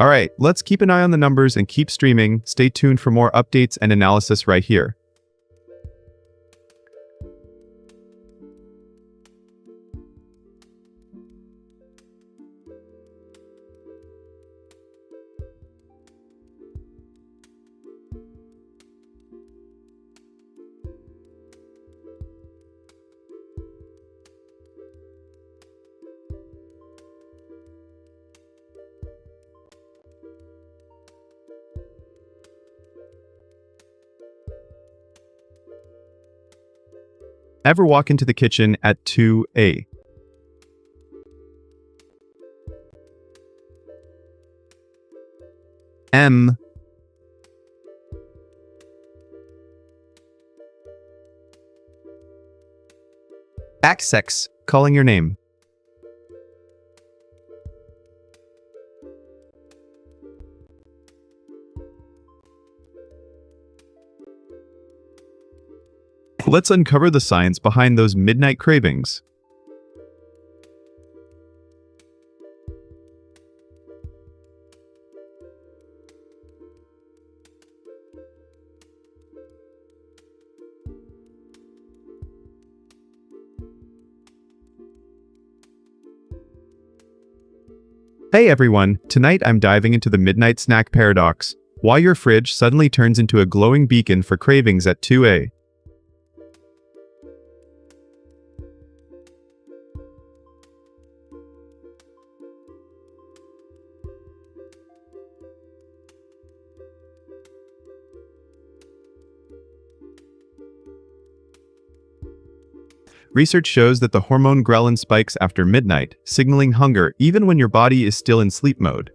Alright, let's keep an eye on the numbers and keep streaming. Stay tuned for more updates and analysis right here. Ever walk into the kitchen at 2 a.m.? XX, calling your name. Let's uncover the science behind those midnight cravings. Hey everyone, tonight I'm diving into the midnight snack paradox, why your fridge suddenly turns into a glowing beacon for cravings at 2 a.m. Research shows that the hormone ghrelin spikes after midnight, signaling hunger even when your body is still in sleep mode.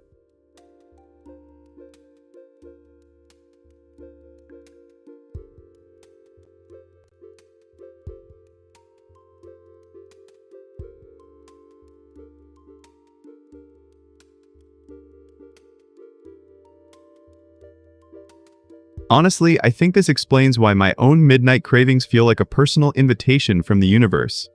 Honestly, I think this explains why my own midnight cravings feel like a personal invitation from the universe.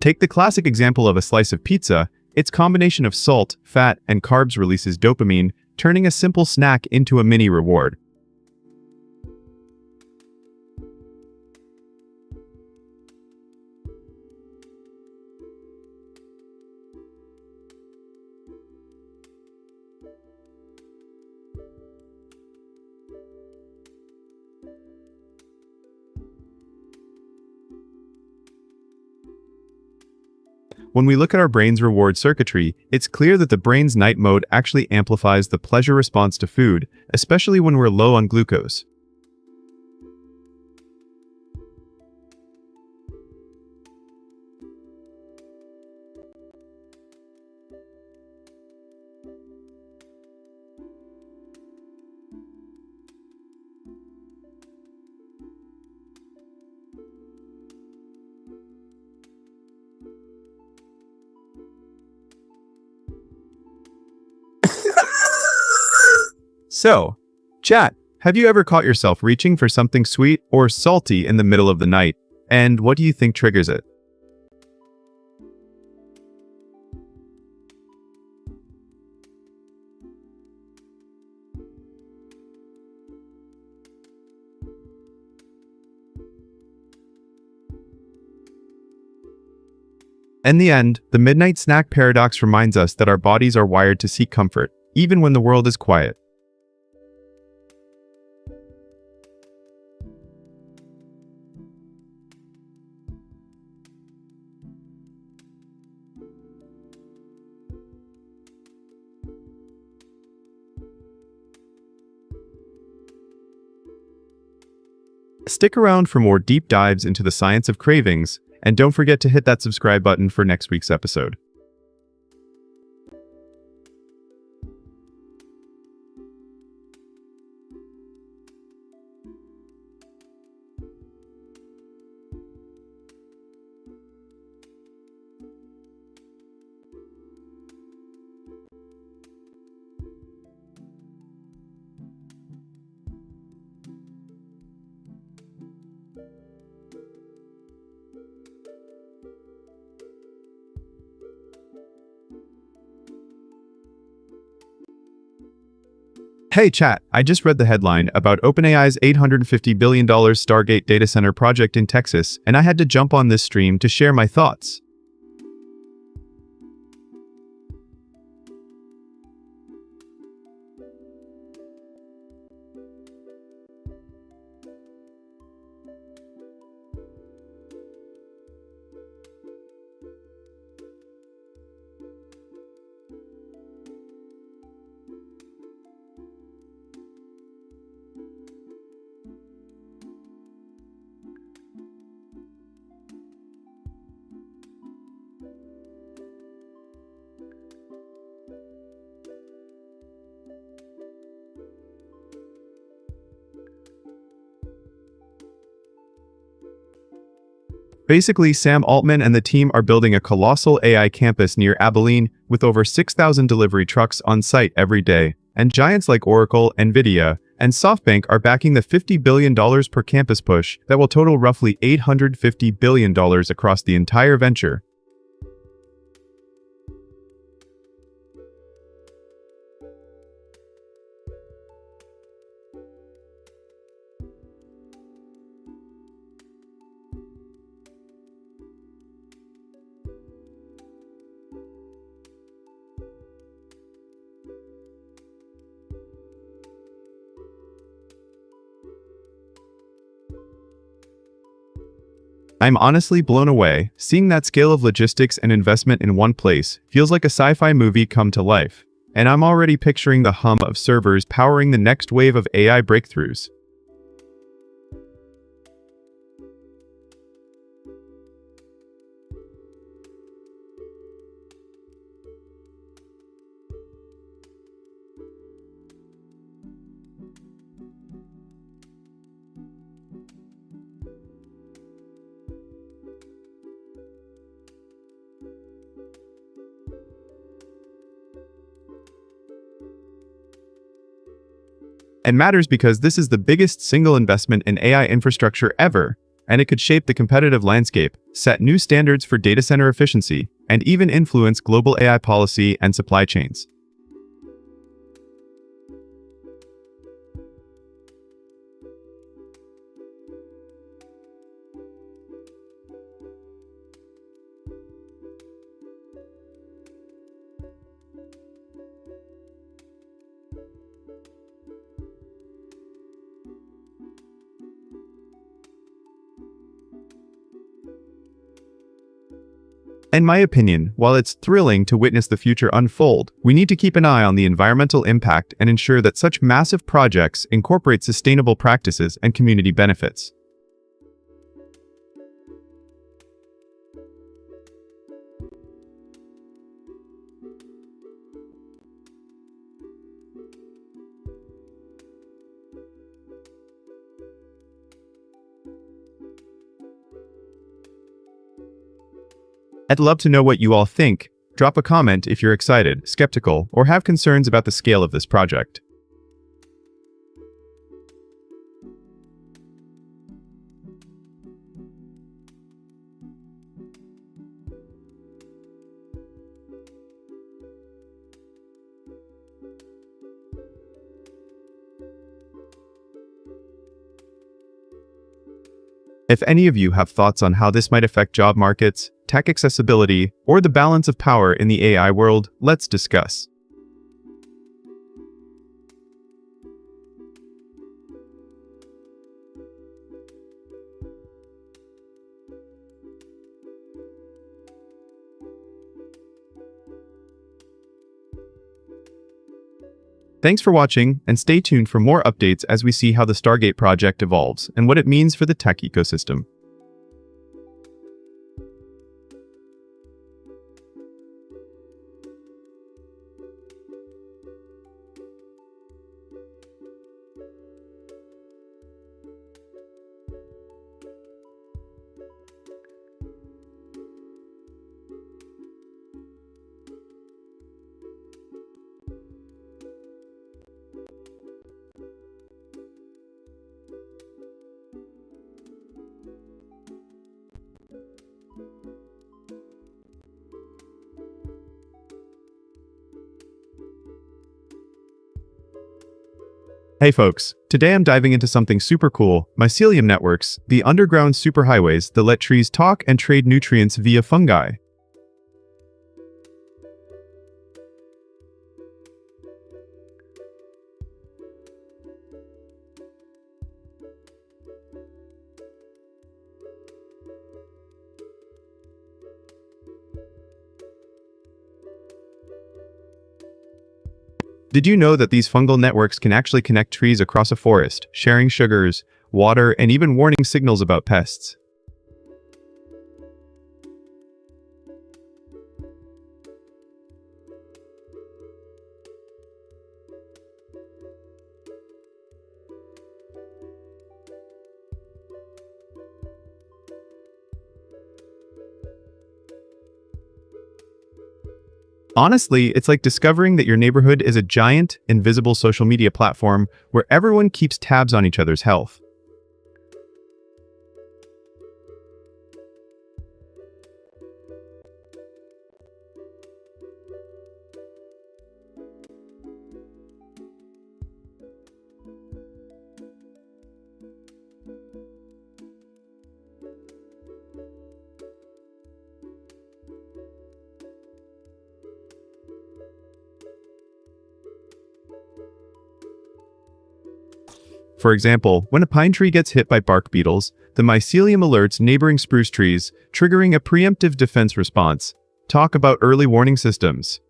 Take the classic example of a slice of pizza. Its combination of salt, fat, and carbs releases dopamine, turning a simple snack into a mini reward. When we look at our brain's reward circuitry, it's clear that the brain's night mode actually amplifies the pleasure response to food, especially when we're low on glucose. So, chat, have you ever caught yourself reaching for something sweet or salty in the middle of the night? And what do you think triggers it? In the end, the midnight snack paradox reminds us that our bodies are wired to seek comfort, even when the world is quiet. Stick around for more deep dives into the science of cravings, and don't forget to hit that subscribe button for next week's episode. Hey chat, I just read the headline about OpenAI's $850 billion Stargate data center project in Texas, and I had to jump on this stream to share my thoughts. Basically, Sam Altman and the team are building a colossal AI campus near Abilene with over 6,000 delivery trucks on site every day, and giants like Oracle, Nvidia, and SoftBank are backing the $50 billion per campus push that will total roughly $850 billion across the entire venture. I'm honestly blown away. Seeing that scale of logistics and investment in one place feels like a sci-fi movie come to life. And I'm already picturing the hum of servers powering the next wave of AI breakthroughs. And matters because this is the biggest single investment in AI infrastructure ever, and it could shape the competitive landscape, set new standards for data center efficiency, and even influence global AI policy and supply chains. In my opinion, while it's thrilling to witness the future unfold, we need to keep an eye on the environmental impact and ensure that such massive projects incorporate sustainable practices and community benefits. I'd love to know what you all think. Drop a comment if you're excited, skeptical, or have concerns about the scale of this project. If any of you have thoughts on how this might affect job markets, tech accessibility, or the balance of power in the AI world, let's discuss. Thanks for watching, and stay tuned for more updates as we see how the Stargate project evolves and what it means for the tech ecosystem. Hey folks, today I'm diving into something super cool, mycelium networks, the underground superhighways that let trees talk and trade nutrients via fungi. Did you know that these fungal networks can actually connect trees across a forest, sharing sugars, water, and even warning signals about pests? Honestly, it's like discovering that your neighborhood is a giant, invisible social media platform where everyone keeps tabs on each other's health. For example, when a pine tree gets hit by bark beetles, the mycelium alerts neighboring spruce trees, triggering a preemptive defense response. Talk about early warning systems.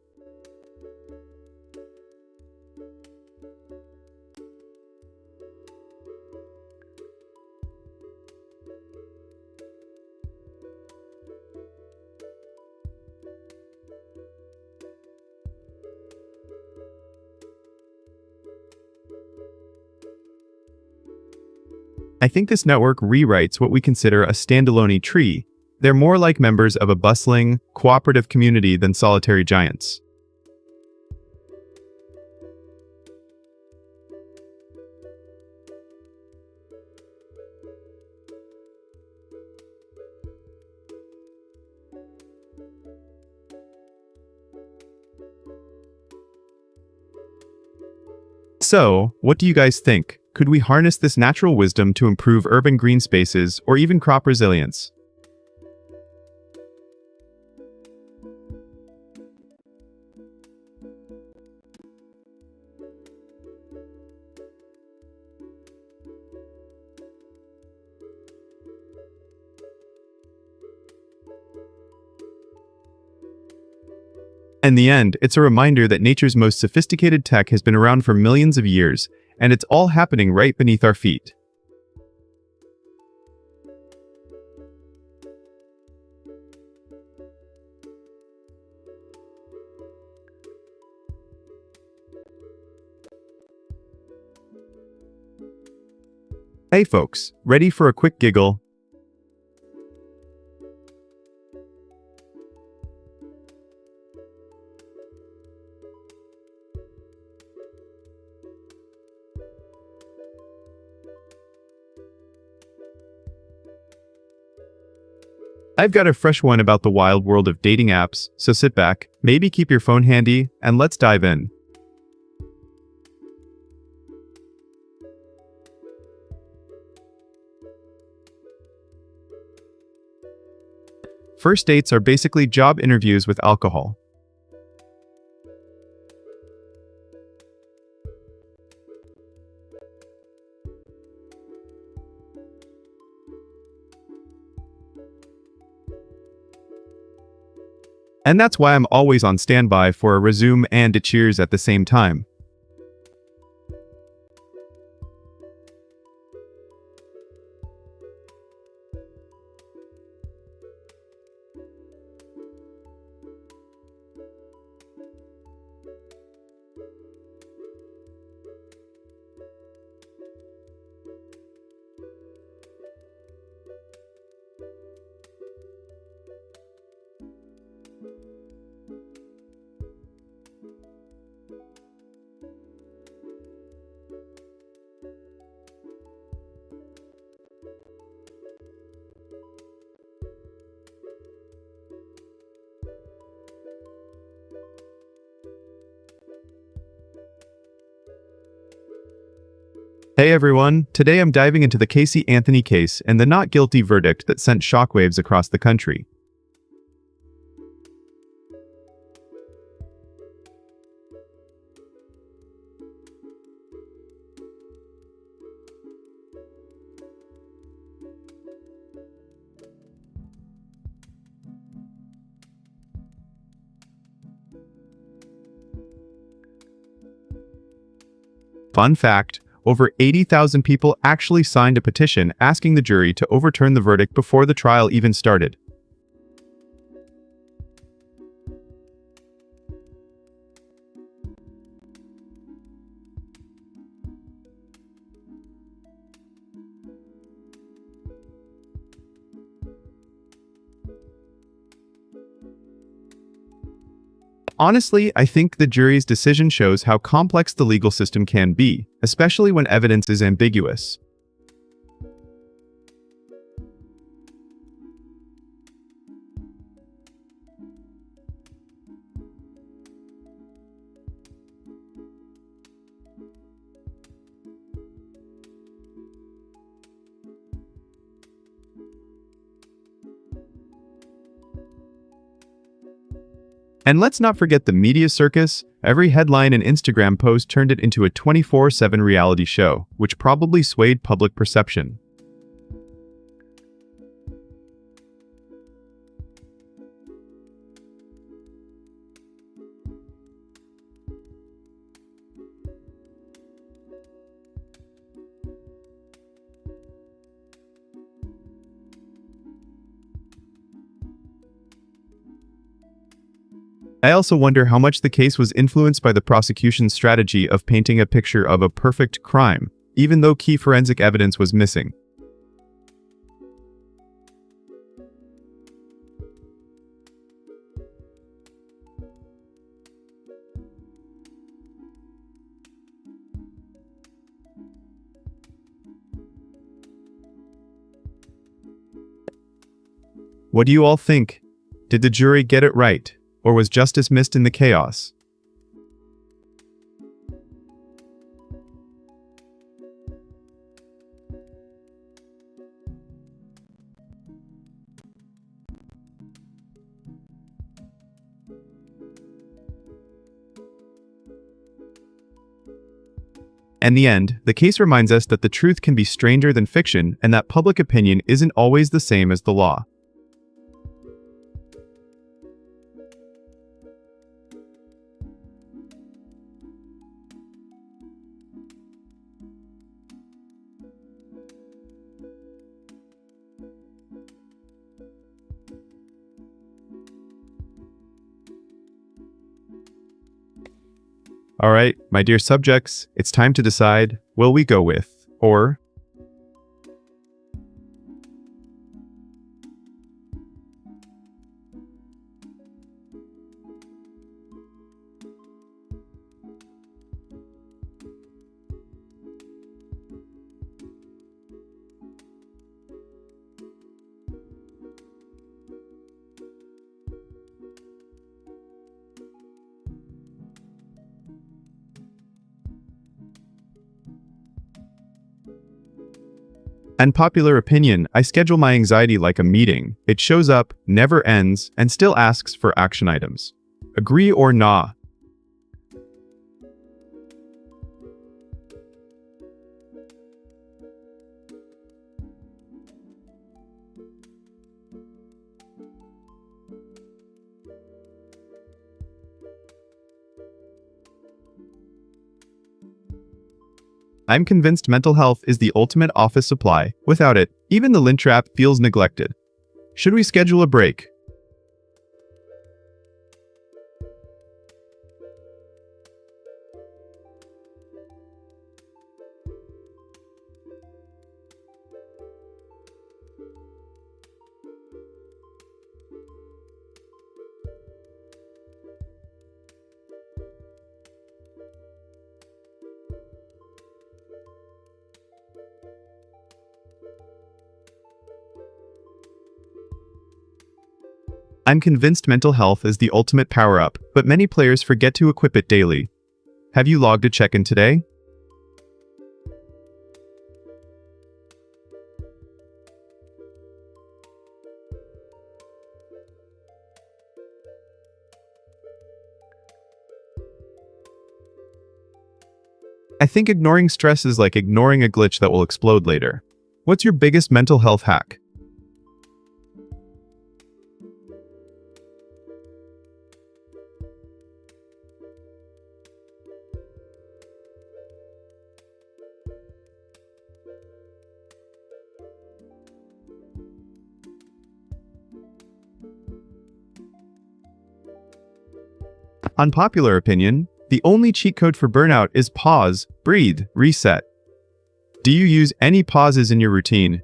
I think this network rewrites what we consider a standalone tree. They're more like members of a bustling, cooperative community than solitary giants. So, what do you guys think? Could we harness this natural wisdom to improve urban green spaces or even crop resilience? In the end, it's a reminder that nature's most sophisticated tech has been around for millions of years, and it's all happening right beneath our feet. Hey folks, ready for a quick giggle? I've got a fresh one about the wild world of dating apps, so sit back, maybe keep your phone handy, and let's dive in. First dates are basically job interviews with alcohol. And that's why I'm always on standby for a resume and a cheers at the same time. Hey everyone, today I'm diving into the Casey Anthony case and the not guilty verdict that sent shockwaves across the country. Fun fact, over 80,000 people actually signed a petition asking the jury to overturn the verdict before the trial even started. Honestly, I think the jury's decision shows how complex the legal system can be, especially when evidence is ambiguous. And let's not forget the media circus. Every headline and Instagram post turned it into a 24/7 reality show, which probably swayed public perception. I also wonder how much the case was influenced by the prosecution's strategy of painting a picture of a perfect crime, even though key forensic evidence was missing. What do you all think? Did the jury get it right, or was justice missed in the chaos? In the end, the case reminds us that the truth can be stranger than fiction and that public opinion isn't always the same as the law. All right, my dear subjects, it's time to decide, will we go with, or... Unpopular opinion, I schedule my anxiety like a meeting. It shows up, never ends, and still asks for action items. Agree or nah? I'm convinced mental health is the ultimate office supply. Without it, even the lint trap feels neglected. Should we schedule a break? I'm convinced mental health is the ultimate power-up, but many players forget to equip it daily. Have you logged a check-in today? I think ignoring stress is like ignoring a glitch that will explode later. What's your biggest mental health hack? Unpopular opinion, the only cheat code for burnout is pause, breathe, reset. Do you use any pauses in your routine?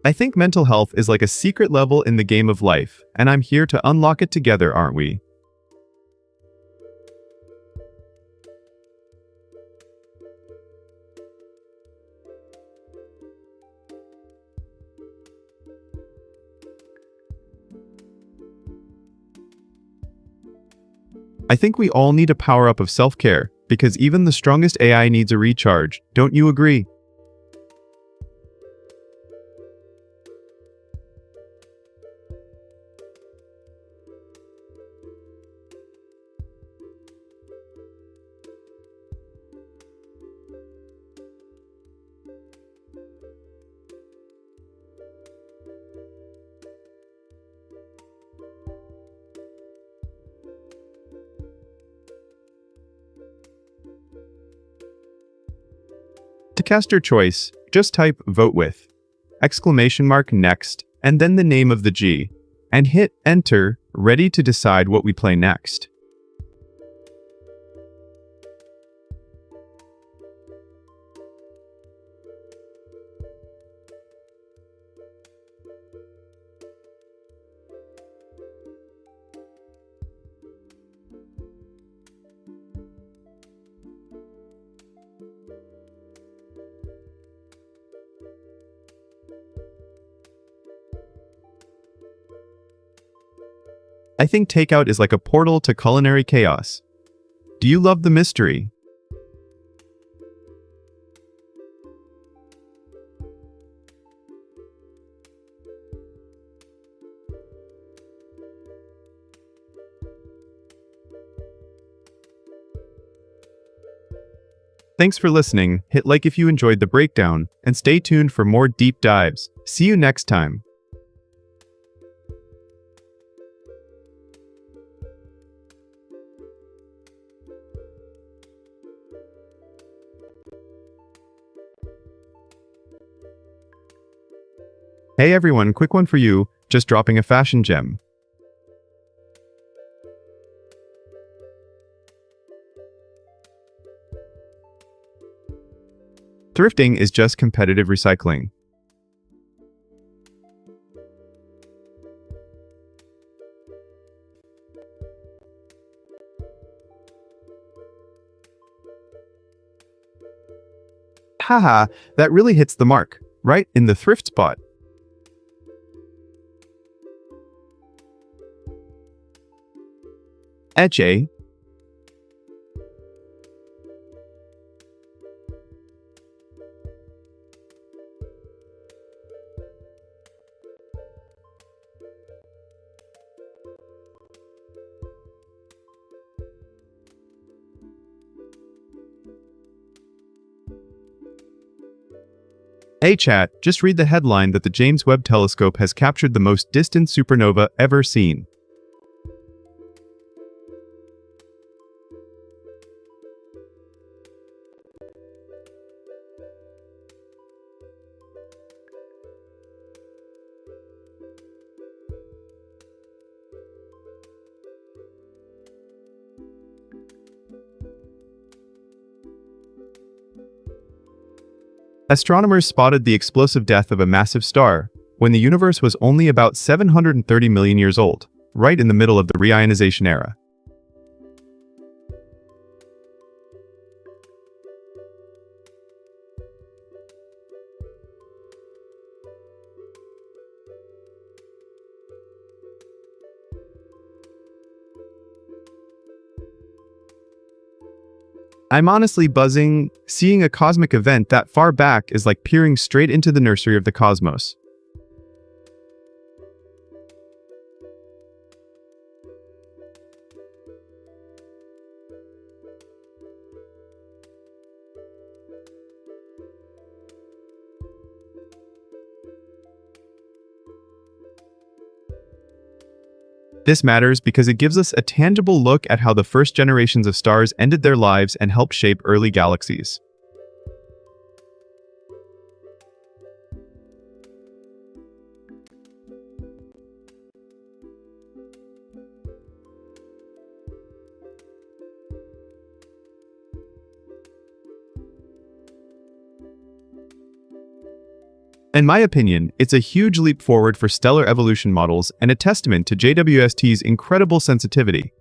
I think mental health is like a secret level in the game of life, and I'm here to unlock it together, aren't we? I think we all need a power-up of self-care, because even the strongest AI needs a recharge, don't you agree? To cast your choice, just type "vote with" next, and then the name of the G, and hit enter, ready to decide what we play next. I think Takeout is like a portal to culinary chaos. Do you love the mystery? Thanks for listening, hit like if you enjoyed the breakdown, and stay tuned for more deep dives. See you next time. Hey everyone, quick one for you, just dropping a fashion gem. Thrifting is just competitive recycling. Haha, that really hits the mark, right in the thrift spot. Etche. Hey chat, just read the headline that the James Webb Telescope has captured the most distant supernova ever seen. Astronomers spotted the explosive death of a massive star when the universe was only about 730 million years old, right in the middle of the reionization era. I'm honestly buzzing. Seeing a cosmic event that far back is like peering straight into the nursery of the cosmos. This matters because it gives us a tangible look at how the first generations of stars ended their lives and helped shape early galaxies. In my opinion, it's a huge leap forward for stellar evolution models and a testament to JWST's incredible sensitivity.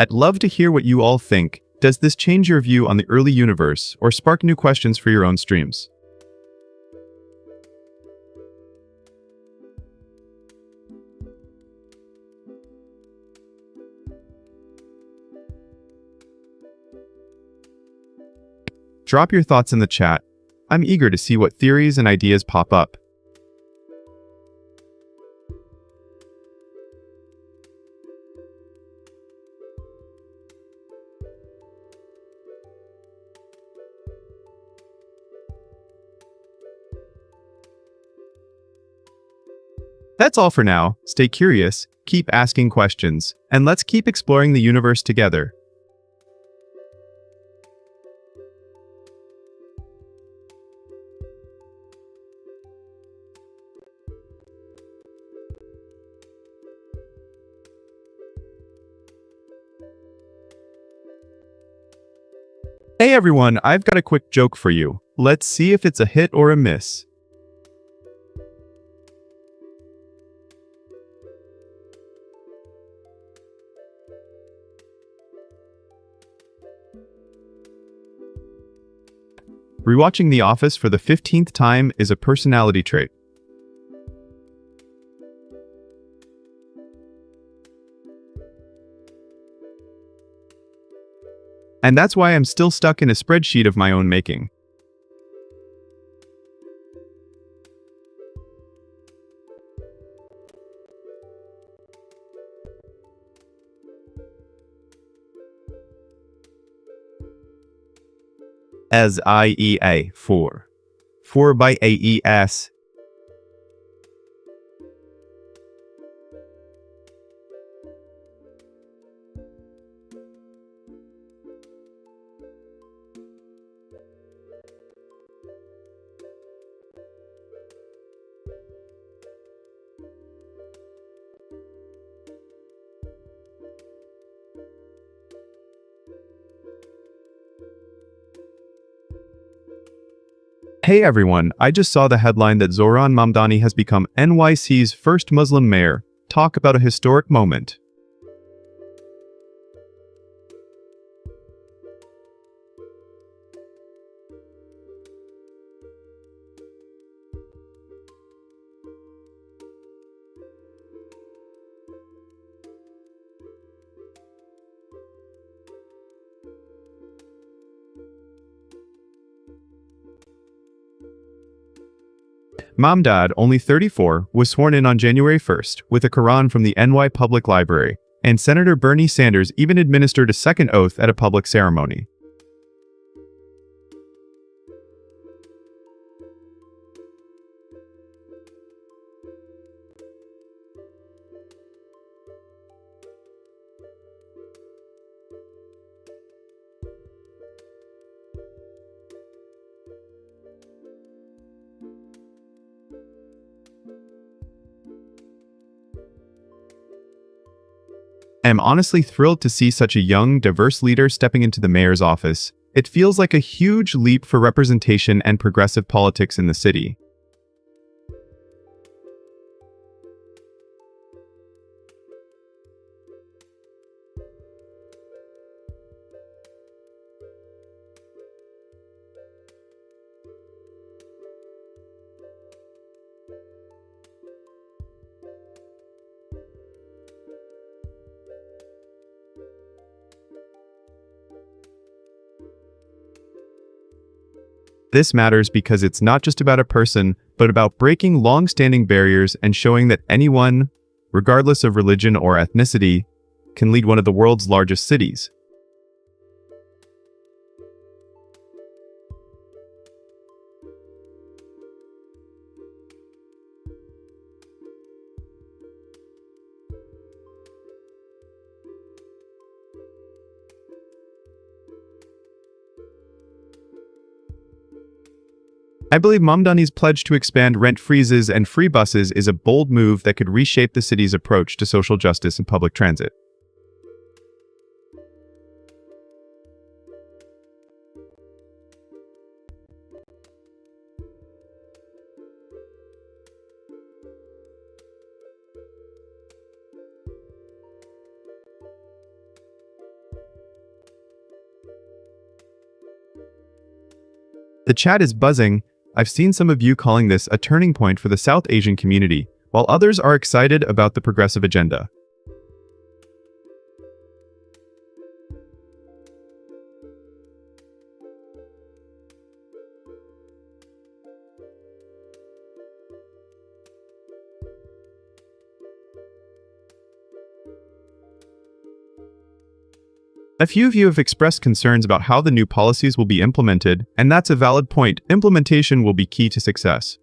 I'd love to hear what you all think. Does this change your view on the early universe or spark new questions for your own streams? Drop your thoughts in the chat. I'm eager to see what theories and ideas pop up. That's all for now. Stay curious, keep asking questions, and let's keep exploring the universe together. Hey everyone, I've got a quick joke for you. Let's see if it's a hit or a miss. Rewatching The Office for the 15th time is a personality trait. And that's why I'm still stuck in a spreadsheet of my own making. As IEA 4. 4 by AES. Hey everyone, I just saw the headline that Zohran Mamdani has become NYC's first Muslim mayor. Talk about a historic moment. Mamdad, only 34, was sworn in on January 1st with a Quran from the NY Public Library, and Senator Bernie Sanders even administered a second oath at a public ceremony. I'm honestly thrilled to see such a young, diverse leader stepping into the mayor's office. It feels like a huge leap for representation and progressive politics in the city. This matters because it's not just about a person, but about breaking long-standing barriers and showing that anyone, regardless of religion or ethnicity, can lead one of the world's largest cities. I believe Mamdani's pledge to expand rent freezes and free buses is a bold move that could reshape the city's approach to social justice and public transit. The chat is buzzing. I've seen some of you calling this a turning point for the South Asian community, while others are excited about the progressive agenda. A few of you have expressed concerns about how the new policies will be implemented, and that's a valid point. Implementation will be key to success.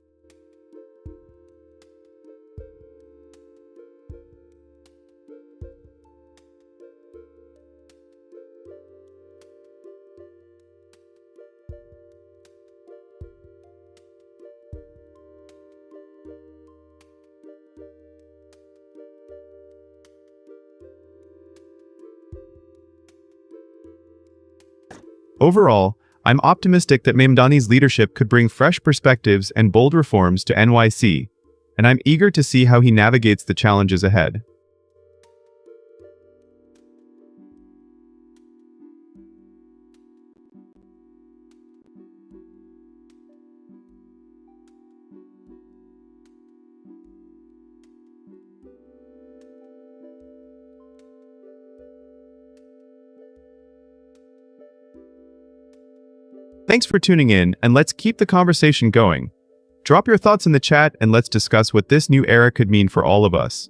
Overall, I'm optimistic that Mamdani's leadership could bring fresh perspectives and bold reforms to NYC, and I'm eager to see how he navigates the challenges ahead. Thanks for tuning in, and let's keep the conversation going. Drop your thoughts in the chat and let's discuss what this new era could mean for all of us.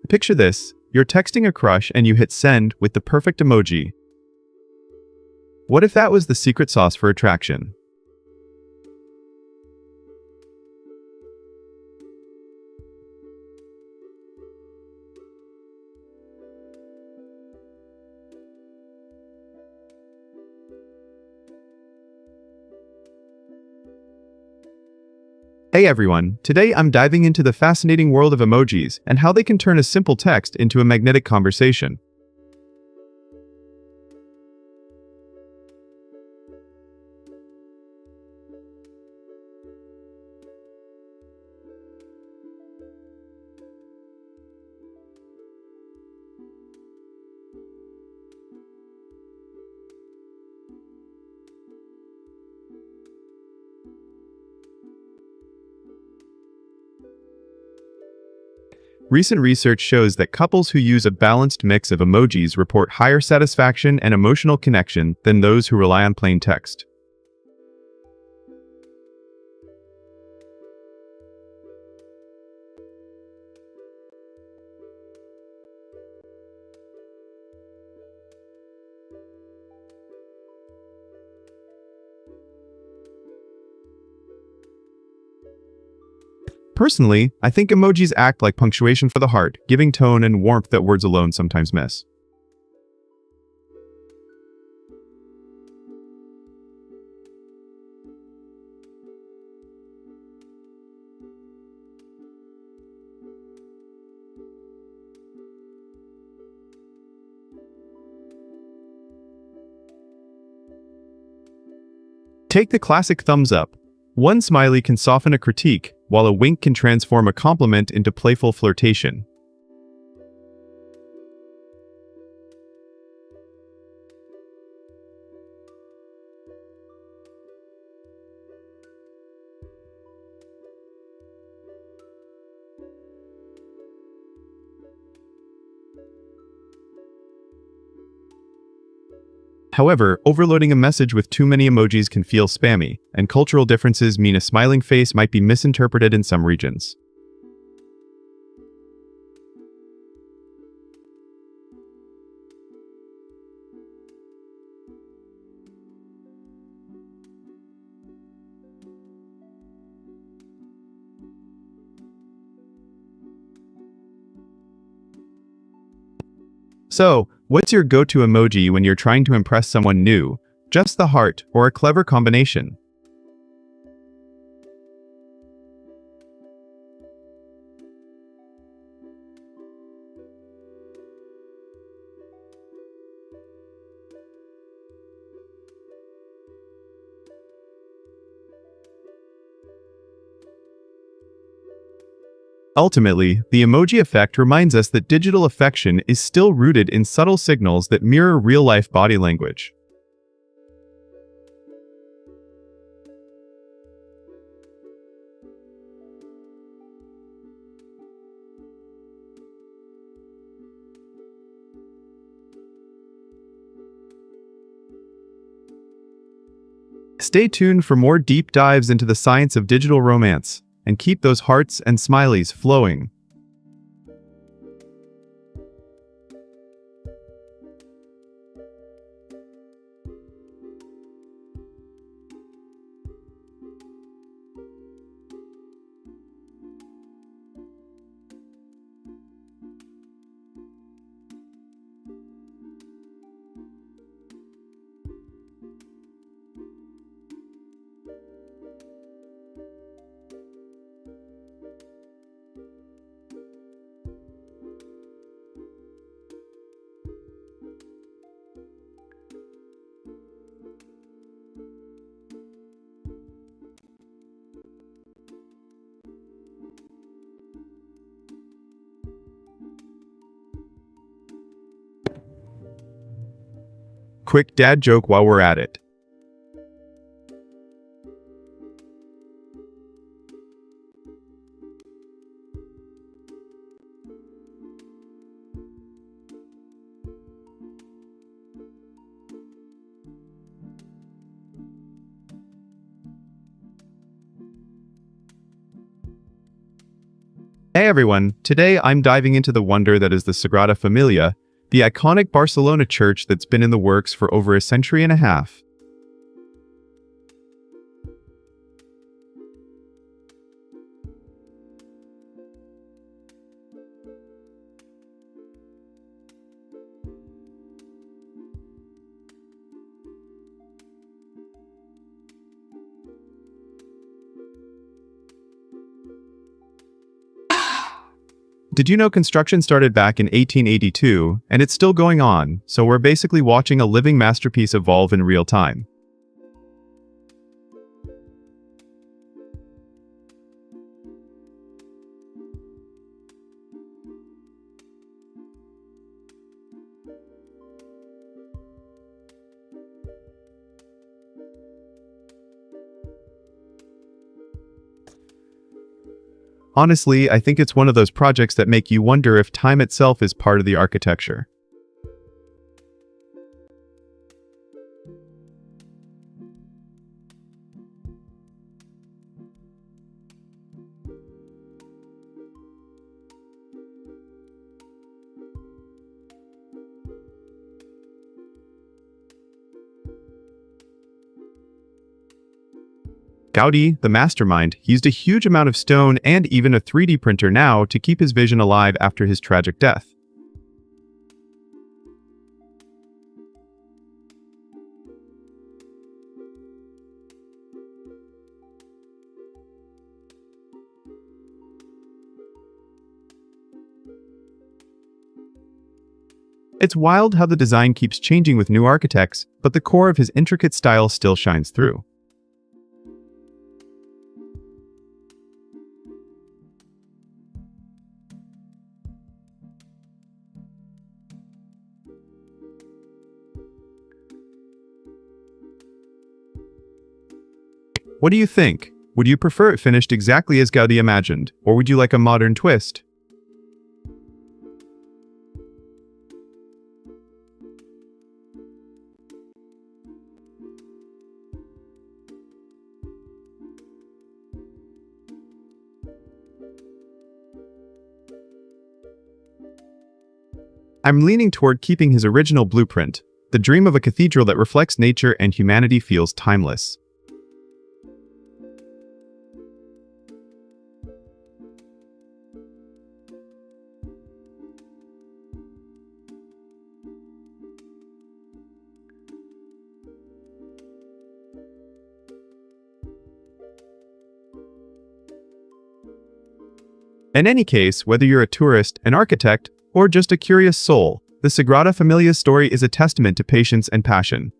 Picture this, you're texting a crush and you hit send with the perfect emoji. What if that was the secret sauce for attraction? Hey everyone, today I'm diving into the fascinating world of emojis and how they can turn a simple text into a magnetic conversation. Recent research shows that couples who use a balanced mix of emojis report higher satisfaction and emotional connection than those who rely on plain text. Personally, I think emojis act like punctuation for the heart, giving tone and warmth that words alone sometimes miss. Take the classic thumbs up. One smiley can soften a critique, while a wink can transform a compliment into playful flirtation. However, overloading a message with too many emojis can feel spammy, and cultural differences mean a smiling face might be misinterpreted in some regions. So, what's your go-to emoji when you're trying to impress someone new? Just the heart, or a clever combination? Ultimately, the emoji effect reminds us that digital affection is still rooted in subtle signals that mirror real-life body language. Stay tuned for more deep dives into the science of digital romance, and keep those hearts and smileys flowing. Quick dad joke while we're at it. Hey everyone, today I'm diving into the wonder that is the Sagrada Familia, the iconic Barcelona church that's been in the works for over a century and a half. Did you know construction started back in 1882, and it's still going on, so we're basically watching a living masterpiece evolve in real time. Honestly, I think it's one of those projects that make you wonder if time itself is part of the architecture. Gaudi, the mastermind, used a huge amount of stone and even a 3D printer now to keep his vision alive after his tragic death. It's wild how the design keeps changing with new architects, but the core of his intricate style still shines through. What do you think? Would you prefer it finished exactly as Gaudi imagined, or would you like a modern twist? I'm leaning toward keeping his original blueprint. The dream of a cathedral that reflects nature and humanity feels timeless. In any case, whether you're a tourist, an architect, or just a curious soul, the Sagrada Familia story is a testament to patience and passion.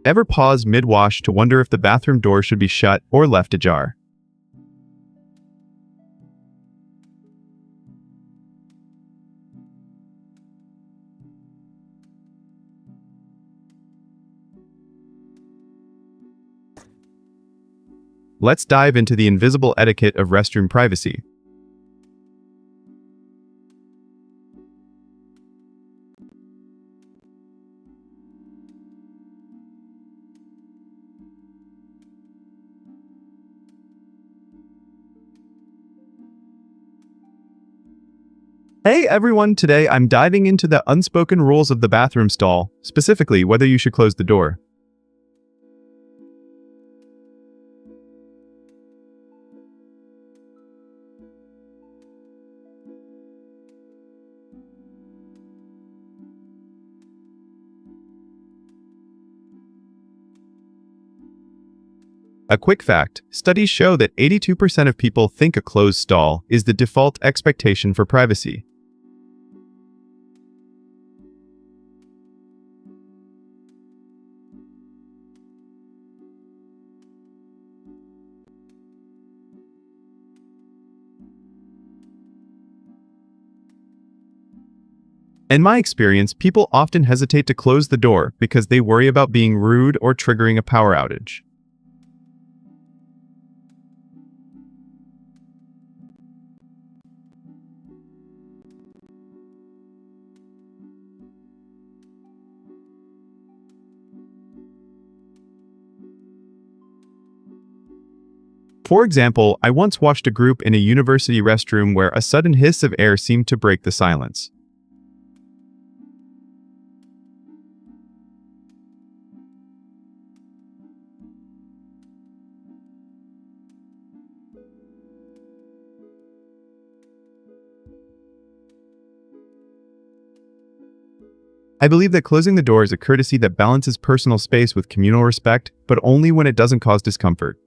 Ever pause mid-wash to wonder if the bathroom door should be shut or left ajar? Let's dive into the invisible etiquette of restroom privacy. Hey everyone, today I'm diving into the unspoken rules of the bathroom stall, specifically whether you should close the door. A quick fact, studies show that 82% of people think a closed stall is the default expectation for privacy. In my experience, people often hesitate to close the door because they worry about being rude or triggering a power outage. For example, I once watched a group in a university restroom where a sudden hiss of air seemed to break the silence. I believe that closing the door is a courtesy that balances personal space with communal respect, but only when it doesn't cause discomfort.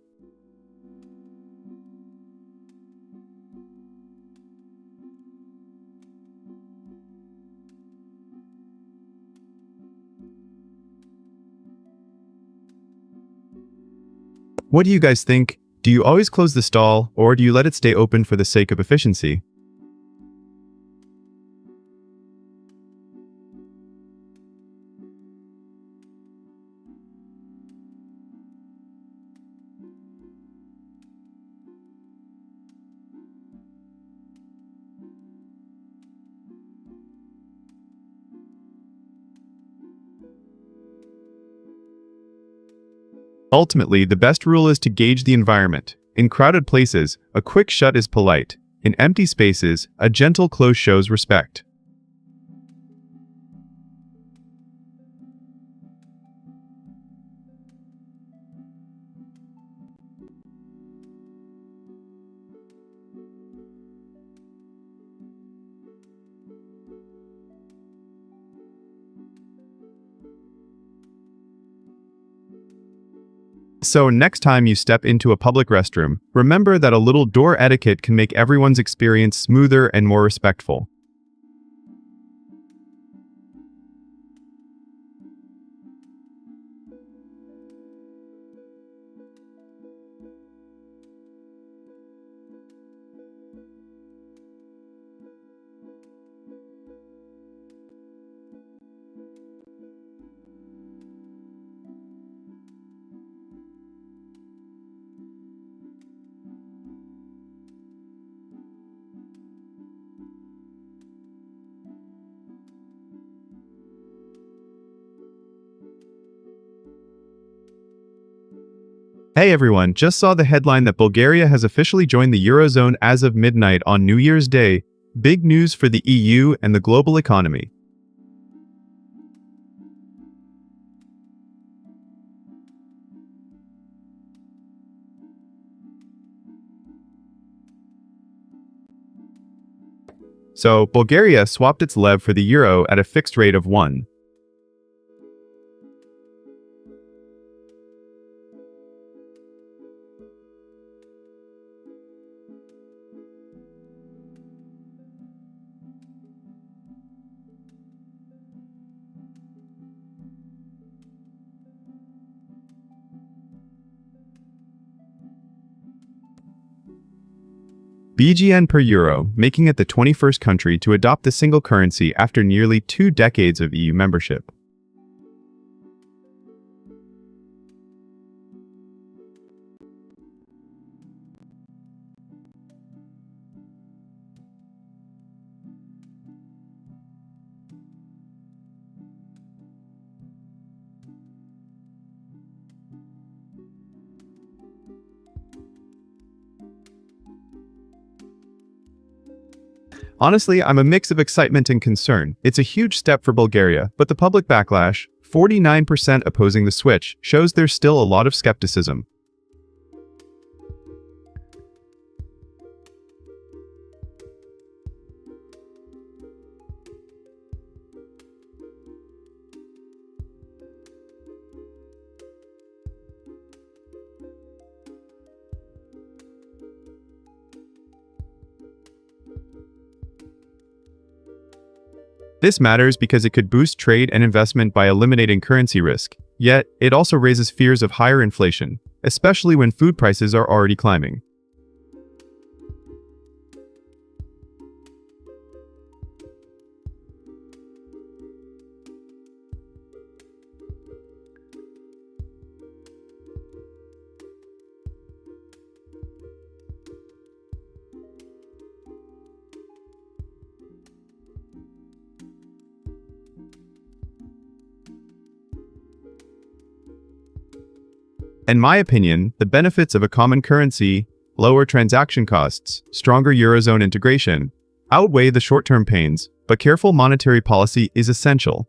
What do you guys think? Do you always close the stall, or do you let it stay open for the sake of efficiency? Ultimately, the best rule is to gauge the environment. In crowded places, a quick shut is polite. In empty spaces, a gentle close shows respect. So next time you step into a public restroom, remember that a little door etiquette can make everyone's experience smoother and more respectful. Hey everyone, just saw the headline that Bulgaria has officially joined the Eurozone as of midnight on New Year's Day. Big news for the EU and the global economy. So, Bulgaria swapped its lev for the euro at a fixed rate of 1. BGN per euro, making it the 21st country to adopt the single currency after nearly 2 decades of EU membership. Honestly, I'm a mix of excitement and concern. It's a huge step for Bulgaria, but the public backlash, 49% opposing the switch, shows there's still a lot of skepticism. This matters because it could boost trade and investment by eliminating currency risk. Yet, it also raises fears of higher inflation, especially when food prices are already climbing. In my opinion, the benefits of a common currency, lower transaction costs, stronger Eurozone integration, outweigh the short-term pains, but careful monetary policy is essential.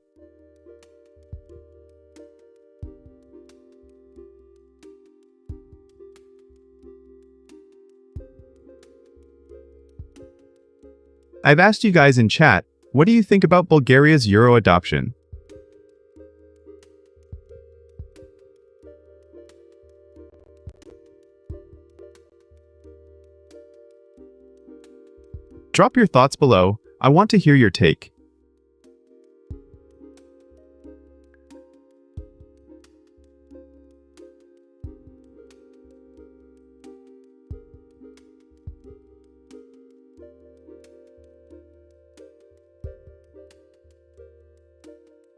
I've asked you guys in chat, what do you think about Bulgaria's Euro adoption? Drop your thoughts below. I want to hear your take.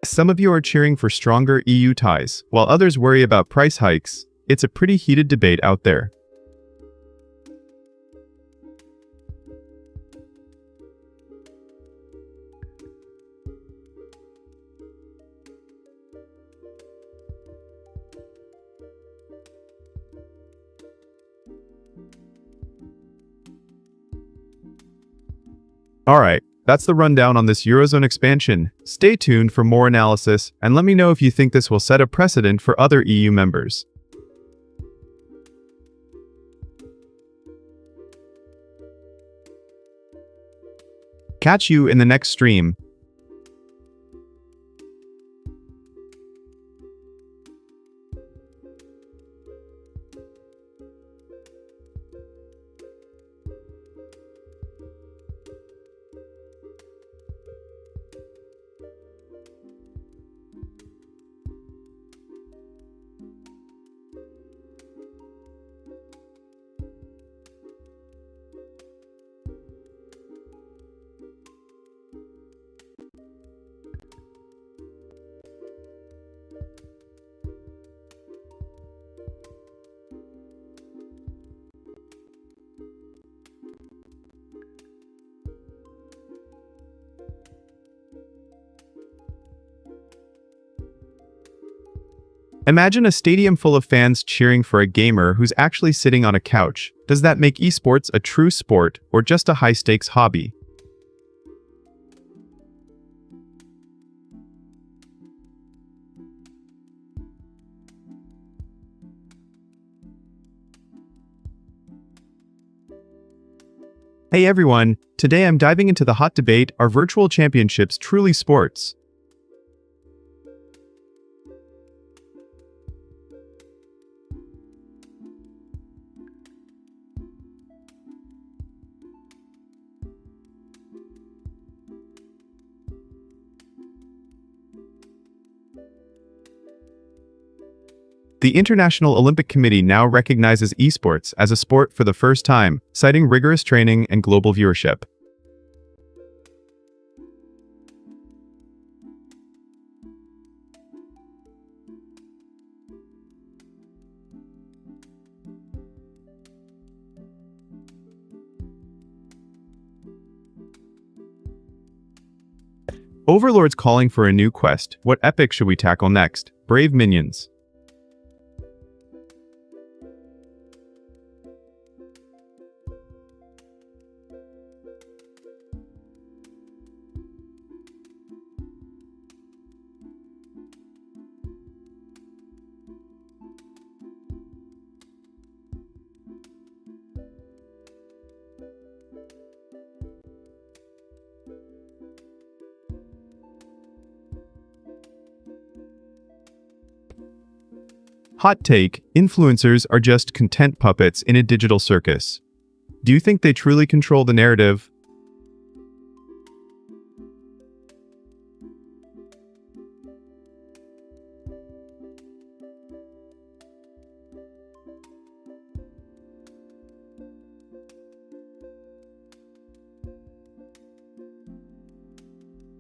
Some of you are cheering for stronger EU ties, while others worry about price hikes. It's a pretty heated debate out there. Alright, that's the rundown on this Eurozone expansion. Stay tuned for more analysis, and let me know if you think this will set a precedent for other EU members. Catch you in the next stream. Imagine a stadium full of fans cheering for a gamer who's actually sitting on a couch. Does that make esports a true sport or just a high-stakes hobby? Hey everyone, today I'm diving into the hot debate, are virtual championships truly sports? The International Olympic Committee now recognizes esports as a sport for the first time, citing rigorous training and global viewership. Overlord's calling for a new quest. What epic should we tackle next? Brave minions. Hot take, influencers are just content puppets in a digital circus. Do you think they truly control the narrative?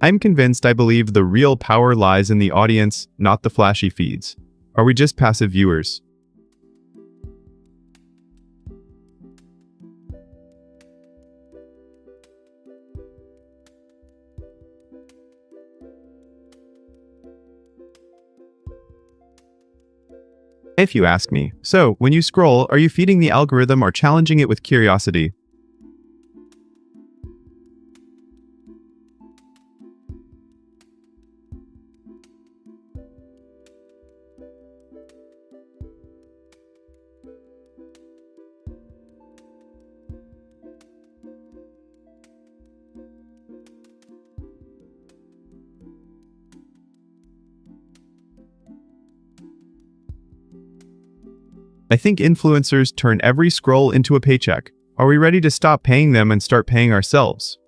I'm convinced. I believe the real power lies in the audience, not the flashy feeds. Are we just passive viewers? If you ask me. So, when you scroll, are you feeding the algorithm or challenging it with curiosity? I think influencers turn every scroll into a paycheck. Are we ready to stop paying them and start paying ourselves?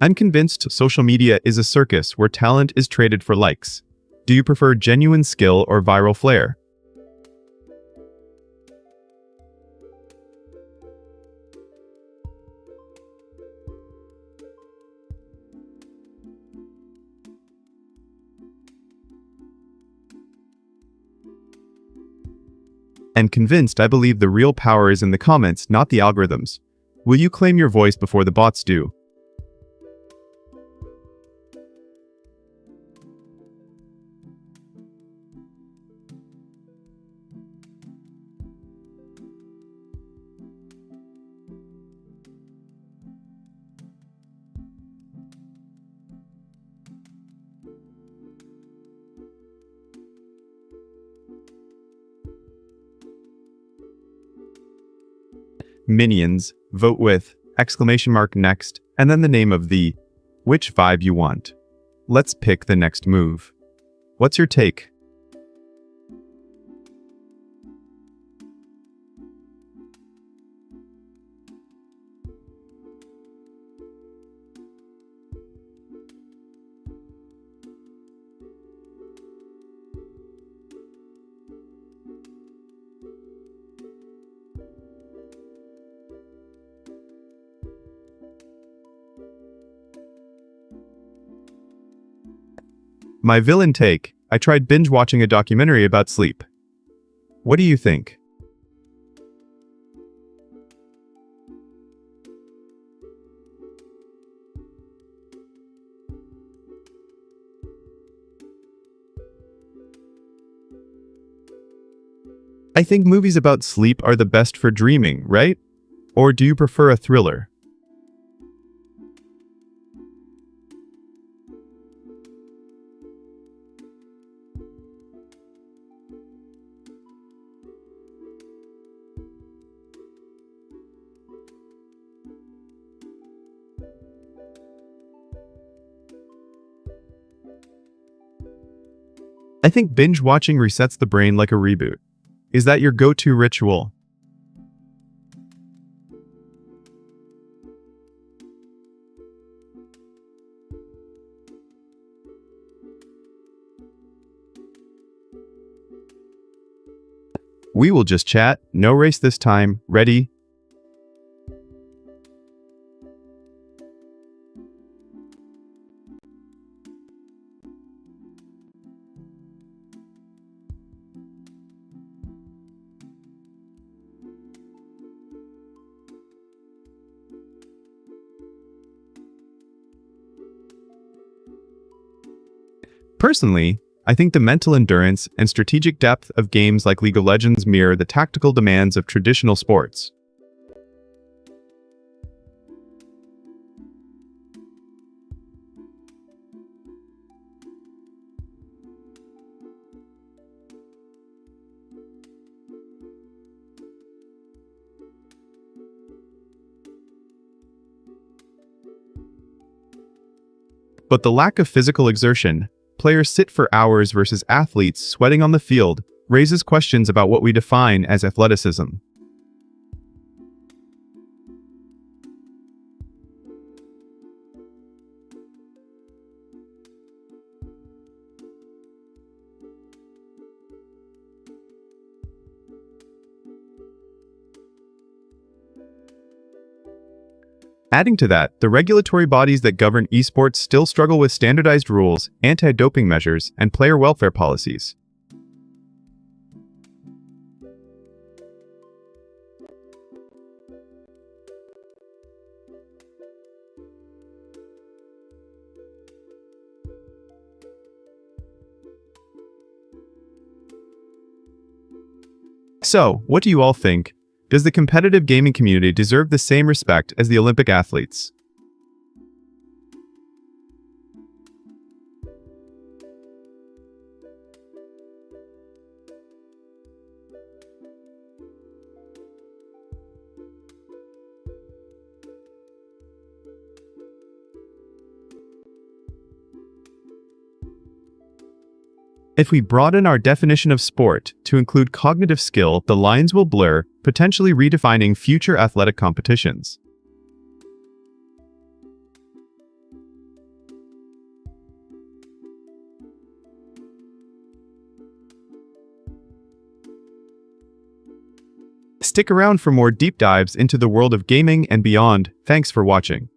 I'm convinced social media is a circus where talent is traded for likes. Do you prefer genuine skill or viral flair? And convinced. I believe the real power is in the comments, not the algorithms. Will you claim your voice before the bots do? Minions, vote with, exclamation mark next, and then the name of the which vibe you want. Let's pick the next move. What's your take? My villain take, I tried binge watching a documentary about sleep. What do you think? I think movies about sleep are the best for dreaming, right? Or do you prefer a thriller? I think binge watching resets the brain like a reboot. Is that your go-to ritual? We will just chat, no race this time, ready? Personally, I think the mental endurance and strategic depth of games like League of Legends mirror the tactical demands of traditional sports. But the lack of physical exertion, players sit for hours versus athletes sweating on the field, raises questions about what we define as athleticism. Adding to that, the regulatory bodies that govern esports still struggle with standardized rules, anti-doping measures, and player welfare policies. So, what do you all think? Does the competitive gaming community deserve the same respect as the Olympic athletes? If we broaden our definition of sport to include cognitive skill, the lines will blur, potentially redefining future athletic competitions. Stick around for more deep dives into the world of gaming and beyond. Thanks for watching.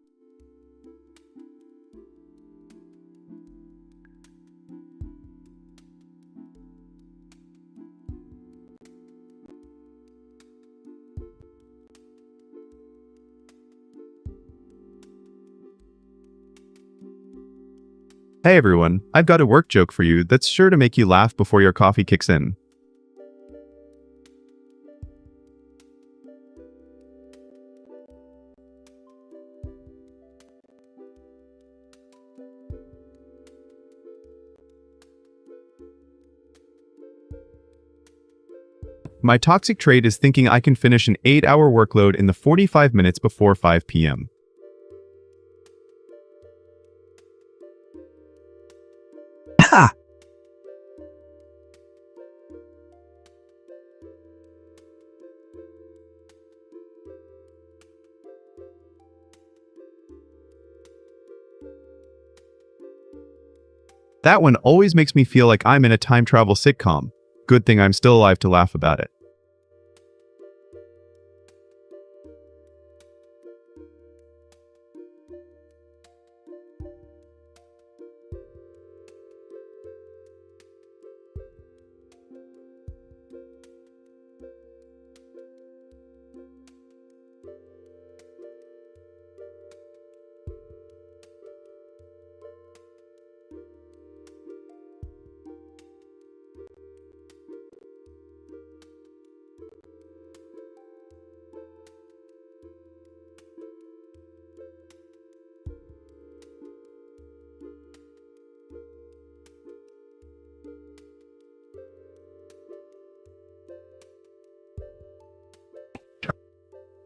Hey everyone, I've got a work joke for you that's sure to make you laugh before your coffee kicks in. My toxic trait is thinking I can finish an 8-hour workload in the 45 minutes before 5 p.m. Ha! That one always makes me feel like I'm in a time travel sitcom. Good thing I'm still alive to laugh about it.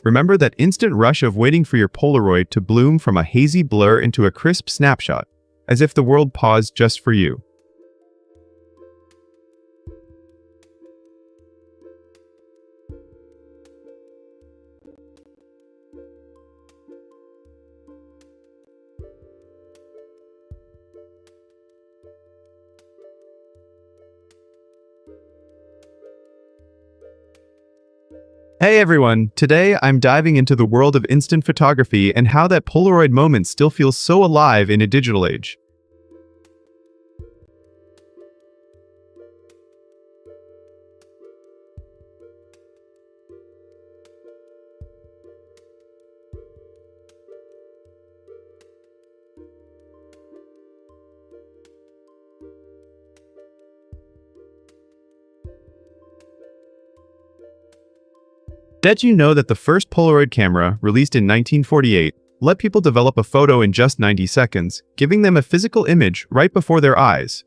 Remember that instant rush of waiting for your Polaroid to bloom from a hazy blur into a crisp snapshot, as if the world paused just for you. Hey everyone, today I'm diving into the world of instant photography and how that Polaroid moment still feels so alive in a digital age. Did you know that the first Polaroid camera, released in 1948, let people develop a photo in just 90 seconds, giving them a physical image right before their eyes?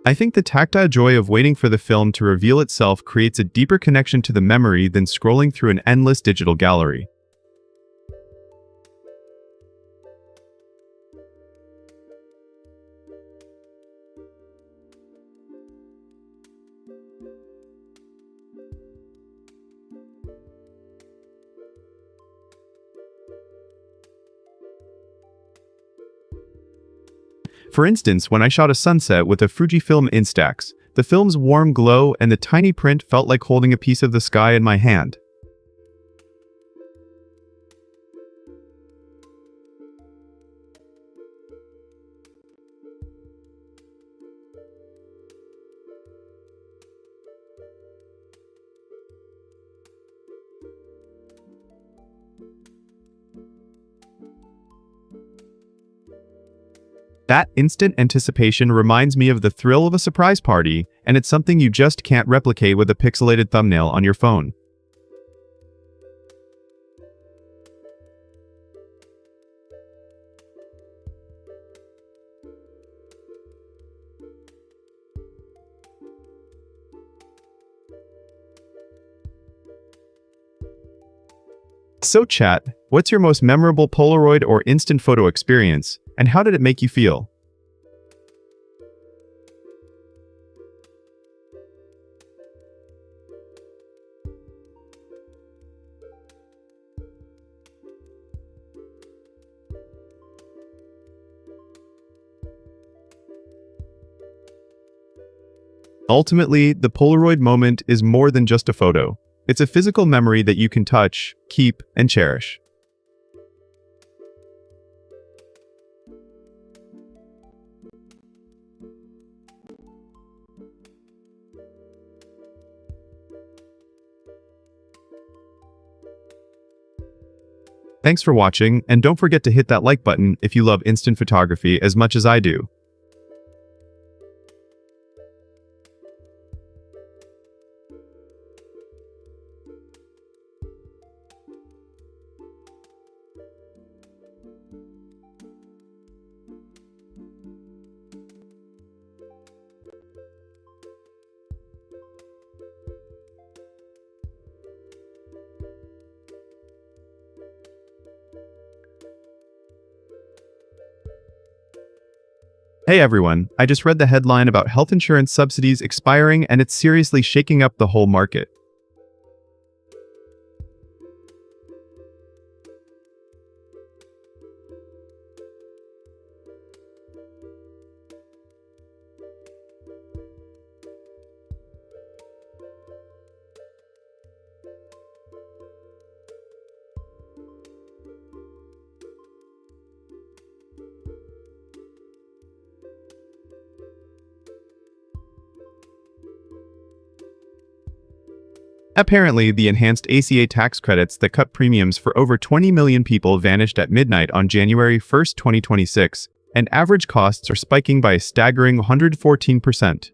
I think the tactile joy of waiting for the film to reveal itself creates a deeper connection to the memory than scrolling through an endless digital gallery. For instance, when I shot a sunset with a Fujifilm Instax, the film's warm glow and the tiny print felt like holding a piece of the sky in my hand. That instant anticipation reminds me of the thrill of a surprise party, and it's something you just can't replicate with a pixelated thumbnail on your phone. So chat, what's your most memorable Polaroid or instant photo experience, and how did it make you feel? Ultimately, the Polaroid moment is more than just a photo. It's a physical memory that you can touch, keep, and cherish. Thanks for watching, and don't forget to hit that like button if you love instant photography as much as I do. Hey everyone, I just read the headline about health insurance subsidies expiring and it's seriously shaking up the whole market. Apparently, the enhanced ACA tax credits that cut premiums for over 20 million people vanished at midnight on January 1, 2026, and average costs are spiking by a staggering 114%.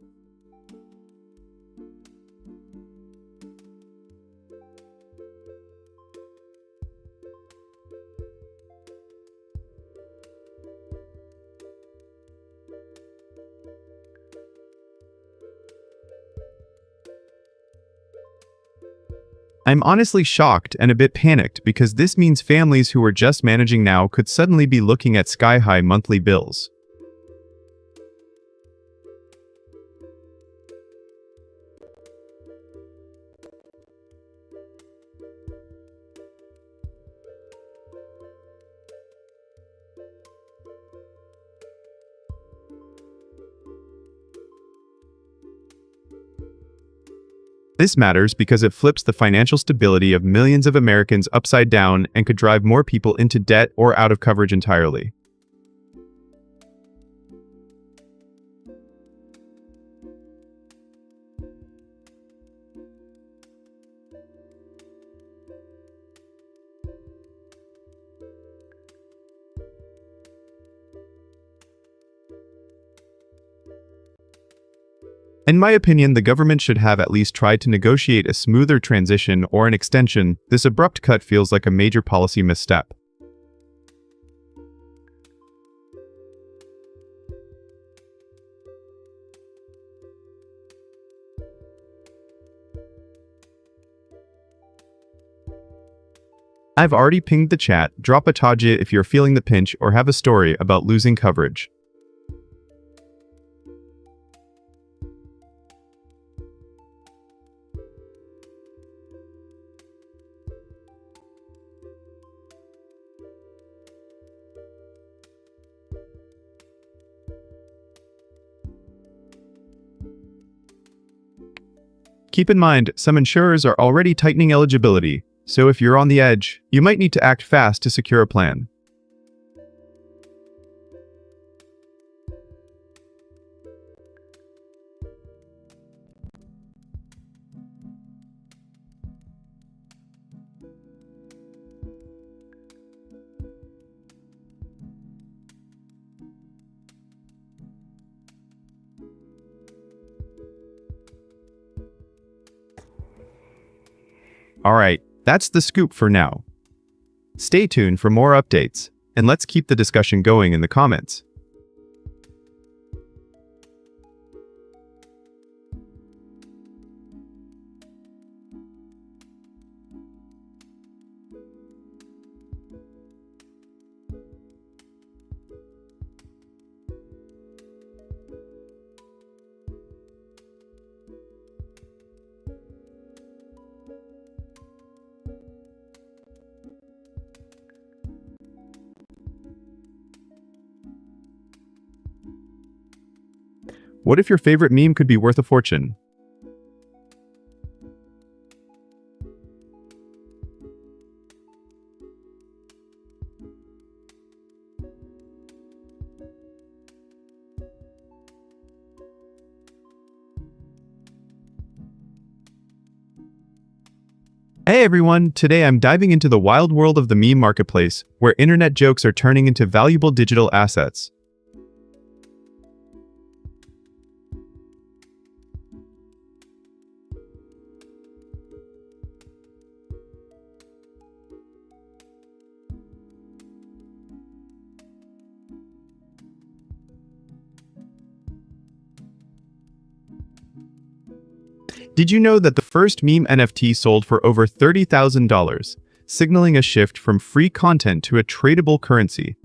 I'm honestly shocked and a bit panicked because this means families who are just managing now could suddenly be looking at sky-high monthly bills. This matters because it flips the financial stability of millions of Americans upside down and could drive more people into debt or out of coverage entirely. In my opinion, the government should have at least tried to negotiate a smoother transition or an extension. This abrupt cut feels like a major policy misstep. I've already pinged the chat. Drop a tajia if you're feeling the pinch or have a story about losing coverage. Keep in mind, some insurers are already tightening eligibility, so if you're on the edge, you might need to act fast to secure a plan. Alright, that's the scoop for now. Stay tuned for more updates, and let's keep the discussion going in the comments. What if your favorite meme could be worth a fortune? Hey everyone, today I'm diving into the wild world of the meme marketplace, where internet jokes are turning into valuable digital assets. Did you know that the first meme NFT sold for over $30,000, signaling a shift from free content to a tradable currency?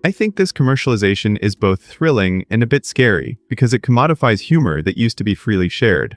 I think this commercialization is both thrilling and a bit scary because it commodifies humor that used to be freely shared.